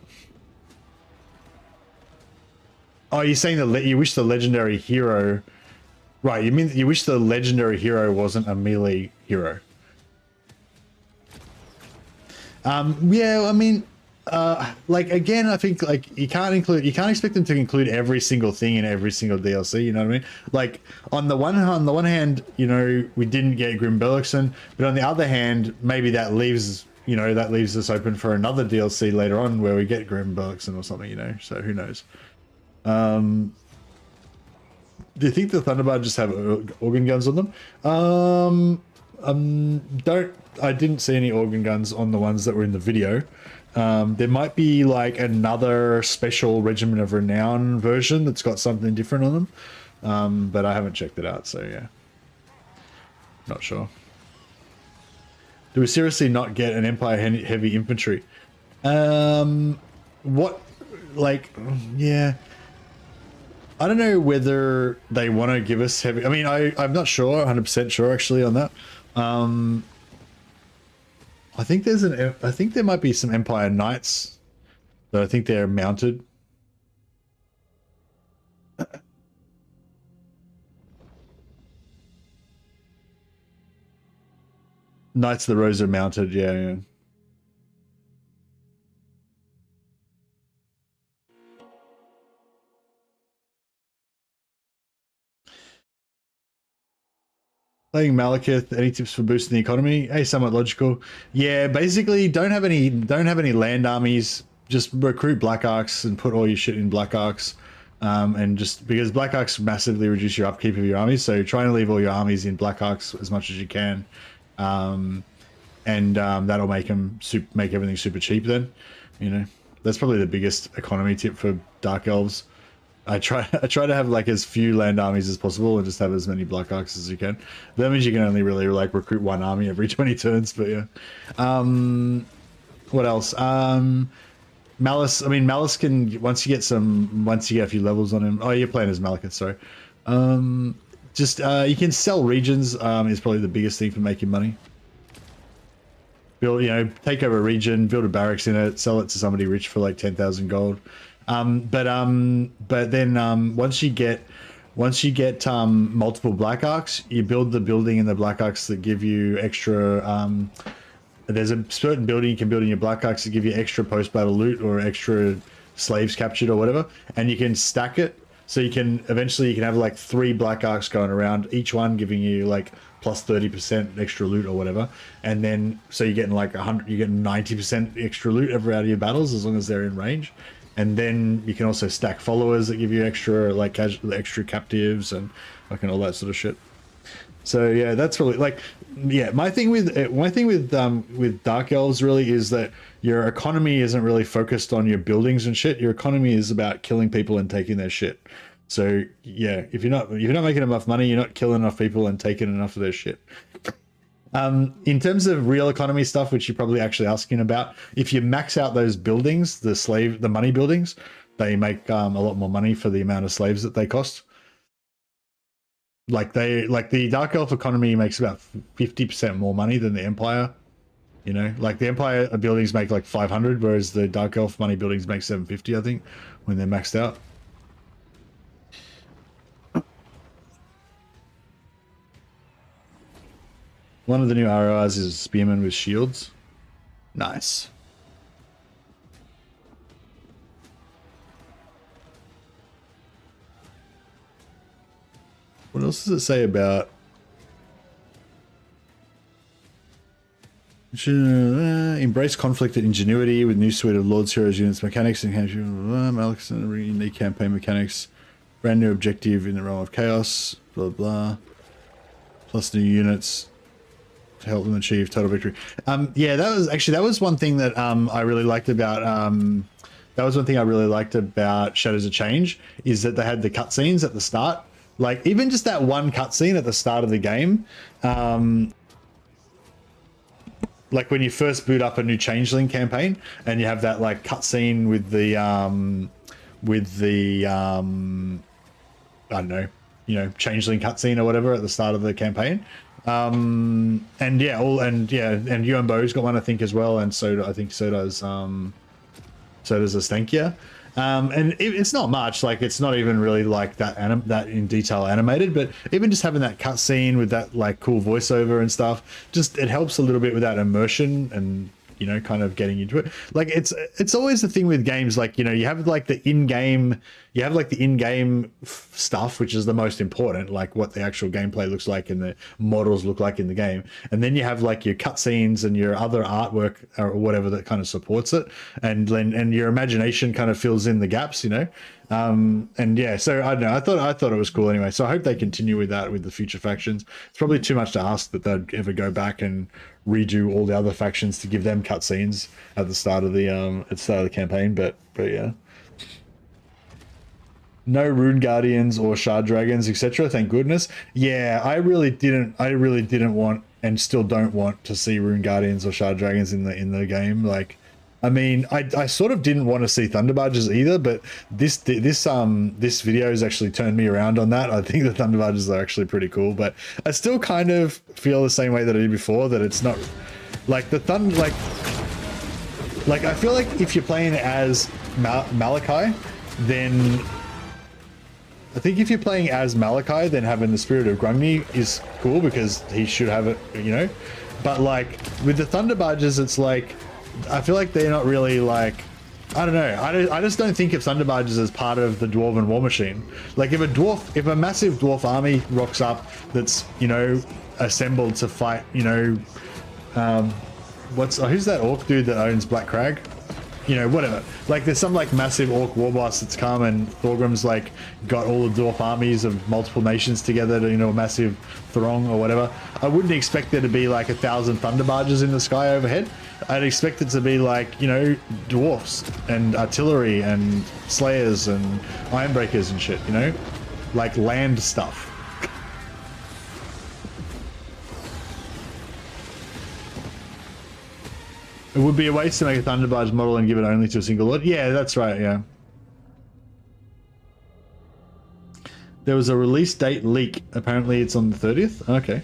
Oh, you're saying you wish the legendary hero, right? You mean you wish the legendary hero wasn't a melee hero? Yeah, I mean, Like again, I think like you can't expect them to include every single thing in every single DLC. You know what I mean? Like on the one hand, you know, we didn't get Grim Bellickson, but on the other hand, maybe that leaves us open for another DLC later on where we get Grim Bellickson or something. You know, so who knows? Do you think the Thunderbird just have organ guns on them? I didn't see any organ guns on the ones that were in the video. There might be like another special Regiment of Renown version that's got something different on them, but I haven't checked it out, so yeah, not sure. Do we seriously not get an Empire heavy infantry? What, like, yeah. I don't know whether they want to give us heavy. I mean, I'm not sure, 100% sure actually on that. I think there might be some Empire Knights that I think they're mounted. Knights of the Rose are mounted, yeah. Playing Malekith, any tips for boosting the economy? Hey, somewhat logical. Yeah, basically don't have any land armies. Just recruit Black Arcs and put all your shit in Black Arcs. And just because Black Arcs massively reduce your upkeep of your armies, so try and leave all your armies in Black Arcs as much as you can. That'll make everything super cheap then. You know, that's probably the biggest economy tip for Dark Elves. I try to have like as few land armies as possible and just have as many Black Arcs as you can. That means you can only really like recruit one army every 20 turns, but yeah. What else? Malice, I mean Malice can once you get a few levels on him. Oh, you're playing as Malekith, sorry. You can sell regions, is probably the biggest thing for making money. Build, take over a region, build a barracks in it, sell it to somebody rich for like 10,000 gold. But then once you get multiple Black Arcs, you build the building in the Black Arcs that give you extra. There's a certain building you can build in your Black Arcs that give you extra post-battle loot or extra slaves captured or whatever, and you can stack it. So you can have like 3 Black Arcs going around, each one giving you like plus 30% extra loot or whatever, and then so you're getting like 100, you're getting 90% extra loot every out of your battles as long as they're in range. And then you can also stack followers that give you extra like extra captives and fucking all that sort of shit. So yeah, that's really like, yeah, my thing with Dark Elves really is that your economy isn't really focused on your buildings and shit. Your economy is about killing people and taking their shit. So yeah, if you're not making enough money, you're not killing enough people and taking enough of their shit. In terms of real economy stuff, which you're probably actually asking about, if you max out those buildings, the money buildings, they make a lot more money for the amount of slaves that they cost. Like the Dark Elf economy makes about 50% more money than the Empire. You know, like the Empire buildings make like 500, whereas the Dark Elf money buildings make 750, I think, when they're maxed out. One of the new RORs is Spearman with shields. Nice. What else does it say about... embrace conflict and ingenuity with new suite of Lord's Heroes units, mechanics, and Alex and unique campaign mechanics, brand new objective in the realm of chaos, blah blah, plus new units to help them achieve total victory. Yeah, that was one thing that I really liked about Shadows of Change, is that they had the cutscenes at the start. Like even just that one cutscene at the start of the game, like when you first boot up a new Changeling campaign and you have that like cutscene with the I don't know, Changeling cutscene or whatever at the start of the campaign. And Yuan Bo's got one I think as well, and so does Astankia. And it's not much, like it's not even really like that in detail animated, but even just having that cutscene with that like cool voiceover and stuff, just it helps a little bit with that immersion, and you know, kind of getting into it. Like it's always the thing with games, like, you know, you have like the in-game stuff, which is the most important, like what the actual gameplay looks like and the models look like in the game, and then you have like your cutscenes and your other artwork or whatever that kind of supports it, and your imagination kind of fills in the gaps, you know. And yeah, so I don't know, I thought it was cool anyway, so I hope they continue with that with the future factions. It's probably too much to ask that they'd ever go back and redo all the other factions to give them cutscenes at the start of the campaign, but yeah. No Rune Guardians or Shard Dragons, etc. Thank goodness. Yeah, I really didn't want, and still don't want, to see Rune Guardians or Shard Dragons in the game. Like, I mean, I sort of didn't want to see Thunderbarges either, but this video has actually turned me around on that. I think the Thunderbarges are actually pretty cool, but I still kind of feel the same way that I did before, that it's not like the like I feel like if you're playing as Malachi, then I think if you're playing as Malachi, then having the Spirit of Grungni is cool because he should have it, you know. But like with the Thunderbarges, it's like, I feel like they're not really like, I don't know. I just don't think of Thunderbarges as part of the Dwarven War Machine. Like if a massive dwarf army rocks up that's, you know, assembled to fight, you know, who's that orc dude that owns Black Crag? You know, whatever. Like there's some like massive orc war boss that's come, and Thorgrim's like got all the dwarf armies of multiple nations together to, you know, a massive throng or whatever. I wouldn't expect there to be like 1,000 Thunderbarges in the sky overhead. I'd expect it to be like, you know, dwarfs and artillery and slayers and ironbreakers and shit, you know, like land stuff. It would be a waste to make a Thunderbarge model and give it only to a single lord. Yeah, that's right, yeah. There was a release date leak. Apparently it's on the 30th. Okay.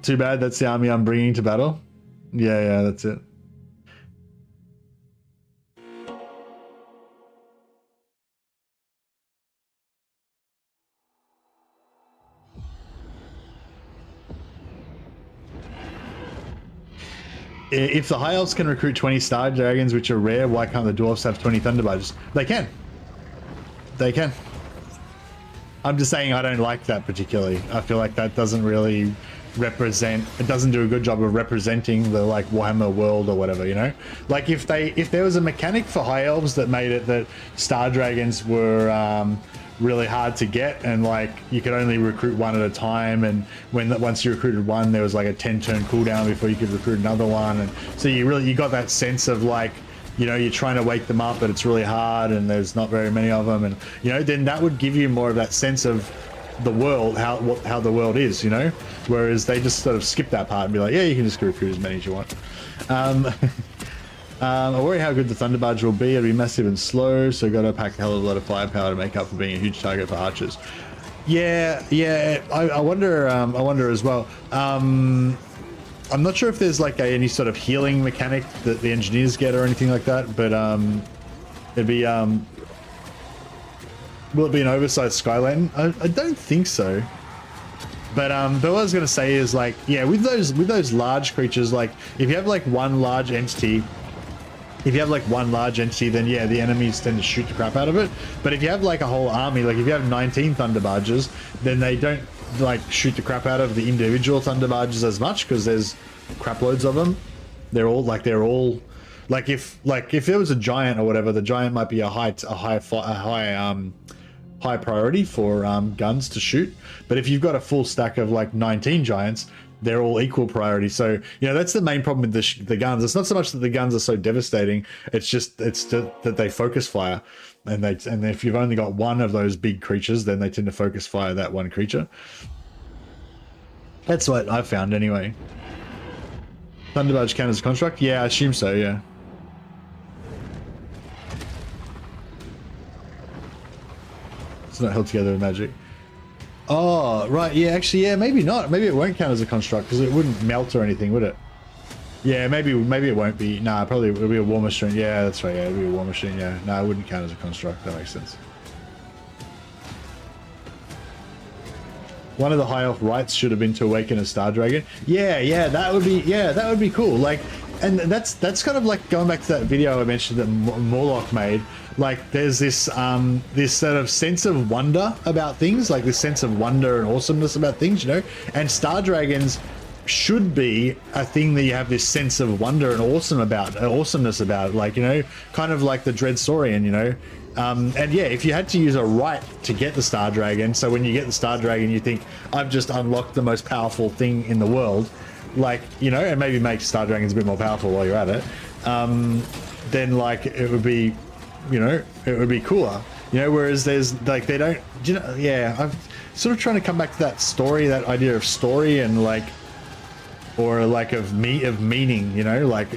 Too bad, that's the army I'm bringing to battle. Yeah, that's it. If the High Elves can recruit 20 Star Dragons, which are rare, why can't the Dwarfs have 20 Thunderbarges? They can. They can. I'm just saying I don't like that particularly. I feel like that doesn't really represent, it doesn't do a good job of representing the like Warhammer world or whatever, you know? Like if there was a mechanic for High Elves that made it that Star Dragons were really hard to get, and like you could only recruit one at a time, and once you recruited one there was like a 10-turn cooldown before you could recruit another one, and so you got that sense of like, you know, you're trying to wake them up but it's really hard and there's not very many of them, and you know, then that would give you more of that sense of the world, how the world is, you know, whereas they just sort of skip that part and be like, yeah, you can just recruit as many as you want. I worry how good the Thunderbarge will be. It'll be massive and slow, so got to pack a hell of a lot of firepower to make up for being a huge target for archers. Yeah. I wonder as well. I'm not sure if there's like any sort of healing mechanic that the engineers get or anything like that, but it'd be will it be an oversized Skylantern? I don't think so. But what I was gonna say is like, yeah, with those large creatures, like if you have like one large entity, then yeah, the enemies tend to shoot the crap out of it. But if you have like a whole army, like if you have 19 Thunderbarges, then they don't like shoot the crap out of the individual Thunderbarges as much because there's crap loads of them. They're all like if there was a giant or whatever, the giant might be a high priority for guns to shoot. But if you've got a full stack of like 19 giants, they're all equal priority. So, you know, that's the main problem with the guns. It's not so much that the guns are so devastating, it's that they focus fire, and if you've only got one of those big creatures, then they tend to focus fire that one creature. That's what I've found anyway. Thunderbarge count as a construct? Yeah, I assume so, yeah. It's not held together with magic. Oh, right, yeah, actually, yeah, maybe not. Maybe it won't count as a construct because it wouldn't melt or anything, would it? Yeah, maybe it won't be. Nah, probably it'll be a war machine. Yeah, that's right, yeah, it'll be a war machine, yeah. No, it wouldn't count as a construct. That makes sense. one of the high elf rites should have been to awaken a star dragon. Yeah, that would be cool. Like, and that's kind of like going back to that video I mentioned that Morlock made. Like, there's this this sort of sense of wonder about things, like this sense of wonder and awesomeness about things, you know. And star dragons should be a thing that you have this sense of wonder and awesomeness about, like, you know, kind of like the Dread Saurian, you know. And yeah, if you had to use a rite to get the star dragon, so when you get the star dragon you think, I've just unlocked the most powerful thing in the world, like, you know, and maybe make star dragons a bit more powerful while you're at it, then like it would be, you know, it would be cooler, you know. Whereas there's like, they don't, you know, yeah, I'm sort of trying to come back to that story, that idea of story, and like, or like of meaning, you know, like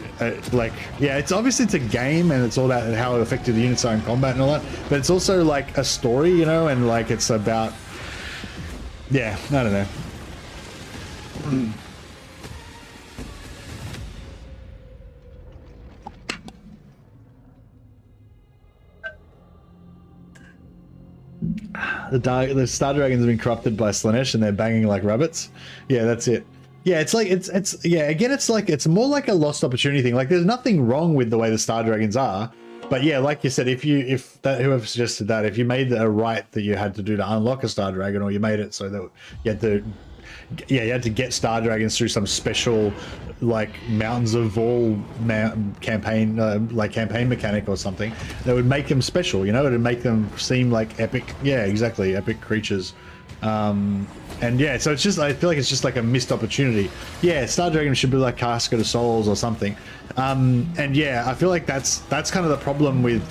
yeah, it's obviously, it's a game and it's all about how it affected the units are in combat and all that, but it's also like a story, you know, and like it's about, yeah, I don't know. The star dragons have been corrupted by Slaanesh and they're banging like rabbits. Yeah, that's it. Yeah, it's like, it's yeah, again, it's like, it's more like a lost opportunity thing. Like, there's nothing wrong with the way the star dragons are, but yeah, like you said, if that, whoever suggested that, if you made a rite that you had to do to unlock a star dragon, or you made it so that you had to, yeah, you had to get star dragons through some special, like, Mountains of Vol campaign, like campaign mechanic or something, that would make them special, you know, it would make them seem like epic, yeah, exactly, epic creatures. And yeah, so it's just, I feel like it's just like a missed opportunity. Yeah, star dragon should be like Casket of Souls or something. And yeah, I feel like that's kind of the problem with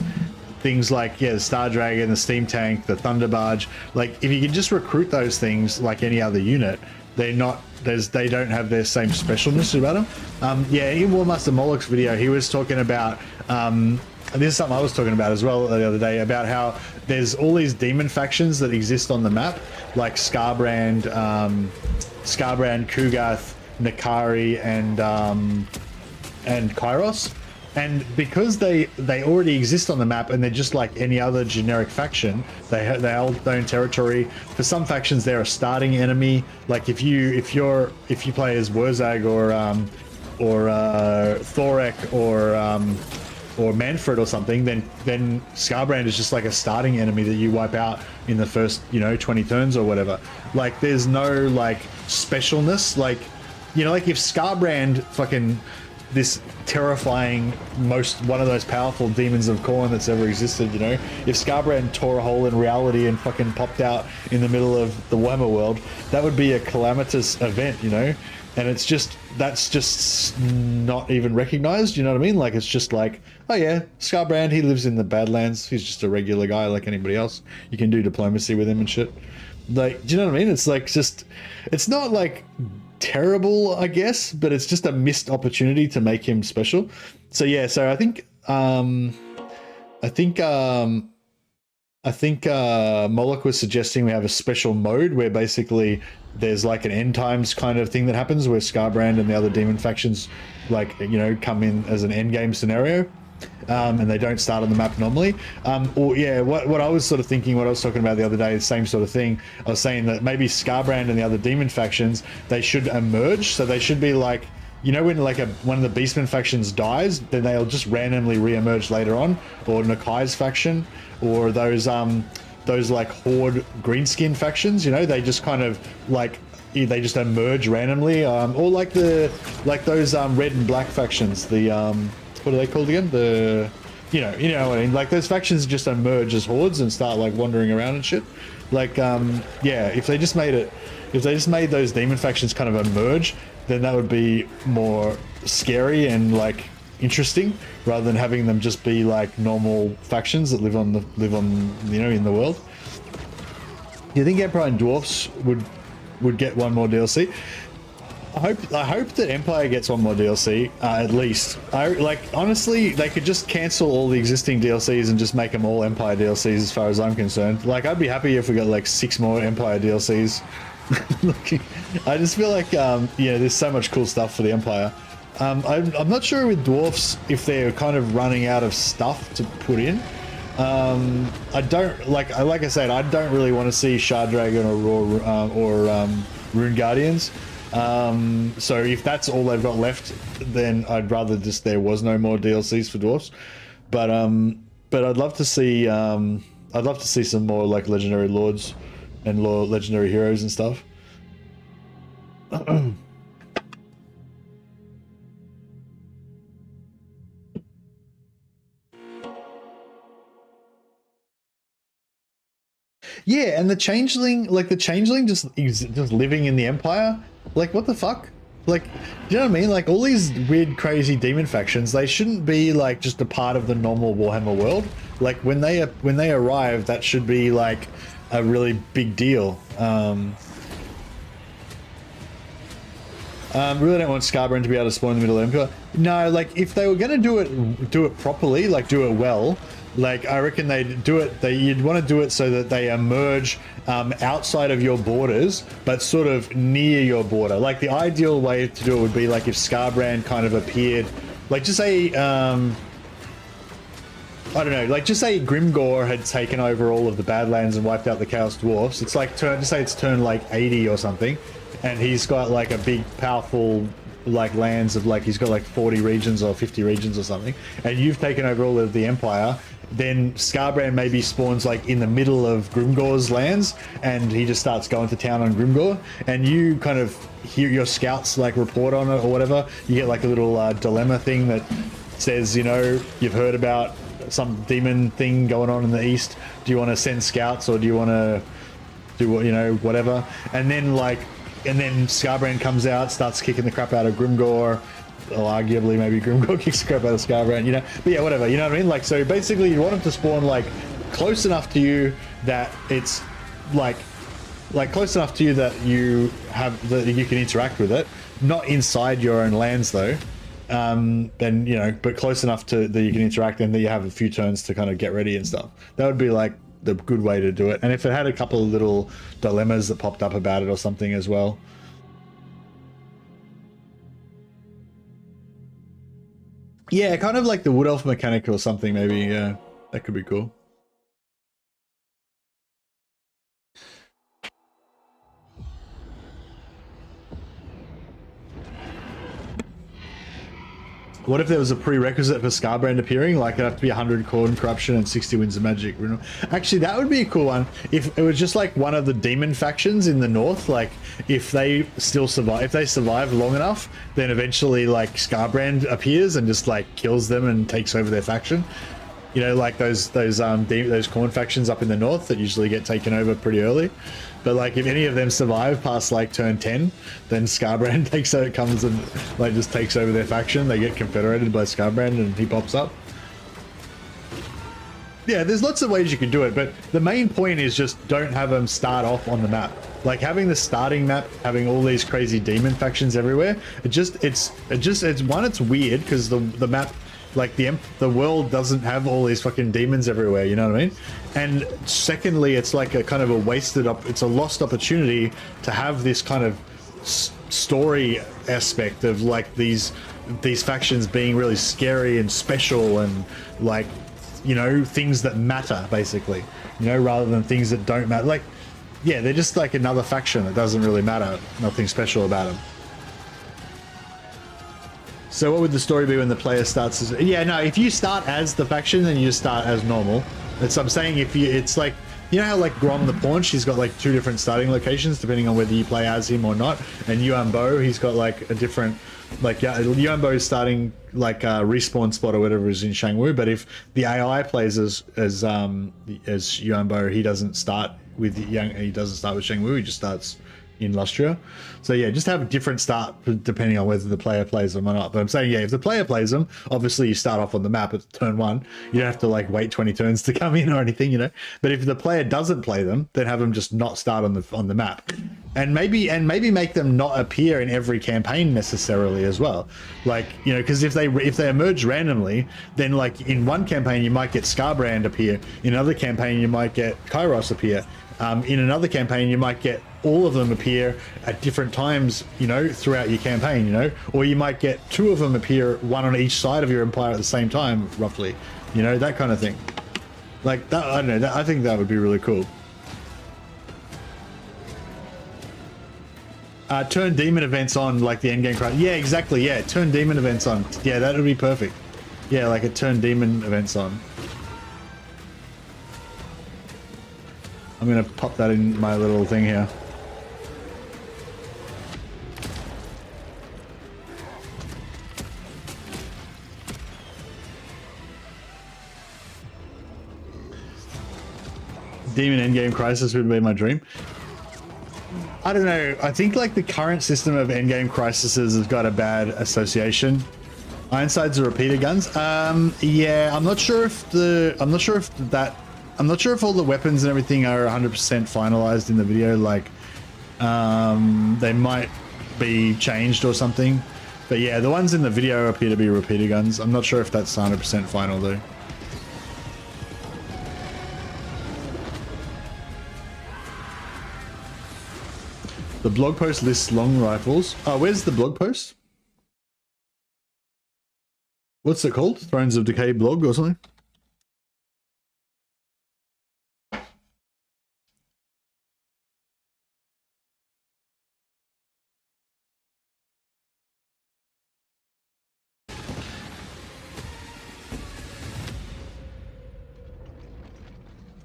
things like, yeah, the star dragon, the steam tank, the thunder barge. Like, if you can just recruit those things like any other unit, they're not, they don't have their same specialness about them. Yeah, in War Master Moloch's video, he was talking about, and this is something I was talking about as well the other day, about how there's all these demon factions that exist on the map, like Skarbrand, Kugath, Nakari, and Kairos. And because they already exist on the map and they're just like any other generic faction, they hold their own territory. For some factions, they're a starting enemy. Like if you play as Wurzag or Thorek or Manfred or something, then Skarbrand is just like a starting enemy that you wipe out in the first, you know, 20 turns or whatever. Like, there's no like specialness. Like, you know, like if Skarbrand fucking, this terrifying, one of those powerful demons of Khorne that's ever existed, you know, if Skarbrand tore a hole in reality and fucking popped out in the middle of the Warhammer world, that would be a calamitous event, you know. And it's just, that's just not even recognized, you know what I mean? Like, it's just like, oh yeah, Skarbrand, he lives in the Badlands, he's just a regular guy like anybody else, you can do diplomacy with him and shit. Like, do you know what I mean? It's like, just, it's not like terrible, I guess, but it's just a missed opportunity to make him special. So yeah, so I think Moloch was suggesting we have a special mode where basically there's like an end times kind of thing that happens where Skarbrand and the other demon factions, like, you know, come in as an end game scenario, and they don't start on the map normally. Or yeah, what I was sort of thinking, what I was talking about the other day, the same sort of thing. I was saying that maybe Skarbrand and the other demon factions, they should emerge. So they should be like, you know, when like one of the Beastmen factions dies, then they'll just randomly re-emerge later on, or Nakai's faction, or those like Horde greenskin factions, you know, they just kind of like, they just emerge randomly, or like those red and black factions, the what are they called again, the you know what I mean, like those factions just emerge as hordes and start like wandering around and shit. Like yeah, if they just made those demon factions kind of emerge, then that would be more scary and like interesting, rather than having them just be like normal factions that live on you know, in the world. Do you think Empire and Dwarfs would get one more DLC? I hope that Empire gets one more DLC, at least. Like, honestly, they could just cancel all the existing DLCs and just make them all Empire DLCs as far as I'm concerned. Like, I'd be happy if we got like 6 more Empire DLCs. I just feel like, yeah, there's so much cool stuff for the Empire. I'm not sure with Dwarfs if they're kind of running out of stuff to put in. I don't like I said, I don't really want to see Shard Dragon or Rune Guardians. So if that's all they've got left, then I'd rather just there was no more DLCs for dwarfs. But I'd love to see some more like legendary lords and legendary heroes and stuff. Yeah, and the changeling just living in the Empire, like what the fuck? Like, do you know what I mean? Like all these weird, crazy demon factions, they shouldn't be like just a part of the normal Warhammer world. Like when they arrive, that should be like a really big deal. Really don't want Scarbrand to be able to spawn in the middle of Empire. No, like if they were gonna do it properly, like do it well. Like I reckon they'd do it. You'd want to do it so that they emerge outside of your borders, but sort of near your border. Like the ideal way to do it would be like if Scarbrand kind of appeared, like just say, I don't know, like just say Grimgor had taken over all of the Badlands and wiped out the Chaos Dwarfs. It's like just say it's turn like 80 or something, and he's got like a big, powerful like lands of like he's got like 40 regions or 50 regions or something, and you've taken over all of the Empire. Then Scarbrand maybe spawns like in the middle of Grimgor's lands, and he just starts going to town on Grimgor, and you kind of hear your scouts like report on it or whatever. You get like a little dilemma thing that says, you know, you've heard about some demon thing going on in the east. Do you want to send scouts or do you want to do what, you know, whatever? And then Scarbrand comes out, starts kicking the crap out of Grimgor. Or arguably maybe Grimgor kicks the crap out of Scarbrand, you know, but yeah, whatever, you know what I mean? Like, so basically you want him to spawn like close enough to you that it's like close enough to you that you can interact with it, not inside your own lands though, and you know, but close enough to that you can interact and that you have a few turns to kind of get ready and stuff. That would be like the good way to do it. And if it had a couple of little dilemmas that popped up about it or something as well. Yeah, kind of like the Wood Elf mechanic or something, maybe. Yeah, that could be cool. What if there was a prerequisite for Scarbrand appearing? Like it'd have to be 100 Corn Corruption and 60 Winds of Magic. Actually, that would be a cool one. If it was just like one of the demon factions in the north, like if they still survive, if they survive long enough, then eventually like Scarbrand appears and just like kills them and takes over their faction. You know, like those Corn factions up in the north that usually get taken over pretty early. But like if any of them survive past like turn 10, then Scarbrand comes and like just takes over their faction. They get confederated by Scarbrand and he pops up. Yeah, there's lots of ways you can do it, but the main point is just don't have them start off on the map. Like having the starting map, having all these crazy demon factions everywhere, it's weird because the map, like the world doesn't have all these fucking demons everywhere, you know what I mean? And secondly, it's like a kind of it's a lost opportunity to have this kind of story aspect of like these factions being really scary and special and like, you know, things that matter basically, you know, rather than things that don't matter. Like, yeah, they're just like another faction that doesn't really matter, nothing special about them. So what would the story be when the player starts as... Yeah, no, if you start as the faction, then you just start as normal. I'm saying it's like, you know how like Grom the Paunch, he's got like 2 different starting locations depending on whether you play as him or not. And Yuan Bo, he's got like a different, like Yuan Bo is starting like a respawn spot or whatever is in Shangwu. But if the AI plays as Yuan Bo, he doesn't start with Shangwu, he just starts in Lustria. So yeah, just have a different start depending on whether the player plays them or not. But I'm saying, yeah, if the player plays them, obviously you start off on the map at turn 1. You don't have to like wait 20 turns to come in or anything, you know. But if the player doesn't play them, then have them just not start on the map. And maybe make them not appear in every campaign necessarily as well. Like, you know, because if they emerge randomly, then like in one campaign you might get Scarbrand appear, in another campaign you might get Kairos appear. In another campaign, you might get all of them appear at different times, you know, throughout your campaign, you know, or you might get 2 of them appear, one on each side of your empire at the same time, roughly, you know, that kind of thing. Like that, I don't know. That, I think that would be really cool. Turn demon events on like the endgame cry. Yeah, exactly. Yeah, turn demon events on. Yeah, that would be perfect. Yeah, like a turn demon events on. I'm gonna pop that in my little thing here. Demon endgame crisis would be my dream. I don't know. I think like the current system of endgame crises has got a bad association. Ironsides are repeater guns. Yeah, I'm not sure if I'm not sure if all the weapons and everything are 100% finalized in the video. Like, they might be changed or something. But yeah, the ones in the video appear to be repeater guns. I'm not sure if that's 100% final though. The blog post lists long rifles. Oh, where's the blog post? What's it called? Thrones of Decay blog or something?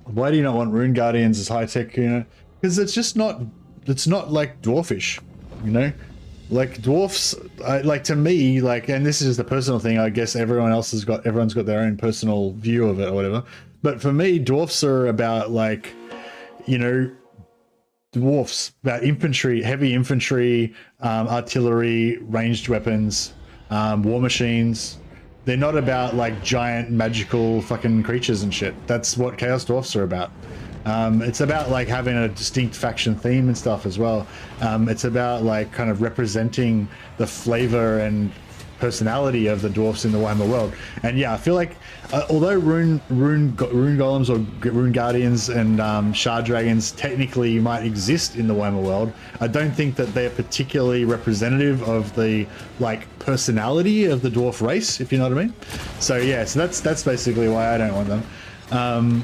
Why do you not want Rune Guardians as high tech, you know? Because it's just not, it's not like dwarfish, you know? Like dwarfs, like to me, like, and this is just a personal thing, I guess everyone's got their own personal view of it or whatever. But for me, dwarfs are about like, you know, dwarfs, about infantry, heavy infantry, artillery, ranged weapons, war machines. They're not about like giant magical fucking creatures and shit. That's what Chaos Dwarfs are about. It's about like having a distinct faction theme and stuff as well. It's about like kind of representing the flavor and personality of the dwarfs in the Warhammer world. And yeah, I feel like although rune golems or rune guardians and shard dragons technically might exist in the Warhammer world, I don't think that they're particularly representative of the like personality of the dwarf race, if you know what I mean. So yeah, so that's basically why I don't want them.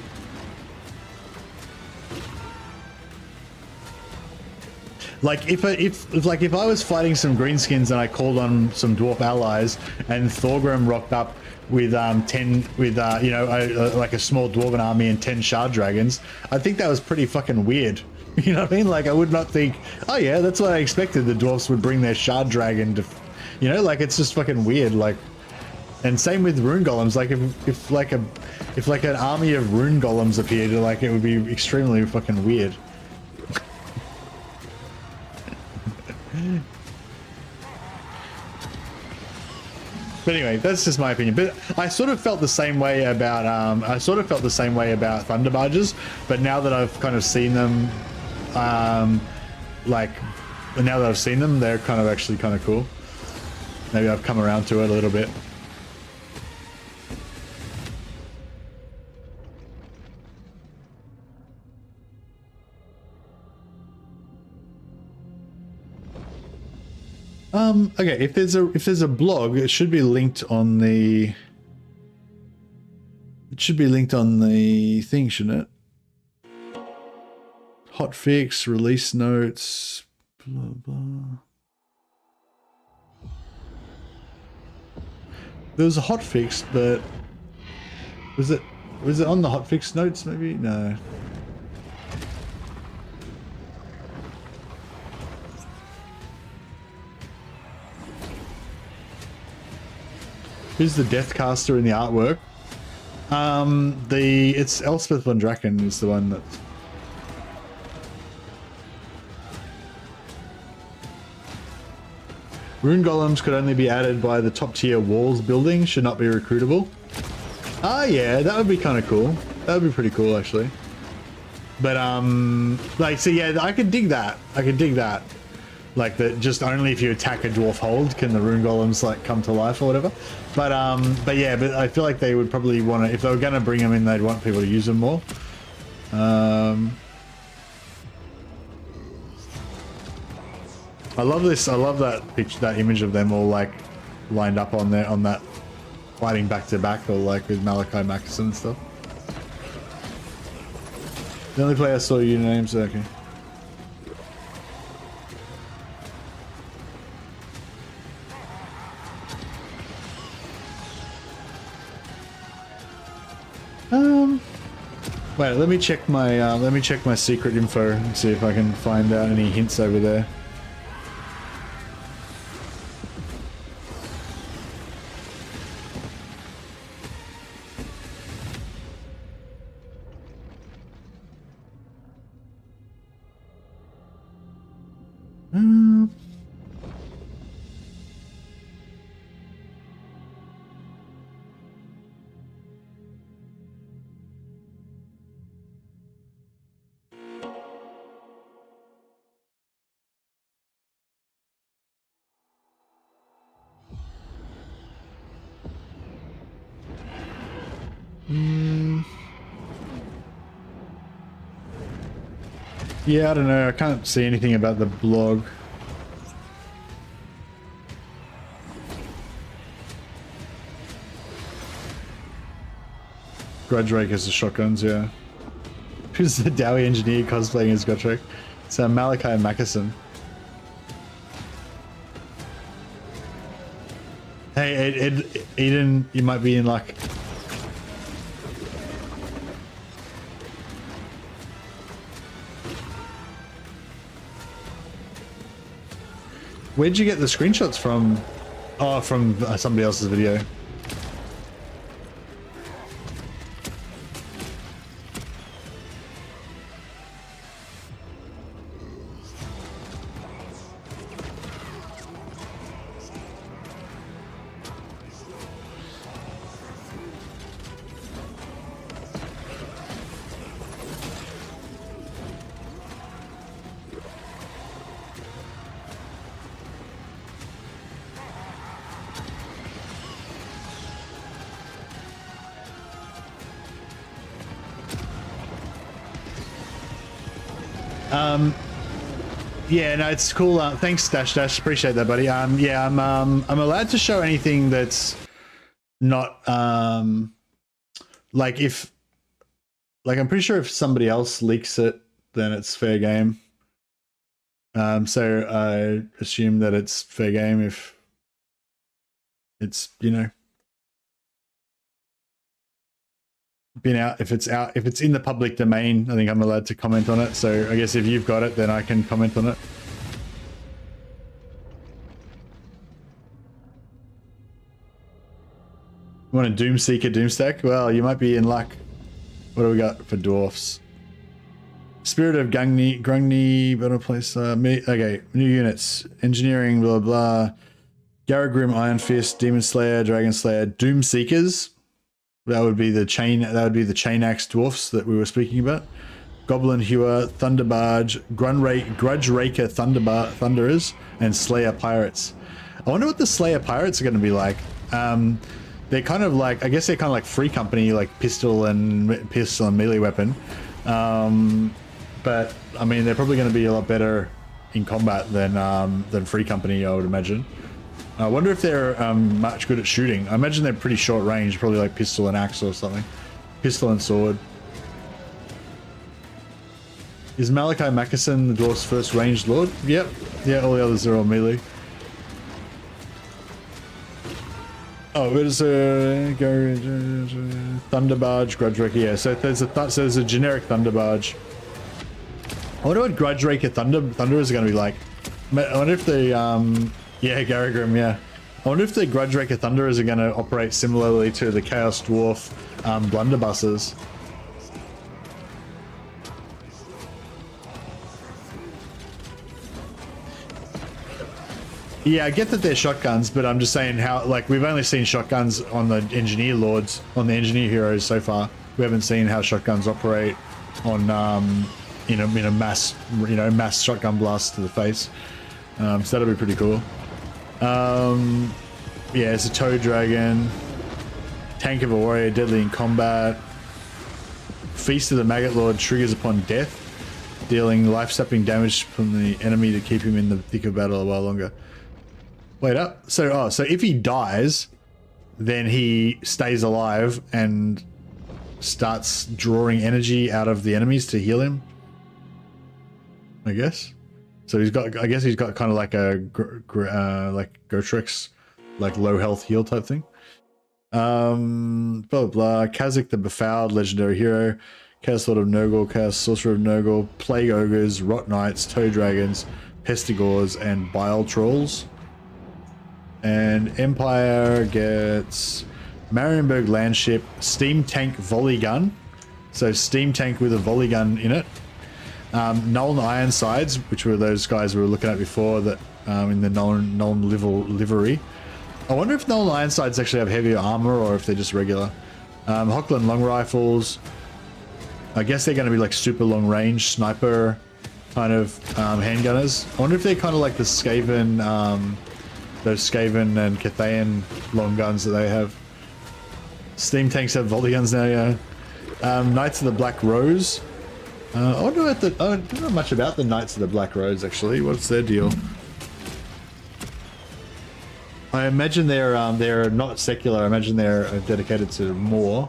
Like if I was fighting some greenskins and I called on some dwarf allies and Thorgrim rocked up with 10 with you know like a small dwarven army and 10 shard dragons, I think that was pretty fucking weird. You know what I mean? Like I would not think, oh yeah, that's what I expected. The dwarfs would bring their shard dragon to, you know, like it's just fucking weird. Like, and same with rune golems. Like if like an army of rune golems appeared, like it would be extremely fucking weird. But anyway, that's just my opinion. But I sort of felt the same way about thunder barges. But now that I've kind of seen them, like now that I've seen them, they're kind of actually kind of cool. Maybe I've come around to it a little bit. Okay, if there's a blog, it should be linked on the thing, shouldn't it? Hotfix, release notes, blah blah. There was a hotfix, but was it on the hotfix notes maybe? No. Who's the Deathcaster in the artwork? It's Elspeth von Draken is the one that. Rune golems could only be added by the top tier walls building, should not be recruitable. Ah yeah, that would be kind of cool. That would be pretty cool actually. But like, so yeah, I could dig that. Like that, just only if you attack a dwarf hold can the rune golems like come to life or whatever. But yeah, but I feel like they would probably want to, if they were going to bring them in, they'd want people to use them more. I love this. I love that picture, that image of them all like lined up on that fighting back to back, or like with Malachi Mackerson and stuff. The only player I saw your names. Okay. Wait, let me check my secret info and see if I can find out any hints over there. Yeah, I don't know. I can't see anything about the blog. Grudge Rakers the shotguns, yeah. Who's the Dowie engineer cosplaying as Grudge Rake? It's Malachi Mackerson. Hey, Eden, you might be in luck. Where'd you get the screenshots from? Oh, from somebody else's video. Yeah, no, it's cool. Thanks, Dash Dash. Appreciate that, buddy. Yeah, I'm allowed to show anything that's not like if, like, I'm pretty sure if somebody else leaks it, then it's fair game. So I assume that it's fair game if it's, you know, been out. If it's in the public domain, I think I'm allowed to comment on it. So I guess if you've got it, then I can comment on it. You want a Doomseeker Doomstack? Well, you might be in luck. What do we got for dwarfs? Spirit of Grungni, better place. Okay, new units. Engineering, blah blah. Garagrim, Iron Fist, Demon Slayer, Dragon Slayer, Doomseekers. That would be the chain. That would be the chain axe dwarfs that we were speaking about. Goblin Hewer, Thunderbarge, Grudge Raker, Thunderers, and Slayer Pirates. I wonder what the Slayer Pirates are going to be like. They're kind of like, I guess they're kind of like Free Company, like pistol and melee weapon. But I mean, they're probably going to be a lot better in combat than Free Company, I would imagine. I wonder if they're much good at shooting. I imagine they're pretty short range, probably like pistol and axe or something. Pistol and sword. Is Malachi Mackerson the dwarf's first ranged lord? Yep. Yeah, all the others are all melee. Oh, it is a Thunderbarge, Grudge Raker. Yeah, so there's a generic Thunderbarge. I wonder what Grudge Raker Thunderers are going to be like. I wonder if the yeah, Garagrim, yeah. I wonder if the Grudge Raker Thunderers are going to operate similarly to the Chaos Dwarf Blunderbusses. Yeah, I get that they're shotguns, but I'm just saying how, like, we've only seen shotguns on the Engineer Lords, on the Engineer Heroes so far. We haven't seen how shotguns operate on, in a mass, mass shotgun blast to the face. So that'll be pretty cool. Yeah, it's a Toe Dragon, Tank of a Warrior, deadly in combat. Feast of the Maggot Lord triggers upon death, dealing life-sapping damage from the enemy to keep him in the thick of battle a while longer. Wait up. So if he dies, then he stays alive and starts drawing energy out of the enemies to heal him, I guess. So he's got, I guess he's got kind of like a like Gotrek, like low health heal type thing. Blah blah blah. Kazakh the Befouled, legendary hero. Chaos Lord of Nurgle, Chaos Sorcerer of Nurgle, Plague Ogres, Rot Knights, Toe Dragons, Pestigores, and Bile Trolls. And Empire gets Marienburg Landship, Steam Tank Volley Gun. So Steam Tank with a volley gun in it. Nuln Ironsides, which were those guys we were looking at before that in the Nuln livery. I wonder if Nuln Ironsides actually have heavier armor or if they're just regular. Hochland Long Rifles. I guess they're going to be like super long range sniper kind of handgunners. I wonder if they're kind of like the Skaven, those Skaven and Cathayan long guns that they have. Steam tanks have volley guns now, yeah. Knights of the Black Rose. I don't know much about the Knights of the Black Rose actually. What's their deal? I imagine they're not secular. I imagine they're dedicated to more.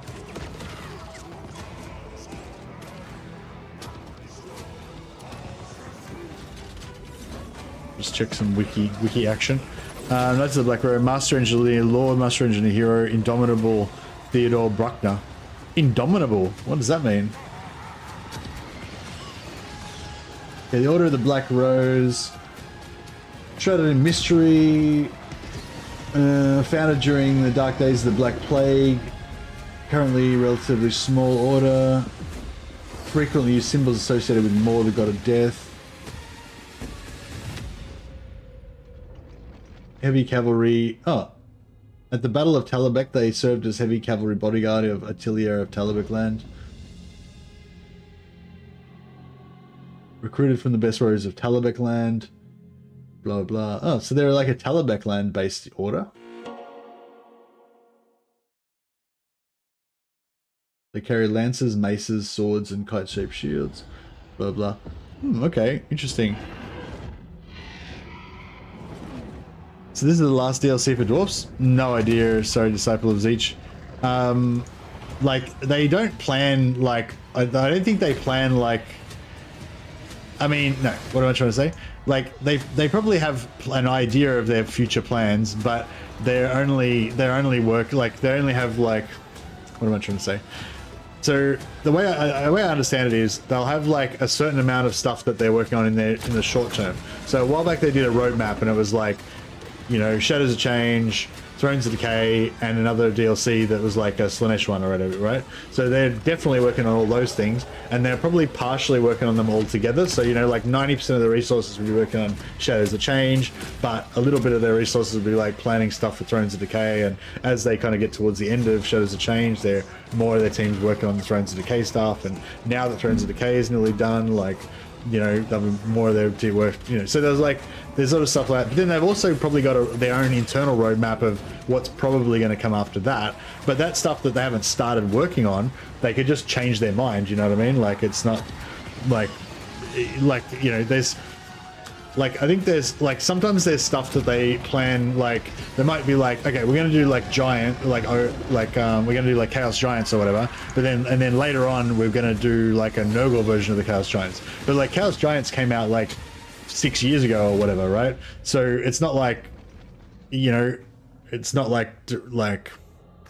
Just check some wiki action. Knights of the Black Rose, Master Engineer, Lord Master Engineer Hero, Indomitable Theodore Bruckner. Indomitable? What does that mean? Okay, the Order of the Black Rose. Shrouded in mystery. Founded during the dark days of the Black Plague. Currently relatively small order. Frequently use symbols associated with Mor, the god of death. Heavy cavalry. Oh. At the Battle of Talabek, they served as heavy cavalry bodyguard of Attilia of Talabek land. Recruited from the best warriors of Talabek land. Blah, blah. Oh, so they're like a Talabek land based order. They carry lances, maces, swords, and kite-shaped shields. Blah, blah. Okay, interesting. So this is the last DLC for Dwarfs? No idea. Sorry, Disciple of Zeech. Like, they don't plan, like... I don't think they plan, like... I mean, no. What am I trying to say? Like, they probably have an idea of their future plans, but they only work... Like, they only have, like... What am I trying to say? So the way I understand it is they'll have like a certain amount of stuff that they're working on in the short term. So a while back they did a roadmap and it was like, you know, Shadows of Change, Thrones of Decay, and another DLC that was like a Slanesh one or whatever, right? So they're definitely working on all those things, and they're probably partially working on them all together. So, you know, like 90% of the resources will be working on Shadows of Change, but a little bit of their resources will be like planning stuff for Thrones of Decay, and as they kind of get towards the end of Shadows of Change, they're more of their teams working on the Thrones of Decay stuff, and now that Thrones of Decay is nearly done, like, you know, they'll be more of their team work, you know, so there's sort of stuff like that. But then they've also probably got their own internal roadmap of what's probably going to come after that. But that stuff that they haven't started working on, they could just change their mind, you know what I mean? Like, it's not like, you know, there's like, I think there's like, sometimes there's stuff that they plan, like, they might be like, okay, we're going to do like giant, like we're going to do like Chaos Giants or whatever, but then later on we're going to do like a Nurgle version of the Chaos Giants. But like Chaos Giants came out like 6 years ago or whatever, right? So it's not like, you know, it's not like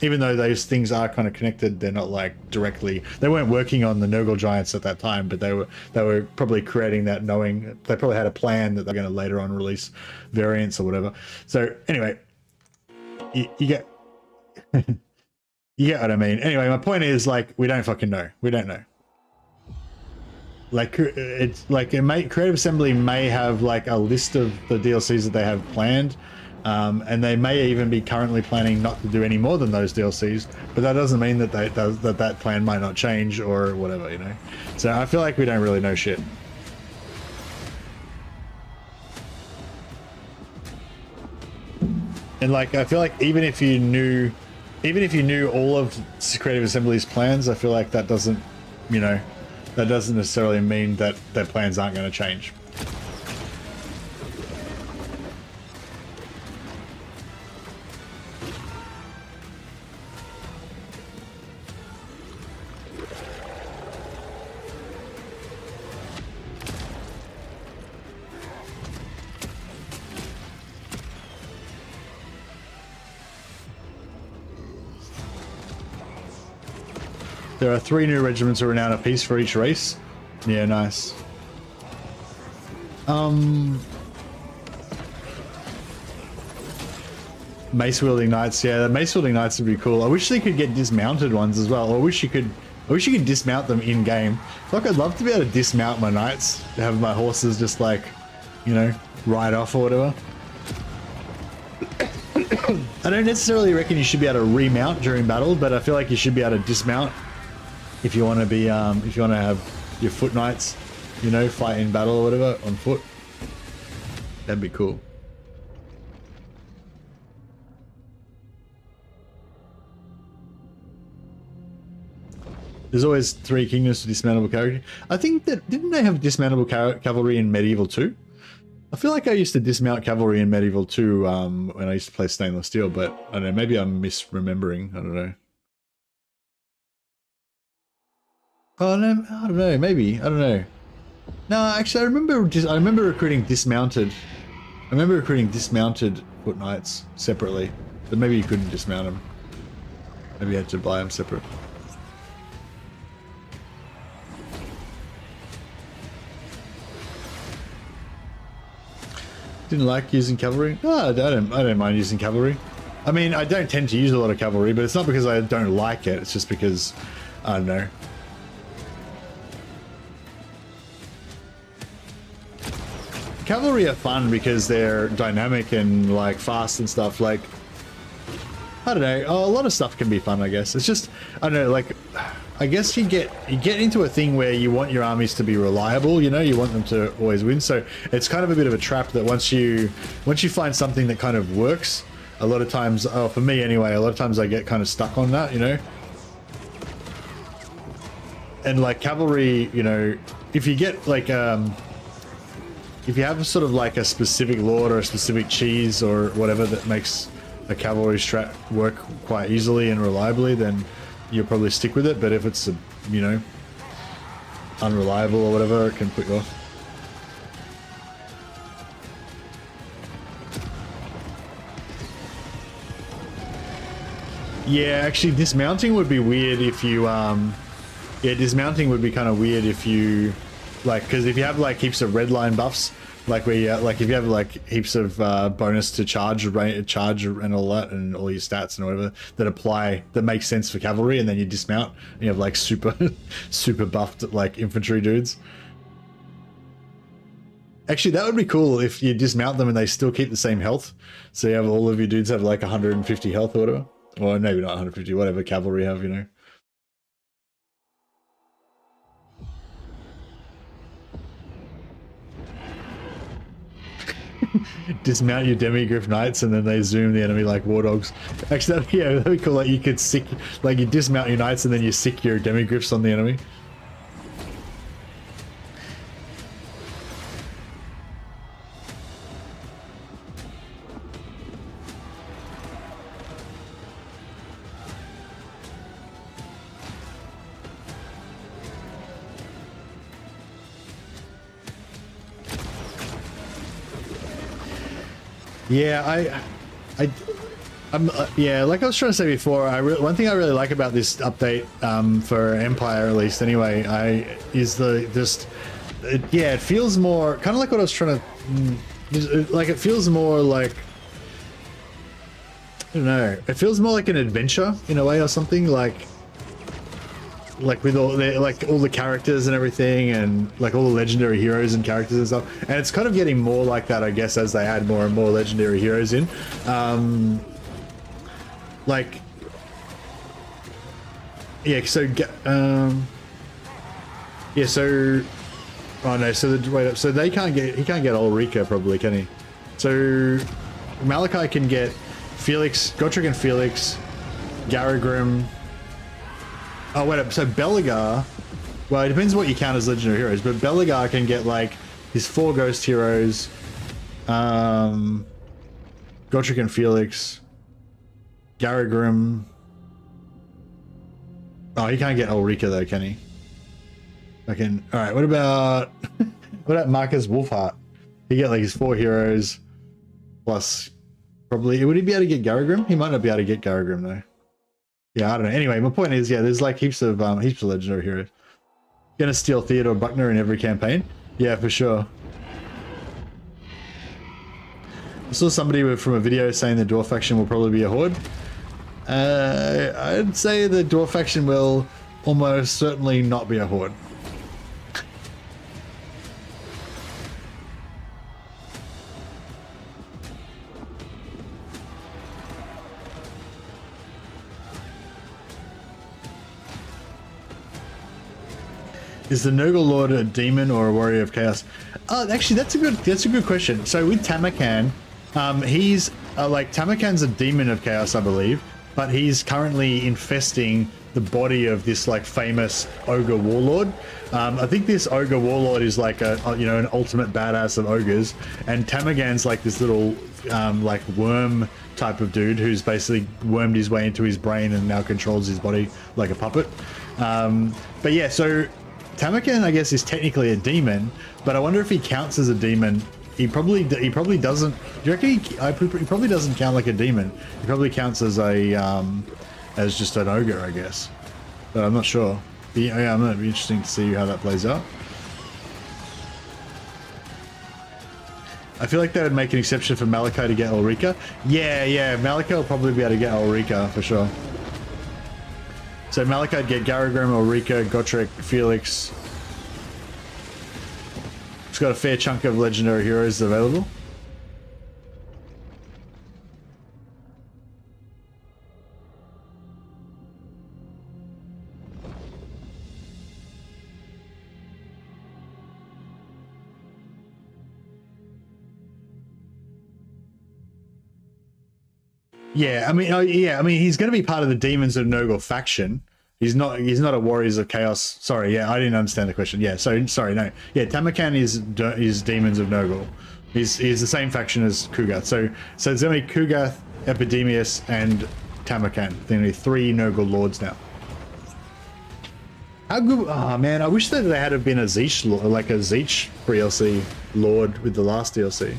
even though those things are kind of connected, they're not like directly, they weren't working on the Nurgle Giants at that time, but they were probably creating that, knowing they probably had a plan that they're going to later on release variants or whatever. So anyway, you get you get what I mean. Anyway, my point is, like, we don't fucking know. We don't know. Like, it's like Creative Assembly may have like a list of the DLCs that they have planned, and they may even be currently planning not to do any more than those DLCs, but that doesn't mean that that plan might not change or whatever, you know. So I feel like we don't really know shit. And like, I feel like even if you knew all of Creative Assembly's plans, I feel like that doesn't, you know, that doesn't necessarily mean that their plans aren't going to change. There are 3 new regiments of renown apiece for each race. Yeah, nice. Mace wielding knights, yeah, the mace wielding knights would be cool. I wish they could get dismounted ones as well. I wish you could dismount them in game. Like, I'd love to be able to dismount my knights, to have my horses just like, you know, ride off or whatever. I don't necessarily reckon you should be able to remount during battle, but I feel like you should be able to dismount if you want to be, if you want to have your foot knights, you know, fight in battle or whatever on foot. That'd be cool. There's always 3 kingdoms to dismountable cavalry. I think that, didn't they have dismountable cavalry in Medieval 2? I feel like I used to dismount cavalry in Medieval 2 when I used to play stainless steel, but I don't know, maybe I'm misremembering. I don't know. Oh no, I don't know, maybe, I don't know. No, actually I remember recruiting dismounted. I remember recruiting dismounted foot knights separately, but maybe you couldn't dismount them. Maybe you had to buy them separate. Didn't like using cavalry? No, I don't mind using cavalry. I mean, I don't tend to use a lot of cavalry, but it's not because I don't like it. It's just because, I don't know. Cavalry are fun because they're dynamic and like fast and stuff. Like, I don't know. A lot of stuff can be fun, I guess. It's just, I don't know, like, I guess you get into a thing where you want your armies to be reliable, you know, you want them to always win. So it's kind of a bit of a trap that once you find something that kind of works, a lot of times, oh, for me anyway, a lot of times I get kind of stuck on that, you know. And like cavalry, you know, if you get like, if you have sort of like a specific lord or a specific cheese or whatever that makes a cavalry strat work quite easily and reliably, then you'll probably stick with it. But if it's, you know, unreliable or whatever, it can put you off. Yeah, actually dismounting would be weird if you, yeah, dismounting would be kind of weird if you, like, because if you have like heaps of red line buffs, like where you, like if you have like heaps of bonus to charge and all that and all your stats and whatever that apply, that makes sense for cavalry, and then you dismount and you have like super buffed like infantry dudes. Actually, that would be cool if you dismount them and they still keep the same health. So you have all of your dudes have like 150 health or whatever. Or maybe not 150, whatever cavalry have, you know. Dismount your demigriff knights and then they zoom the enemy like war dogs. Actually, that'd be cool. Like you could sick, like you dismount your knights and then you sick your demigriffs on the enemy. Yeah, yeah, like I was trying to say before, one thing I really like about this update, for Empire at least anyway, is yeah, it feels more, kind of like what I was trying to, like it feels more like, I don't know, it feels more like an adventure in a way or something, like with all the characters and everything, and like all the legendary heroes and characters and stuff, and it's kind of getting more like that, I guess, as they add more and more legendary heroes in. Like, yeah, so yeah, so oh no, so wait up, so he can't get Ulrika probably, can he? So Malachi can get Felix, Gotrek and Felix, Garagrim. Oh wait up, so Belagar, well it depends what you count as legendary heroes, but Belagar can get like his 4 ghost heroes, Gotrek and Felix, Garagrim. Oh, he can't get Ulrika though, can he? Okay, alright, what about Marcus Wolfheart? He get like his 4 heroes plus probably, would he be able to get Garagrim? He might not be able to get Garagrim though. Yeah, I don't know. Anyway, my point is, yeah, there's like heaps of legendary heroes. Gonna steal Theodore Buckner in every campaign. Yeah, for sure. I saw somebody from a video saying the Dwarf faction will probably be a horde. I'd say the Dwarf faction will almost certainly not be a horde. Is the Nurgle Lord a demon or a warrior of chaos? Actually, that's a good question. So with Tamakan, he's like Tamakan's a demon of chaos, I believe, but he's currently infesting the body of this like famous ogre warlord. I think this ogre warlord is like a an ultimate badass of ogres, and Tamagan's like this little like worm type of dude who's basically wormed his way into his brain and now controls his body like a puppet. But yeah, so Tamakan, I guess, is technically a demon, but I wonder if he counts as a demon. He probably doesn't. Do you reckon he probably doesn't count like a demon? He probably counts as a as just an ogre, I guess. But I'm not sure. Yeah, it'd be interesting to see how that plays out. I feel like that would make an exception for Malachi to get Ulrika. Yeah, Malachi will probably be able to get Ulrika for sure. So Malachite get Garagrim, Ulrika, Gotrek, Felix. It's got a fair chunk of legendary heroes available. Yeah, I mean, he's going to be part of the Demons of Nurgle faction. He's not a Warriors of Chaos. Sorry, yeah, I didn't understand the question. Yeah, so sorry, no. Yeah, Tamakan is Demons of Nurgle. He's the same faction as Kugath. So there's only Kugath, Epidemius, and Tamakan. There are 3 Nurgle lords now. How good? Oh man, I wish that they had been a Zeech, like a Zeech DLC lord with the last DLC.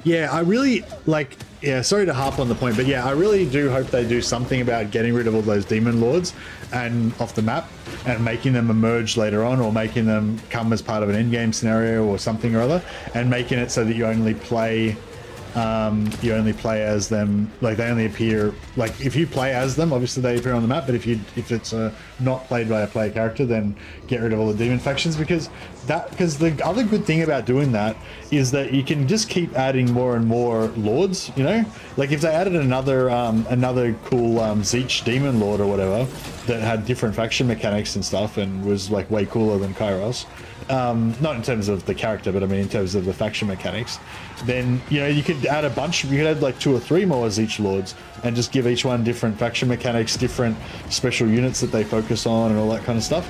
Yeah, I really like. Yeah, sorry to harp on the point, but yeah, I really do hope they do something about getting rid of all those demon lords and off the map and making them emerge later on, or making them come as part of an endgame scenario or something or other, and making it so that you only play as them. Like they only appear, like if you play as them, obviously they appear on the map, but if it's not played by a player character, then get rid of all the demon factions, because the other good thing about doing that is that you can just keep adding more and more lords, you know? Like if they added another cool Zeech demon lord or whatever that had different faction mechanics and stuff and was like way cooler than Kairos, not in terms of the character, but I mean in terms of the faction mechanics, then you could add a bunch. You could add like 2 or 3 more Zeech lords and just give each one different faction mechanics, different special units that they focus on and all that kind of stuff.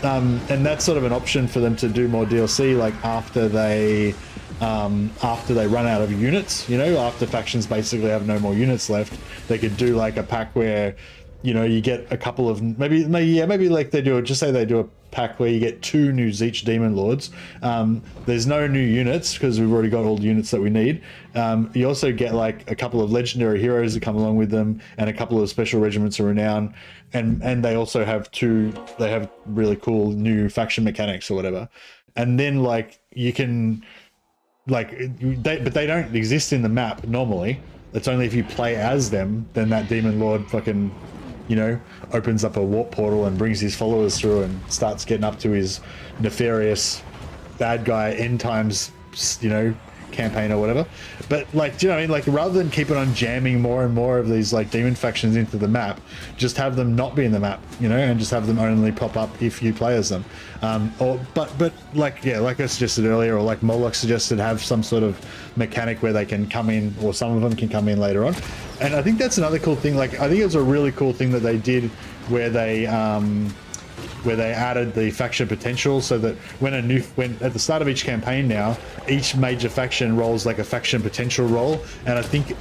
And that's sort of an option for them to do more DLC, like after they run out of units, after factions basically have no more units left. They could do like a pack where you get a couple of maybe like they do, just say they do a pack where you get 2 new Zeech demon lords. There's no new units because we've already got all the units that we need. You also get like a couple of legendary heroes that come along with them and a couple of special regiments of renown, and they also have they have really cool new faction mechanics or whatever. And then like you can but they don't exist in the map normally. It's only if you play as them, then that demon lord fucking opens up a warp portal and brings his followers through and starts getting up to his nefarious bad guy end times, campaign or whatever. But like, do you know what I mean? Like rather than keeping on jamming more and more of these like demon factions into the map, just have them not be in the map, and just have them only pop up if you play as them. But like I suggested earlier, or like Moloch suggested, have some sort of mechanic where they can come in, or some of them can come in later on. And I think that's another cool thing. Like I think it was a really cool thing that they did where they where they added the faction potential, so that when at the start of each campaign now, each major faction rolls like a faction potential roll, and I think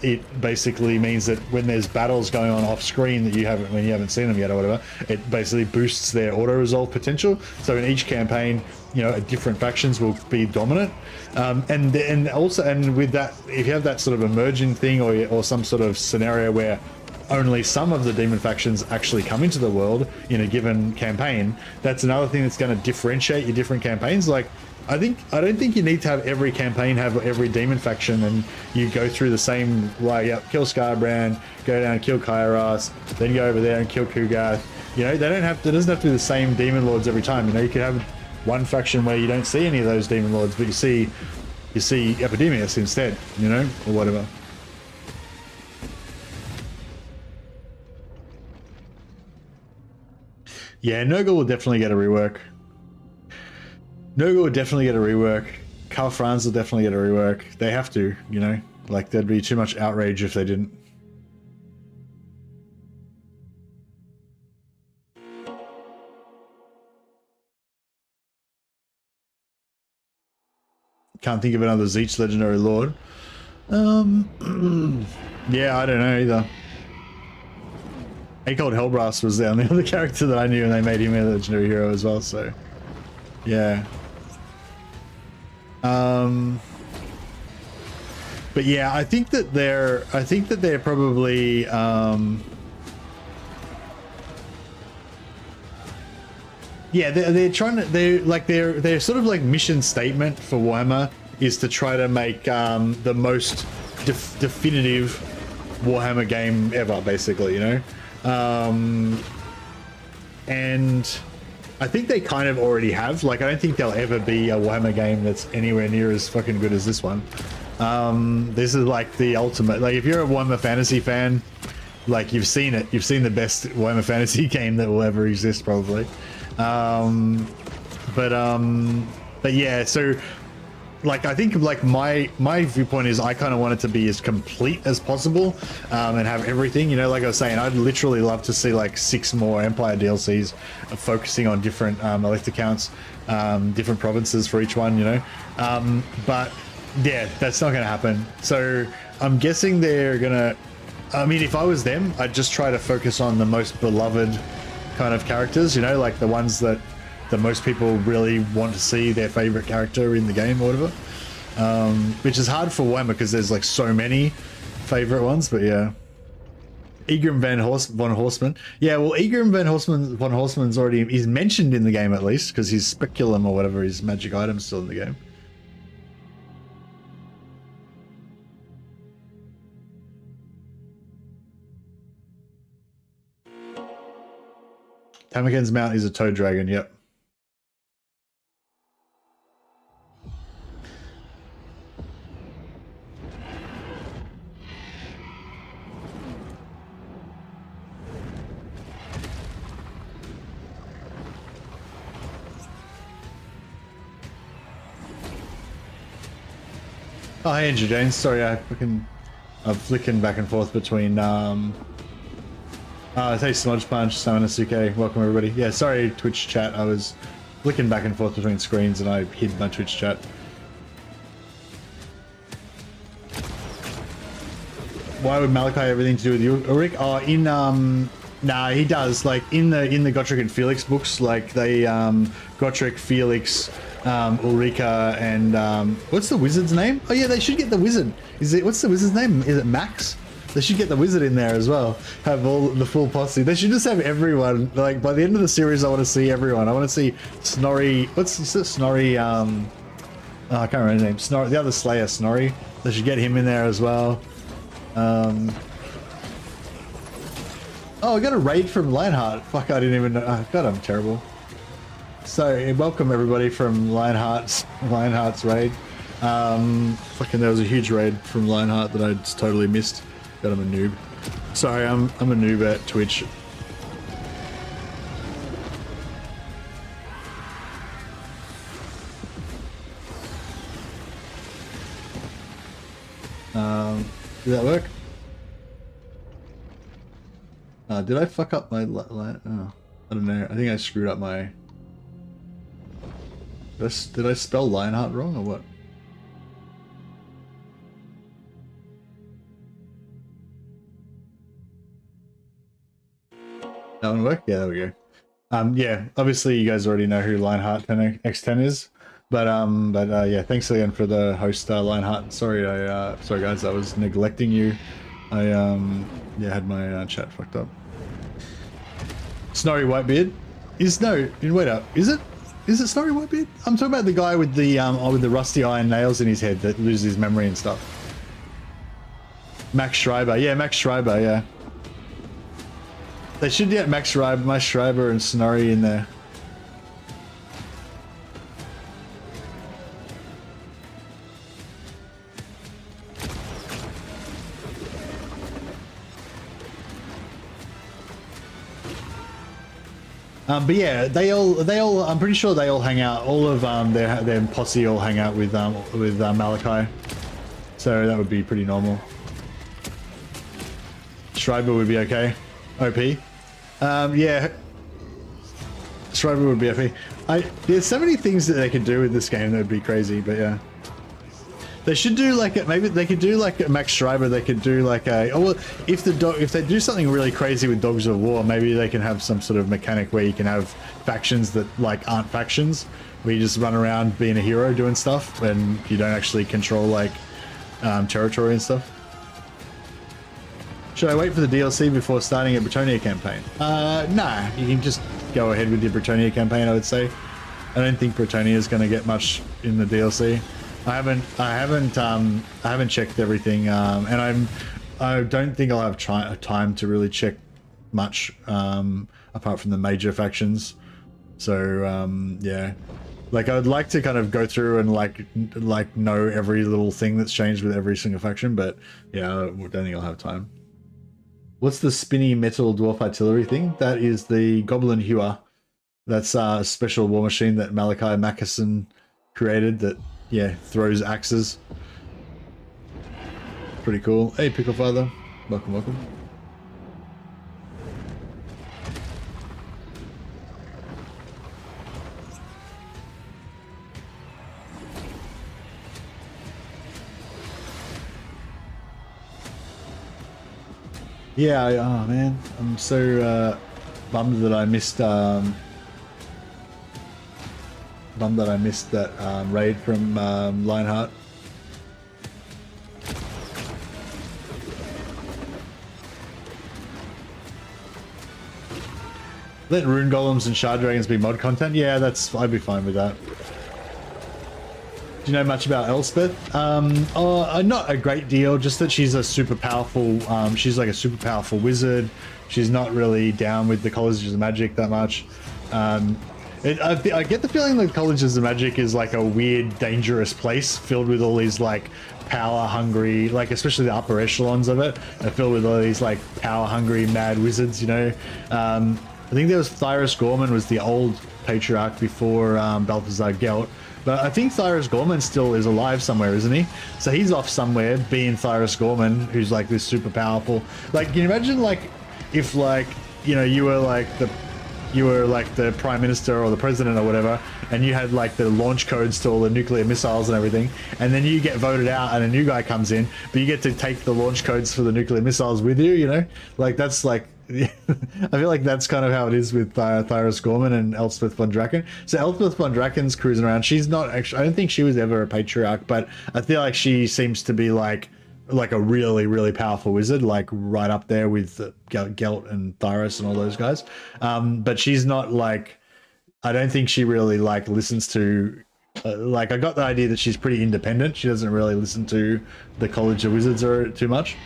it basically means that when there's battles going on off screen that you haven't seen them yet or whatever, it basically boosts their auto resolve potential. So in each campaign, you know, different factions will be dominant, and with that, if you have that sort of emerging thing or some sort of scenario where only some of the demon factions actually come into the world in a given campaign, that's another thing that's going to differentiate your different campaigns. Like, I don't think you need to have every campaign have every demon faction and you go through the same, like, yep, kill Scarbrand, go down and kill Kairos, then go over there and kill Kugath. You know, it doesn't have to be the same demon lords every time. You know, you could have one faction where you don't see any of those demon lords, but you see Epidemius instead, you know, or whatever. Yeah, Nurgle will definitely get a rework. Nurgle will definitely get a rework. Karl Franz will definitely get a rework. They have to, you know? Like, there'd be too much outrage if they didn't. Can't think of another Zeech Legendary Lord. Yeah, I don't know either. Acold Hellbrass was the only other character that I knew, and they made him a legendary hero as well, so yeah. But yeah, I think that they're probably yeah, they're trying to, they're sort of like mission statement for Warhammer is to try to make the most definitive Warhammer game ever, basically, you know. And I think they kind of already have. Like, I don't think there'll ever be a Warhammer game that's anywhere near as fucking good as this one. This is like the ultimate. Like, if you're a Warhammer Fantasy fan, like, you've seen it. You've seen the best Warhammer Fantasy game that will ever exist, probably. But yeah, so like, I think like my viewpoint is I kind of want it to be as complete as possible, and have everything, you know. Like I was saying, I'd literally love to see like 6 more Empire DLCs focusing on different elect accounts, different provinces for each one, you know. But yeah, that's not gonna happen. So I'm guessing they're gonna, I mean, if I was them, I'd just try to focus on the most beloved kind of characters, you know, like the ones that the most people really want to see their favorite character in the game or whatever, which is hard for Warhammer because there's like so many favorite ones. But yeah, Egrim von Horseman. Yeah, well, Egrim von Horseman's already, he's mentioned in the game at least, because his speculum or whatever, his magic item's still in the game. Tamaken's mount is a toad dragon, yep. Oh, hey, Andrew James. Sorry, I'm flicking back and forth between hey, Smudge Punch, Samanasuke, welcome everybody. Yeah, sorry, Twitch chat. I was flicking back and forth between screens and I hid my Twitch chat. Why would Malachi have everything to do with you, Ulrich? Oh, nah, he does. Like, in the Gotrek and Felix books, like, they, Gotrek, Felix, Ulrika, and, what's the wizard's name? Oh yeah, they should get the wizard. What's the wizard's name? Is it Max? They should get the wizard in there as well. Have all the full posse. They should just have everyone. Like, by the end of the series, I want to see everyone. I want to see Snorri. Snorri? I can't remember his name. Snorri, the other Slayer, Snorri. They should get him in there as well. Oh, I got a raid from Lionheart. Fuck, I didn't even know. Oh, God, I'm terrible. So, welcome everybody from Lionheart's raid. Fucking, there was a huge raid from Lionheart that I just totally missed. God, I'm a noob. Sorry, I'm a noob at Twitch. Did that work? Did I fuck up my line? Oh, I don't know. I think I screwed up my... Did I spell Lionheart wrong or what? That one work? Yeah, there we go. Yeah, obviously you guys already know who Lionheart X10 is, but yeah, thanks again for the host, Lionheart. Sorry, sorry guys, I was neglecting you. I yeah, had my chat fucked up. Snorri Whitebeard wait up, is it Snorri Whitebeard? I'm talking about the guy with the rusty iron nails in his head that loses his memory and stuff. Max Schreiber, yeah, Max Schreiber, yeah. They should get Max Schreiber and Snorri in there. But yeah, they all. I'm pretty sure they all hang out. All of their posse all hang out with Malachi. So that would be pretty normal. Schreiber would be okay. OP. Yeah. Schreiber would be OP. There's so many things that they could do with this game that would be crazy, but yeah. They should do like maybe they could do like Max Schreiber. They could do like a well, if they do something really crazy with Dogs of War, maybe they can have some sort of mechanic where you can have factions that like aren't factions, where you just run around being a hero doing stuff and you don't actually control like territory and stuff. Should I wait for the DLC before starting a Bretonia campaign? Nah, you can just go ahead with your Bretonia campaign, I would say. I don't think Bretonia is going to get much in the DLC. I haven't checked everything, and I don't think I'll have time to really check much apart from the major factions. So yeah, like I would like to kind of go through and like know every little thing that's changed with every single faction, but yeah, I don't think I'll have time. What's the spinny metal dwarf artillery thing? That is the Goblin Hewer. That's a special war machine that Malachi Mackison created that, yeah, throws axes. Pretty cool. Hey, Pickle Father. Welcome, welcome. Yeah, oh man, I'm so bummed that I missed that raid from Lionheart. Let rune golems and shard dragons be mod content. Yeah, I'd be fine with that. Do you know much about Elspeth? Not a great deal, just that she's a super powerful, she's like a super powerful wizard. She's not really down with the colleges of magic that much. I get the feeling that colleges of magic is like a weird, dangerous place filled with all these like power-hungry, like especially the upper echelons of it, are filled with all these like power-hungry mad wizards, you know. I think there was Thyrus Gorman was the old patriarch before Balthazar Gelt. But I think Thyrus Gorman still is alive somewhere, isn't he? So he's off somewhere being Thyrus Gorman, who's like this super powerful. Like, can you imagine like if like, you know, you were like the prime minister or the president or whatever, and you had like the launch codes to all the nuclear missiles and everything, and then you get voted out and a new guy comes in, but you get to take the launch codes for the nuclear missiles with you, you know? Like that's like, I feel like that's kind of how it is with Thyrus Gorman and Elspeth von Draken. So Elspeth von Draken's cruising around. She's not actually, I don't think she was ever a patriarch, but I feel like she seems to be like a really, really powerful wizard, like right up there with Gelt and Thyrus and all those guys. But she's not like, I don't think she really like listens to, like I got the idea that she's pretty independent. She doesn't really listen to the College of Wizards or too much.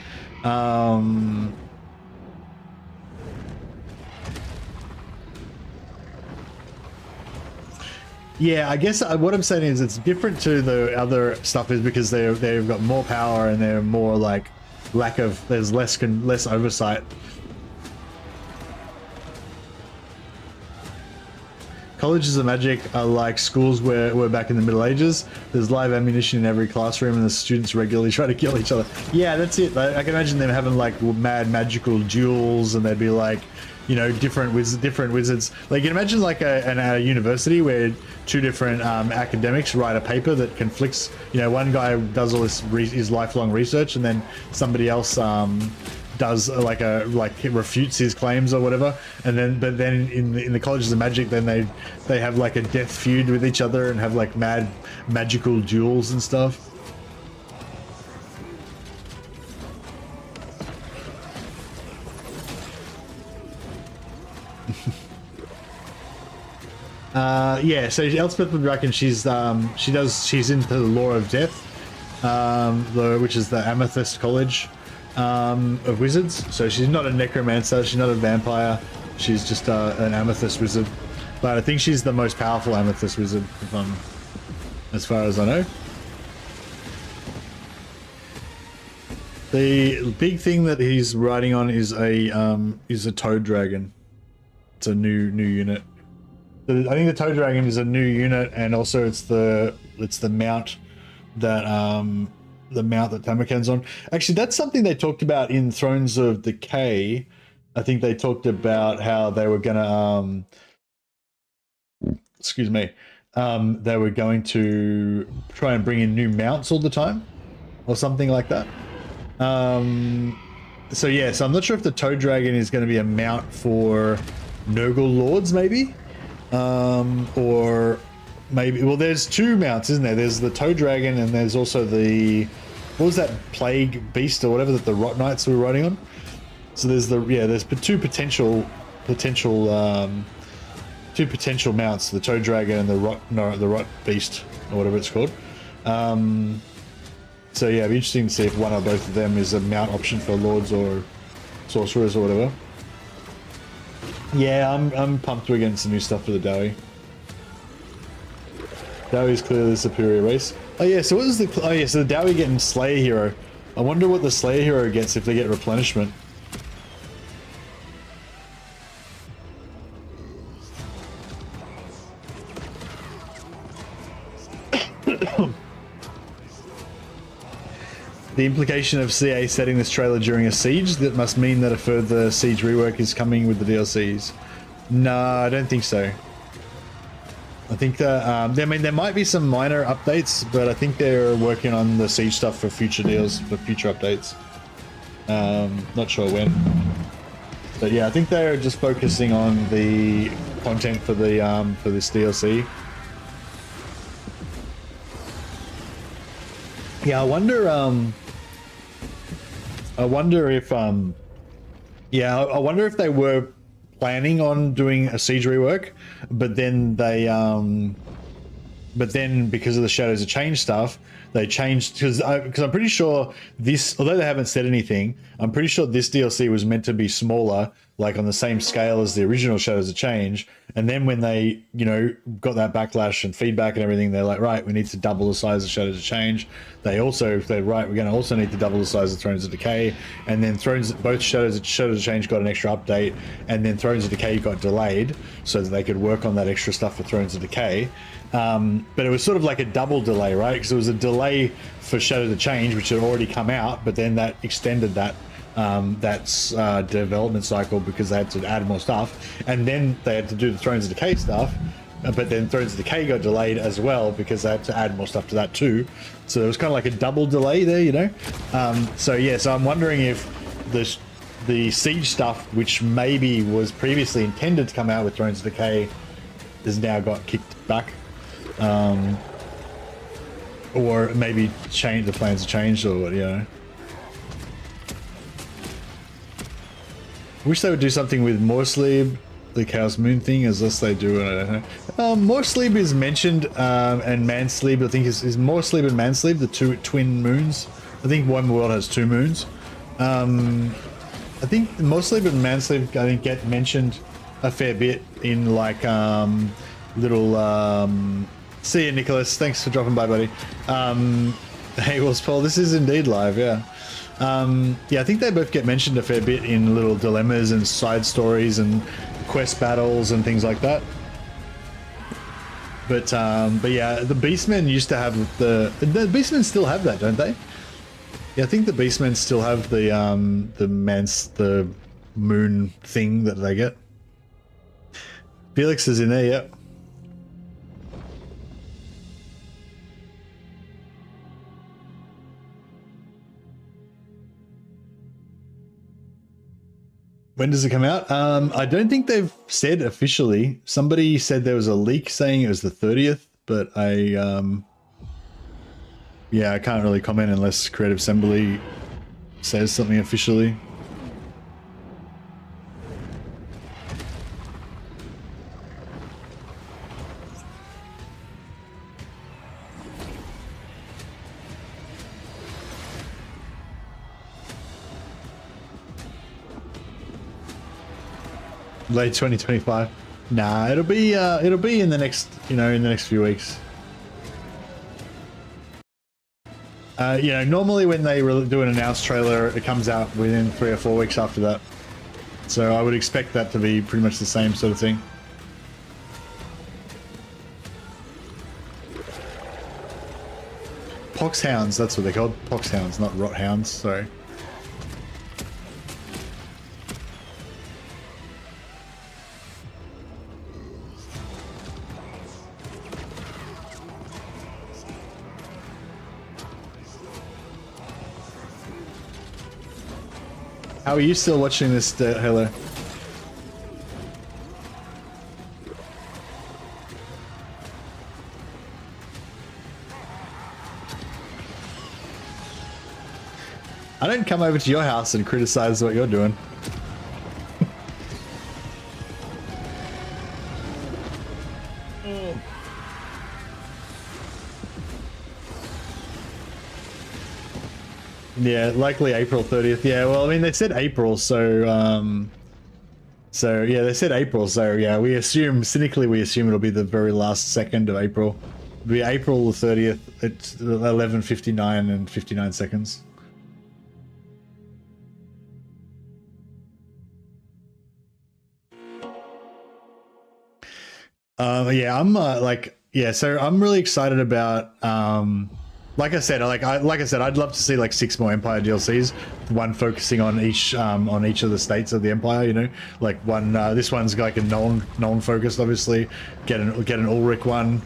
Yeah, I guess what I'm saying is it's different to the other stuff is because they've got more power and they're more like there's less oversight. colleges of magic are like schools where back in the Middle Ages. There's live ammunition in every classroom, and the students regularly try to kill each other. Yeah, that's it. I can imagine them having like mad magical duels, and they'd be like, you know, different wizards. Like, you can imagine like a university where two different academics write a paper that conflicts. You know, one guy does all his lifelong research, and then somebody else does like refutes his claims or whatever. And then, but then in the colleges of magic, then they have like a death feud with each other and have like mad magical duels and stuff. Yeah, so Elspeth would reckon she's into the law of death, which is the Amethyst College of wizards. So she's not a necromancer, she's not a vampire, she's just an amethyst wizard. But I think she's the most powerful amethyst wizard, as far as I know. The big thing that he's riding on is a toad dragon. It's a new unit. I think the Toad Dragon is a new unit, and also it's the mount that Tamarkan's on. Actually, that's something they talked about in Thrones of Decay. I think they talked about how they were gonna they were going to try and bring in new mounts all the time, or something like that. So yeah, so I'm not sure if the Toad Dragon is going to be a mount for Nurgle Lords, maybe. Or maybe, well, there's two mounts, isn't there? There's the Toad Dragon, and there's also the, what was that plague beast or whatever that the Rot Knights were riding on? So there's there's two potential mounts, the Toad Dragon and the Rot Beast or whatever it's called. So yeah, it'd be interesting to see if one or both of them is a mount option for Lords or Sorcerers or whatever. Yeah, I'm pumped we're getting some new stuff for the Dowie. Dowie's clearly the superior race. Oh yeah, so what is the... Oh yeah, so the Dowie getting Slayer Hero. I wonder what the Slayer Hero gets if they get replenishment. The implication of CA setting this trailer during a siege, that must mean that a further siege rework is coming with the DLCs. No, I don't think so. I think that, I mean, there might be some minor updates, but I think they're working on the siege stuff for future deals, for future updates. Not sure when. But yeah, I think they're just focusing on the content for the for this DLC. Yeah, I wonder if I wonder if they were planning on doing a siege rework, but then they because of the Shadows of Change stuff, they changed, because I'm pretty sure this, although they haven't said anything, I'm pretty sure this DLC was meant to be smaller, like on the same scale as the original Shadows of Change. And then when they, you know, got that backlash and feedback and everything, they're like, right, we need to double the size of Shadows of Change. They're right, we're going to also need to double the size of Thrones of Decay. And then both Shadows of Change got an extra update, and then Thrones of Decay got delayed so that they could work on that extra stuff for Thrones of Decay. But it was sort of like a double delay, right? Because it was a delay for Shadows of Change, which had already come out, but then that extended that development cycle because they had to add more stuff, and then they had to do the Thrones of Decay stuff, but then Thrones of Decay got delayed as well because they had to add more stuff to that too. So it was kind of like a double delay there, you know. So yeah, so I'm wondering if the siege stuff, which maybe was previously intended to come out with Thrones of Decay, has now got kicked back, or maybe the plans have changed, or you know. Wish they would do something with Morsleib, the Chaos Moon thing, as less they do, I don't know. Morsleib is mentioned, and Mansleib, I think, is Morsleib and Mansleib, the two twin moons. I think one world has two moons. I think Morsleib and Mansleib, I think, get mentioned a fair bit in, like, little, see you, Nicholas. Thanks for dropping by, buddy. Hey, Paul, this is indeed live, yeah. Yeah, I think they both get mentioned a fair bit in little dilemmas and side stories and quest battles and things like that. But yeah, the Beastmen used to have the Beastmen still have that, don't they? Yeah, I think the Beastmen still have the moon thing that they get. Felix is in there, yep. When does it come out? I don't think they've said officially. Somebody said there was a leak saying it was the 30th, but yeah, I can't really comment unless Creative Assembly says something officially. Late 2025. Nah, it'll be in the next, in the next few weeks. Normally when they do an announced trailer, it comes out within 3 or 4 weeks after that. So I would expect that to be pretty much the same sort of thing. Poxhounds, that's what they're called. Poxhounds, not rot hounds, sorry. How are you still watching this, Halo? I don't come over to your house and criticize what you're doing. Yeah, likely April 30th. Yeah, well, I mean, they said April, so yeah, they said April, so yeah, cynically we assume it'll be the very last second of April. It'll be April the 30th at 11:59 and 59 seconds. Yeah, so I'm really excited about, like I said, I'd love to see like 6 more Empire DLCs, one focusing on each of the states of the Empire. Like one. This one's like a Nuln focused, obviously. Get an Ulrich one.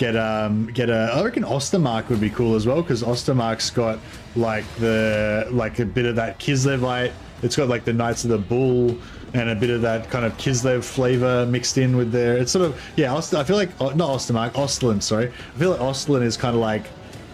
I reckon Ostermark would be cool as well, because Ostermark's got like a bit of that Kislevite. It's got like the Knights of the Bull and a bit of that kind of Kislev flavor mixed in with there. It's sort of, yeah. I feel like not Ostermark, Ostlin. Sorry, I feel like Ostlin is kind of like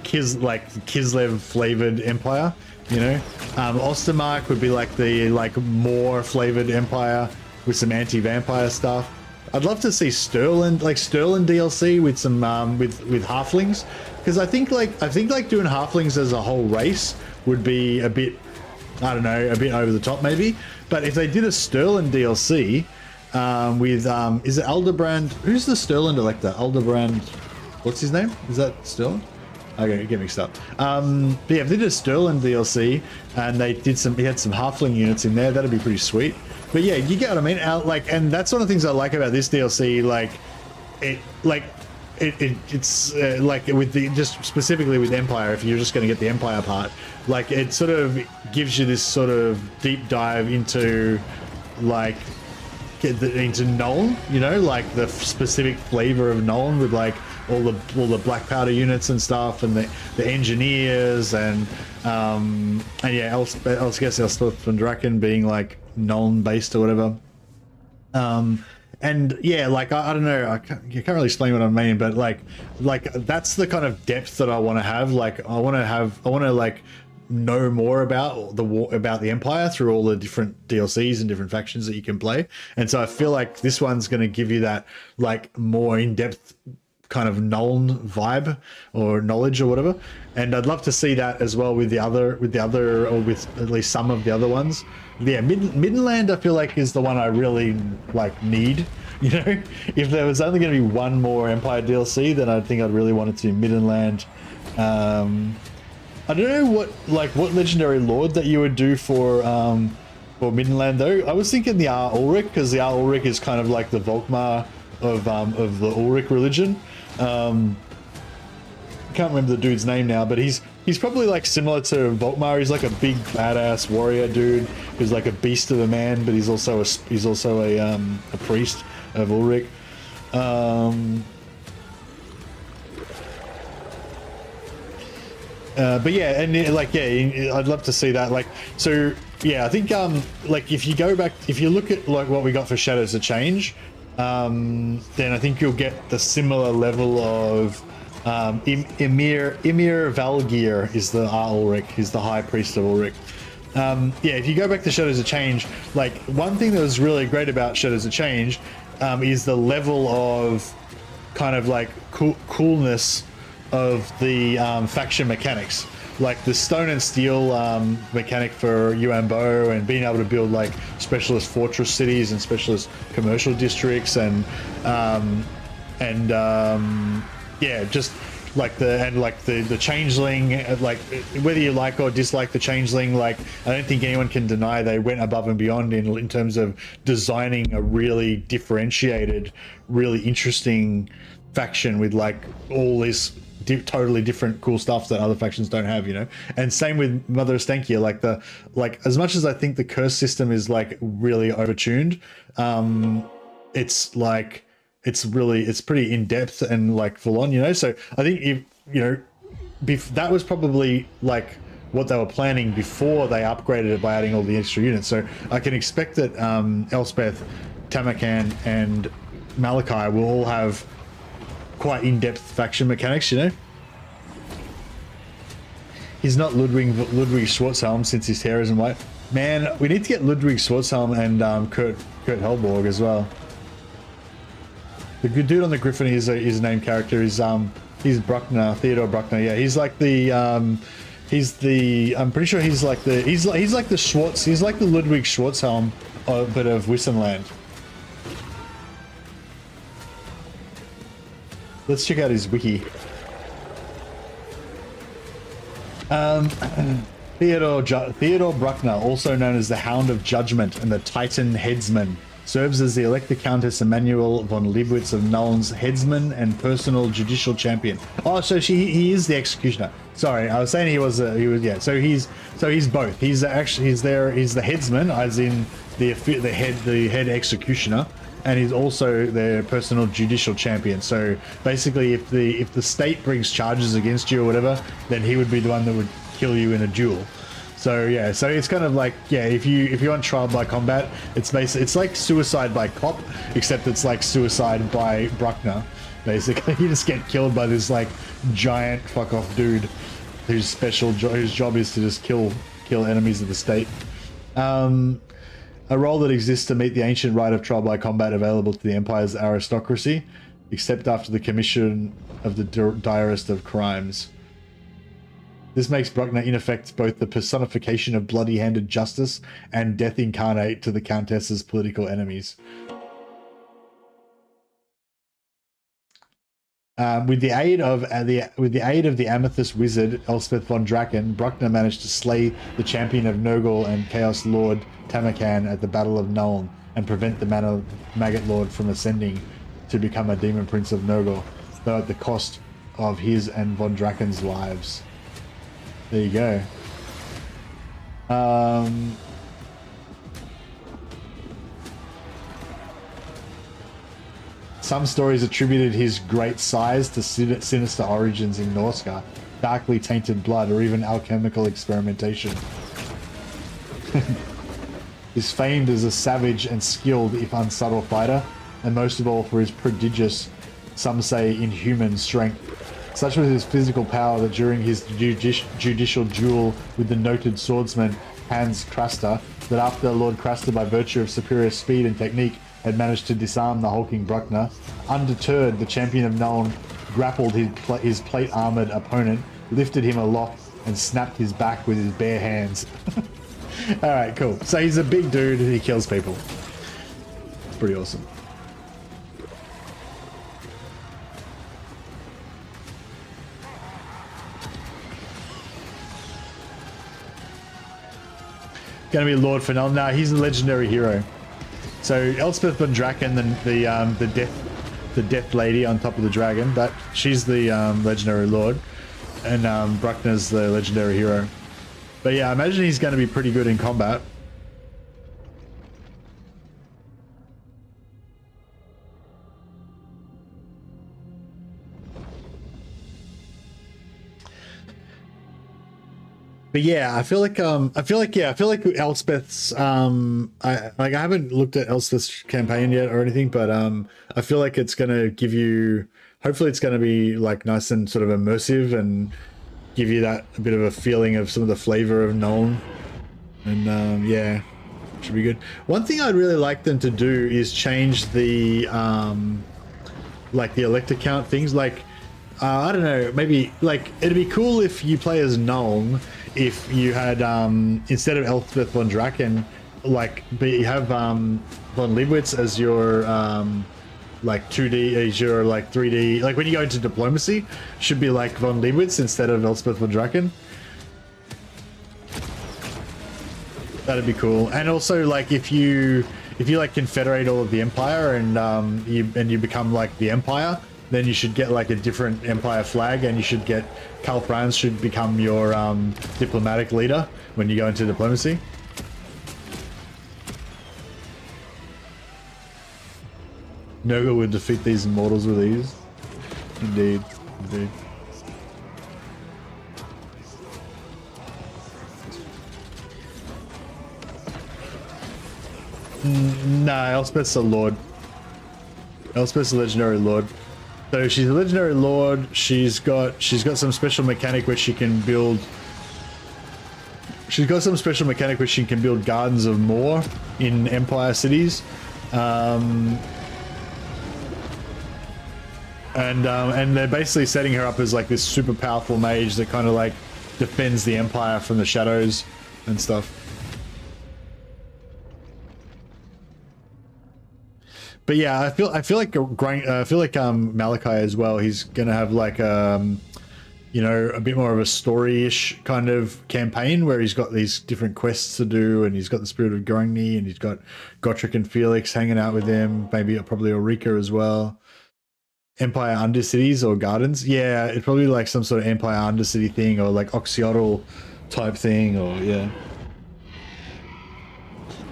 Kislev flavored Empire, Ostermark would be like the more flavored Empire with some anti-vampire stuff. I'd love to see Sterling DLC with some with halflings, because I think doing halflings as a whole race would be a bit, I don't know, a bit over the top maybe. But if they did a Sterling DLC with is it Aldebrand? Who's the Sterling elector? Aldebrand, what's his name? Is that Sterling? Okay, get mixed up. But yeah, if they did a Sterling DLC and he had some halfling units in there, that'd be pretty sweet. But yeah, you get what I mean. And that's one of the things I like about this DLC. It's with just specifically with Empire. If you're just going to get the Empire part, it sort of gives you this sort of deep dive into into Nuln. The specific flavor of Nuln with all the black powder units and stuff, and the engineers, and yeah, Elspeth von Draken being Nuln based or whatever. And yeah, I don't know, I can't really explain what I mean, but that's the kind of depth that I want to have. I want to know more about the Empire through all the different DLCs and different factions that you can play. And so I feel like this one's going to give you that more in-depth kind of Nuln vibe or knowledge or whatever. And I'd love to see that as well with the other or with at least some of the other ones. Yeah, Middenland I feel like is the one I really need. If there was only going to be one more Empire DLC, then I think I'd really want it to be Middenland. I don't know what legendary lord that you would do for Middenland though. I was thinking the Ulrich, because the Ulrich is kind of like the Volkmar of the Ulrich religion. Can't remember the dude's name now, but he's probably like similar to Volkmar. He's like a big badass warrior dude who's like a beast of a man, but he's also a priest of Ulrich. But yeah, and like yeah, I'd love to see that. Like, so yeah, I think like if you go back, if you look at like what we got for Shadows of Change, then I think you'll get the similar level of Emir Valgir is the Ulrich, he's the High Priest of Ulrich. Yeah, if you go back to Shadows of Change, like one thing that was really great about Shadows of Change is the level of kind of like coolness of the faction mechanics, like the stone and steel mechanic for Yuanbo, and being able to build like specialist fortress cities and specialist commercial districts, and yeah, just like the changeling, like whether you like or dislike the changeling, like I don't think anyone can deny they went above and beyond in terms of designing a really differentiated, really interesting faction with like all this totally different cool stuff that other factions don't have, you know. And same with Mother of Stankia, like as much as I think the curse system is like really overtuned, it's like it's pretty in depth and like full on, you know. So I think if you know, that was probably like what they were planning before they upgraded it by adding all the extra units. So I can expect that Elspeth, Tamakan, and Malachi will all have quite in-depth faction mechanics, you know. He's not Ludwig Schwarzhelm since his hair isn't white. Man, we need to get Ludwig Schwarzhelm and Kurt Hellborg as well. The good dude on the Griffin is a named character. He's Bruckner, Theodore Bruckner. Yeah, he's like the I'm pretty sure he's like the Ludwig Schwarzhelm, but of Wissenland. Let's check out his wiki. Theodore Bruckner, also known as the Hound of Judgment and the Titan Headsman, serves as the Elector Countess Emanuel von Leibowitz of Nuln's headsman and personal judicial champion. Oh, so he is the executioner. Sorry, I was saying he was yeah. So he's both. He's the headsman, as in the head executioner, and he's also their personal judicial champion. So basically, if the state brings charges against you or whatever, then he would be the one that would kill you in a duel. So yeah, so it's kind of like, yeah, if you want trial by combat, it's like suicide by cop, except it's like suicide by Bruckner. Basically, you just get killed by this like giant fuck off dude whose job is to just kill enemies of the state. A role that exists to meet the ancient right of trial by combat available to the Empire's aristocracy, except after the commission of the direst of crimes. This makes Bruckner in effect both the personification of bloody-handed justice and death incarnate to the Countess's political enemies. With the aid of the Amethyst Wizard Elspeth von Draken, Bruckner managed to slay the champion of Nurgle and Chaos Lord Tamakan at the Battle of Nuln and prevent the Maggot Lord from ascending to become a Demon Prince of Nurgle, though at the cost of his and von Draken's lives. There you go. Some stories attributed his great size to sinister origins in Norsca, darkly tainted blood, or even alchemical experimentation. He's famed as a savage and skilled, if unsubtle, fighter, and most of all for his prodigious, some say inhuman, strength. Such was his physical power that during his judicial duel with the noted swordsman Hans Craster, that after Lord Craster, by virtue of superior speed and technique, had managed to disarm the hulking Bruckner, undeterred, the champion of Nuln grappled his plate-armored opponent, lifted him aloft, and snapped his back with his bare hands. Alright, cool. So he's a big dude and he kills people. It's pretty awesome. Gonna be Lord Fennel. Nah, he's a legendary hero. So Elspeth von Draken, the the Death Lady on top of the dragon. That she's the legendary lord, and Bruckner's the legendary hero. But yeah, I imagine he's going to be pretty good in combat. But yeah, I feel like Elspeth's I haven't looked at Elspeth's campaign yet or anything, but I feel like it's gonna give you, hopefully it's gonna be like nice and sort of immersive and give you that a bit of a feeling of some of the flavor of Nuln. And yeah, should be good. One thing I'd really like them to do is change the like the elector count things. Like I don't know, maybe like it'd be cool if you play as Nuln, if you had instead of Elspeth von Draken, like you have von Leibwitz as your like 2D, as your like 3D, like when you go into diplomacy, should be like von Leibwitz instead of Elspeth von Draken. That'd be cool. And also like if you like confederate all of the Empire and you become like the Empire, then you should get like a different Empire flag, and you should get Karl Franz should become your diplomatic leader when you go into diplomacy. Nurgle would defeat these immortals with ease. Indeed, indeed. Nah, Elspeth's a lord. Elspeth's a legendary lord. So she's a legendary lord. She's got some special mechanic which she can build. She's got some special mechanic which she can build gardens of Moor in Empire cities, and they're basically setting her up as like this super powerful mage that kind of like defends the Empire from the shadows and stuff. But yeah, I feel like Malachi as well. He's gonna have like you know, a bit more of a story-ish kind of campaign where he's got these different quests to do, and he's got the Spirit of Grungni, and he's got Gotrek and Felix hanging out with him. Maybe probably Ulrika as well. Empire Undercities or Gardens. Yeah, it's probably like some sort of Empire Undercity thing, or like Oxyotl type thing, or yeah.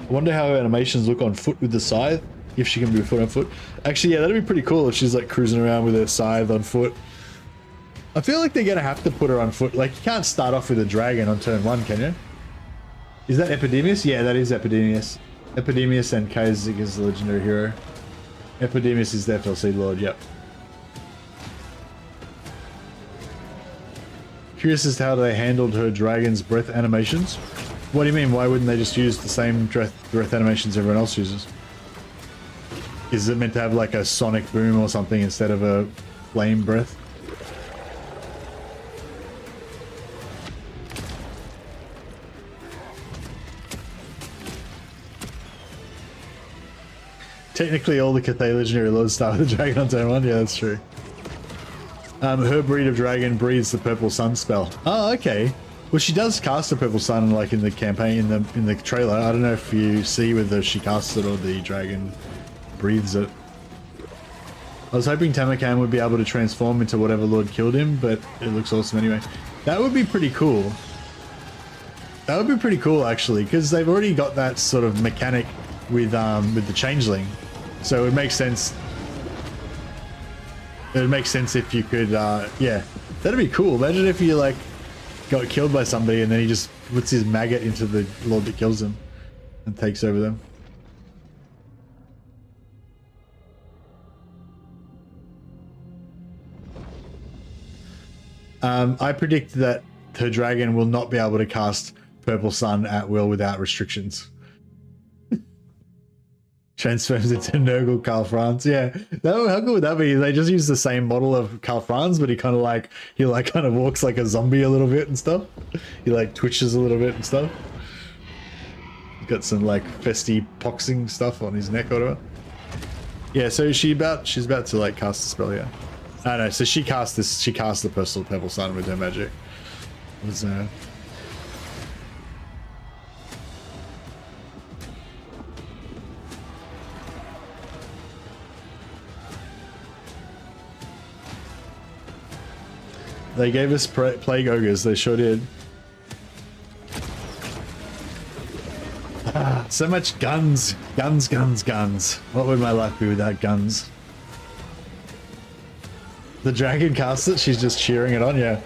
I wonder how her animations look on foot with the scythe. If she can be foot on foot. Actually, yeah, that'd be pretty cool if she's like cruising around with her scythe on foot. I feel like they're gonna have to put her on foot. Like, you can't start off with a dragon on turn 1, can you? Is that Epidemius? Yeah, that is Epidemius. Epidemius and Kazig is the legendary hero. Epidemius is the FLC lord, yep. Curious as to how they handled her dragon's breath animations. What do you mean? Why wouldn't they just use the same breath animations everyone else uses? Is it meant to have like a sonic boom or something instead of a flame breath? Technically, all the Cathay legendary lords start with the dragon on turn 1. Yeah, that's true. Her breed of dragon breathes the purple sun spell. Oh, okay. Well, she does cast the purple sun, like in the campaign, in the trailer. I don't know if you see whether she casts it or the dragon breathes it. I was hoping Tamarkan would be able to transform into whatever lord killed him, but it looks awesome anyway. That would be pretty cool. That would be pretty cool, actually, because they've already got that sort of mechanic with the changeling, so it would make sense. It would make sense if you could, yeah, that'd be cool. Imagine if you like got killed by somebody and then he just puts his maggot into the lord that kills them and takes over them. I predict that her dragon will not be able to cast Purple Sun at will without restrictions. Transforms into Nurgle Karl Franz. Yeah, how cool would that be? They just use the same model of Karl Franz, but he kind of walks like a zombie a little bit and stuff. He like twitches a little bit and stuff. He's got some like festy poxing stuff on his neck or whatever. Yeah, so she's about to like cast the spell, yeah. I know, so she cast the personal Purple Sun with her magic. It was They gave us plague ogres. They sure did. Ah, so much guns. Guns, guns, guns. What would my life be without guns? The dragon casts it. She's just cheering it on. Yeah.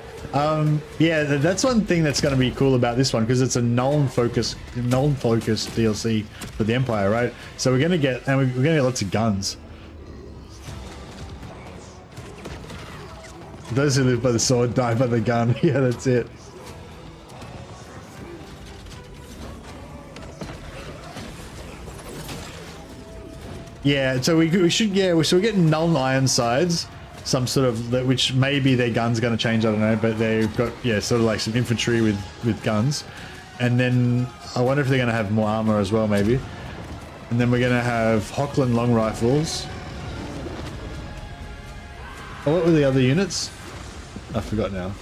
Yeah, that's one thing that's going to be cool about this one, because it's a null focused DLC for the Empire, right? So we're going to get, and we're going to get lots of guns. Those who live by the sword die by the gun. Yeah, that's it. Yeah, so we should, yeah, so we're getting null iron sides. Some sort of, which maybe their gun's going to change, I don't know, but they've got, yeah, sort of like some infantry with guns. And then I wonder if they're going to have more armor as well, maybe. And then we're going to have Hochland long rifles. Oh, what were the other units? I forgot now.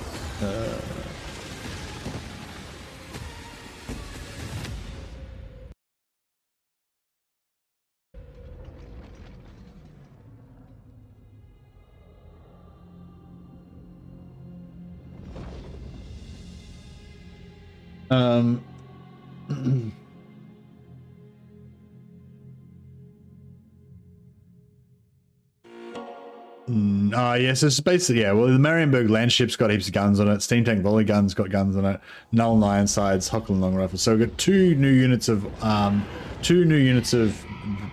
Yes, it's basically, yeah, well, the Marienburg land ship's got heaps of guns on it. Steam Tank Volley Gun's got guns on it. Null Iron Sides, Hochland long rifles. So we've got two new units of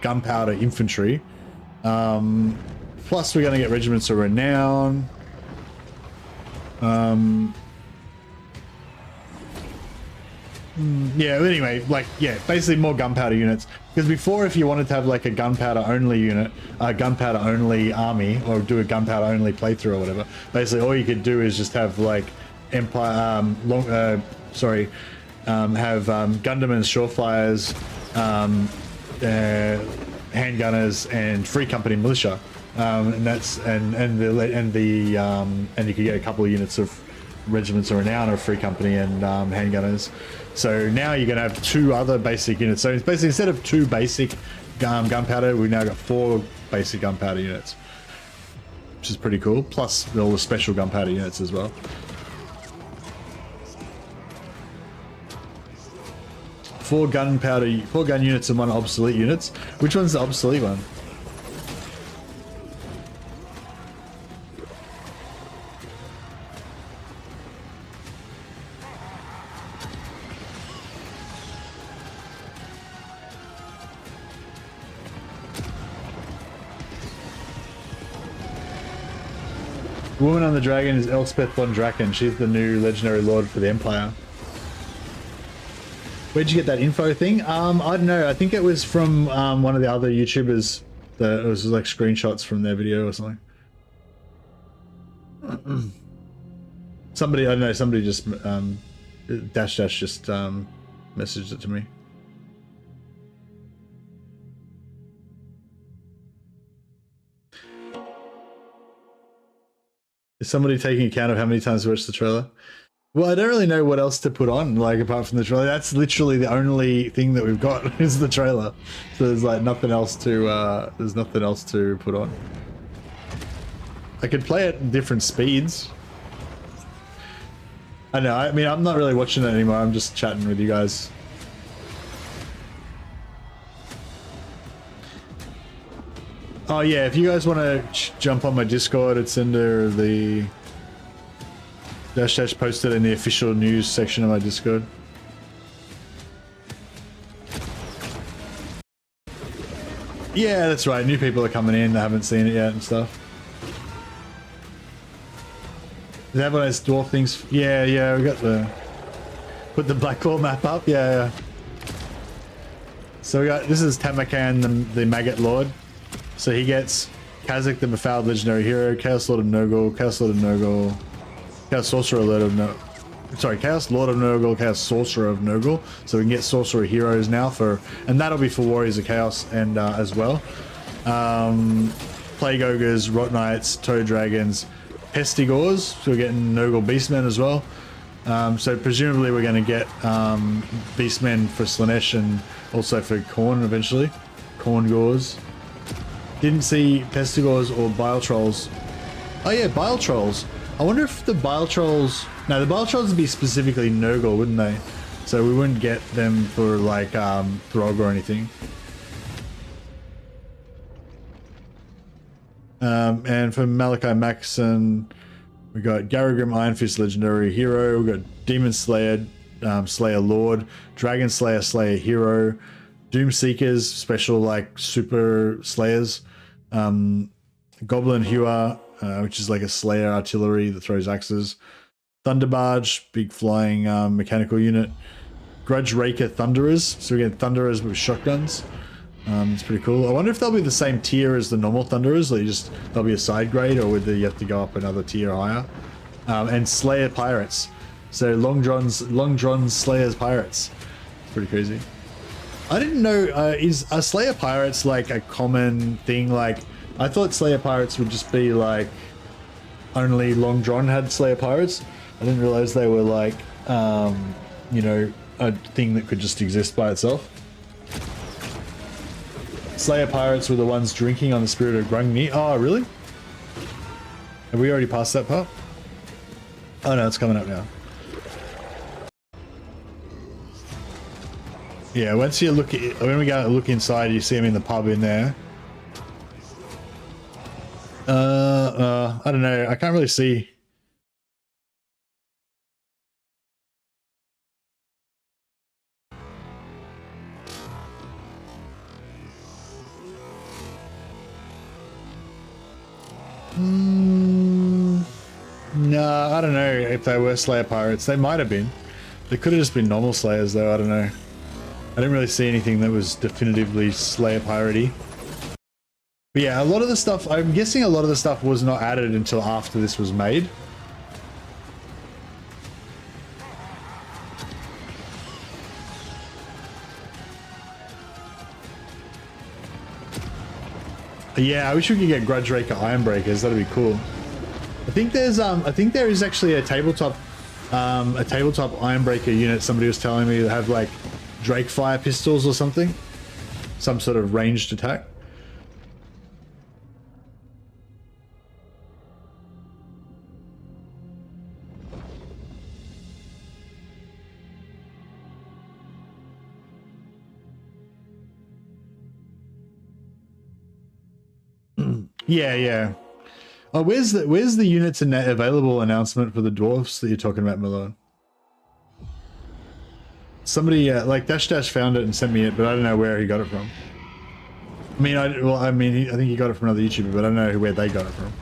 gunpowder infantry. Plus we're going to get regiments of renown. Yeah, anyway, like, yeah, basically more gunpowder units. Because before, if you wanted to have like a gunpowder only unit, a gunpowder only army, or do a gunpowder only playthrough or whatever, basically all you could do is just have like Empire, have Gundamans, Shoreflyers, handgunners, and Free Company militia, and that's and you could get a couple of units of regiments of renown or Free Company and handgunners. So now you're going to have two other basic units. So it's basically, instead of two basic gunpowder, we've now got 4 basic gunpowder units, which is pretty cool. Plus all the special gunpowder units as well. 4 gun units and 1 obsolete units. Which one's the obsolete one? Woman on the Dragon is Elspeth von Draken. She's the new legendary lord for the Empire. Where'd you get that info thing? I don't know. I think it was from one of the other YouTubers. It was like screenshots from their video or something. Somebody, I don't know. Somebody just dash just messaged it to me. Is somebody taking account of how many times we watched the trailer? Well, I don't really know what else to put on, like, apart from the trailer. That's literally the only thing that we've got is the trailer. So there's like nothing else to put on. I could play it at different speeds. I know, I mean, I'm not really watching it anymore. I'm just chatting with you guys. Oh yeah, if you guys want to jump on my Discord, it's under the dash posted in the official news section of my Discord. Yeah, that's right. New people are coming in. They haven't seen it yet and stuff. Is that one of those dwarf things? Yeah, yeah. We got the put the Blacklaw map up. Yeah, yeah. So we got, this is Tamakan, the Maggot Lord. So he gets Kazakh, the Befouled Legendary Hero, Chaos Lord of Nurgle, Chaos Lord of Nurgle, Chaos Sorcerer Lord of Nurgle. Sorry, Chaos Lord of Nurgle, Chaos Sorcerer of Nurgle. So we can get Sorcerer Heroes now for, and that'll be for Warriors of Chaos and as well. Plague Ogres, Rot Knights, Toad Dragons, Pestigores. So we're getting Nurgle Beastmen as well. So presumably we're going to get Beastmen for Slanesh and also for Khorne eventually. Khorne Gores. Didn't see Pestigores or Bile Trolls. Oh yeah, Bile Trolls. I wonder if the Bile Trolls... No, the Bile Trolls would be specifically Nurgle, wouldn't they? So we wouldn't get them for, like, Throg or anything. And for Malachi Maxson, we got Garrogrim Iron Fist Legendary Hero. We got Demon Slayer, Slayer Lord, Dragon Slayer, Slayer Hero, Doom Seekers, special like super slayers, Goblin Hewer, which is like a Slayer artillery that throws axes, Thunderbarge, big flying mechanical unit, Grudge Raker Thunderers. So we get Thunderers with shotguns. It's pretty cool. I wonder if they'll be the same tier as the normal Thunderers, or they'll be a side grade, or whether you have to go up another tier higher. And Slayer Pirates. So Long John's Slayer's Pirates. It's pretty crazy. I didn't know, are Slayer Pirates like a common thing? Like, I thought Slayer Pirates would just be like, only Long John had Slayer Pirates. I didn't realize they were like, you know, a thing that could just exist by itself. Slayer Pirates were the ones drinking on the spirit of Grungni. Oh, really? Have we already passed that part? Oh no, it's coming up now. Yeah, once you look at, when we go look inside, you see him in the pub in there. I don't know. I can't really see. No, I don't know if they were Slayer Pirates. They might have been. They could have just been normal Slayers, though. I don't know. I didn't really see anything that was definitively Slayer Pirate-y. But yeah, a lot of the stuff, I'm guessing a lot of the stuff was not added until after this was made. Yeah, I wish we could get Grudge Raker Ironbreakers. That'd be cool. I think there is actually a tabletop Ironbreaker unit. Somebody was telling me to have like Drake Fire pistols or something, some sort of ranged attack. Yeah, yeah. Oh, where's the units available announcement for the dwarfs that you're talking about, Malone? Somebody like Dash found it and sent me it, but I don't know where he got it from. I mean, I think he got it from another YouTuber, but I don't know where they got it from.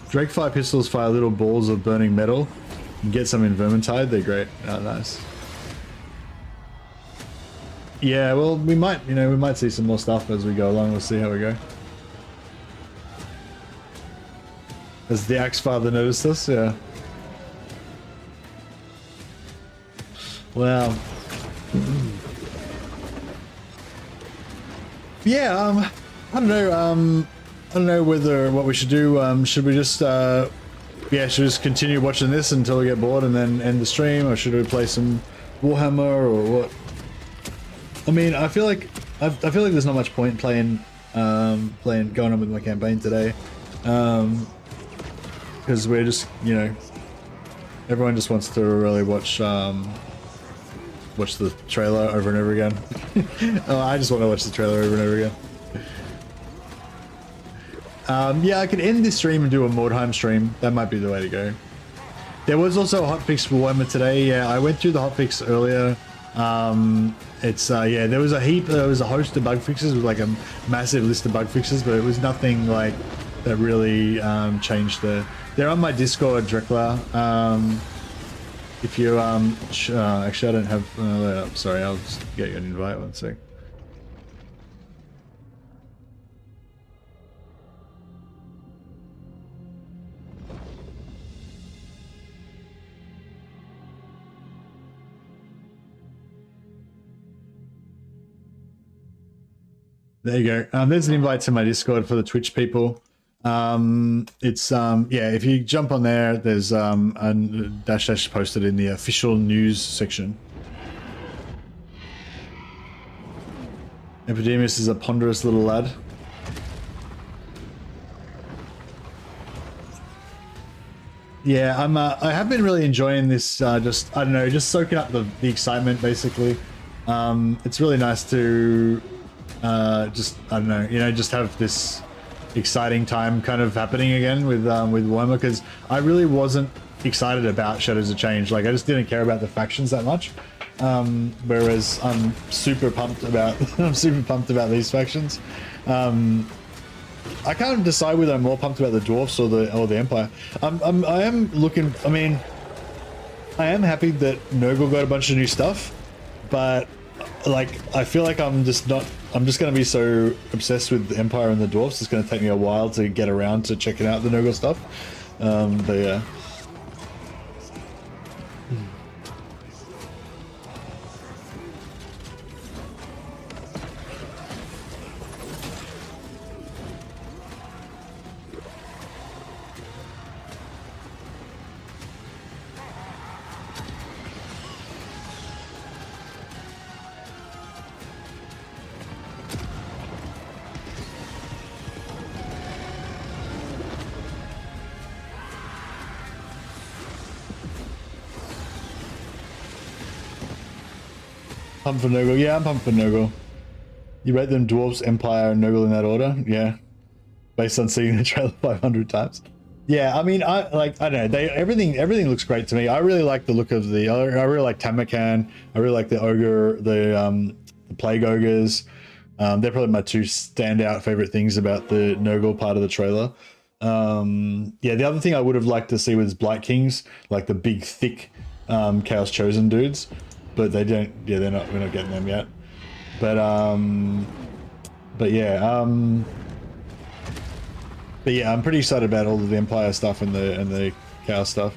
Drake Fire pistols fire little balls of burning metal and get some in Vermintide. They're great. Oh, nice. Yeah, well, we might see some more stuff as we go along. We'll see how we go. Has the Axe Father noticed us? Yeah. Wow. Yeah, I don't know. I don't know what we should do. Should we just should we just continue watching this until we get bored and then end the stream, or should we play some Warhammer or what? I mean, I feel like there's not much point playing going on with my campaign today, because we're just, you know, everyone just wants to really watch the trailer over and over again. Oh, I just want to watch the trailer over and over again. Yeah, I could end this stream and do a Mordheim stream. That might be the way to go. There was also a hotfix for Warhammer today. Yeah, I went through the hotfix earlier. Yeah, there was a host of bug fixes with like a massive list of bug fixes, but it was nothing like that really changed they're on my Discord, Drekla. If you actually I don't have that up. Sorry, I'll just get you an invite. One sec. There you go. There's an invite to my Discord for the Twitch people. Yeah, if you jump on there, there's a dash posted in the official news section. Epidemius is a ponderous little lad. Yeah, I have been really enjoying this. Just I don't know, just soaking up the excitement. Basically, it's really nice to just I don't know, just have this exciting time kind of happening again with Warhammer, because I really wasn't excited about Shadows of Change. Like I just didn't care about the factions that much. Whereas I'm super pumped about these factions. I can't decide whether I'm more pumped about the dwarfs or the Empire. I am looking. I mean, I am happy that Nurgle got a bunch of new stuff, but like I feel like I'm just going to be so obsessed with the Empire and the dwarfs. It's going to take me a while to get around to checking out the Nurgle stuff. But yeah. Pumped for Nurgle. Yeah, I'm pumped for Nurgle. You rate them Dwarves, Empire, and Nurgle in that order? Yeah. Based on seeing the trailer 500 times. Yeah, I mean, I don't know. Everything looks great to me. I really like the look of I really like Tamakan. I really like the Ogre, the Plague Ogres. They're probably my two standout favorite things about the Nurgle part of the trailer. Yeah, the other thing I would have liked to see was Blight Kings, like the big, thick Chaos Chosen dudes. But they don't. Yeah, we're not getting them yet. But yeah. But yeah, I'm pretty excited about all of the Empire stuff and the Chaos stuff.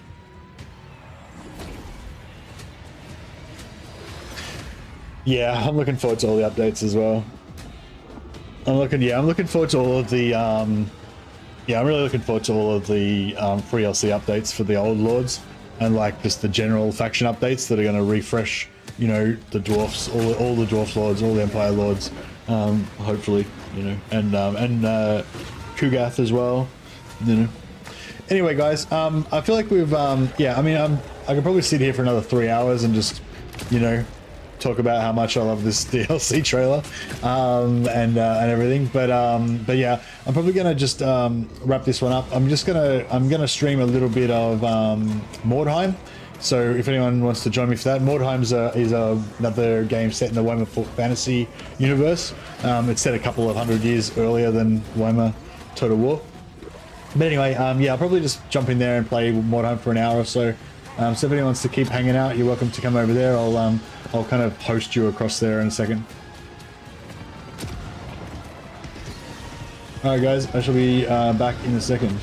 Yeah, I'm looking forward to all the updates as well. I'm looking forward to all of the I'm really looking forward to all of the free LC updates for the old lords. And like just the general faction updates that are going to refresh, the dwarfs, all the dwarf lords, all the Empire lords, hopefully, and Kugath as well, Anyway, guys, I feel like we've, I mean, I could probably sit here for another 3 hours and just, talk about how much I love this DLC trailer, and everything. But yeah, I'm probably gonna just wrap this one up. I'm gonna stream a little bit of Mordheim. So if anyone wants to join me for that, Mordheim is another game set in the Warhammer fantasy universe. It's set a couple of 100 years earlier than Warhammer Total War. But anyway, yeah, I'll probably just jump in there and play Mordheim for an hour or so. So if anyone wants to keep hanging out, you're welcome to come over there. I'll kind of host you across there in a second. Alright guys, I shall be back in a second.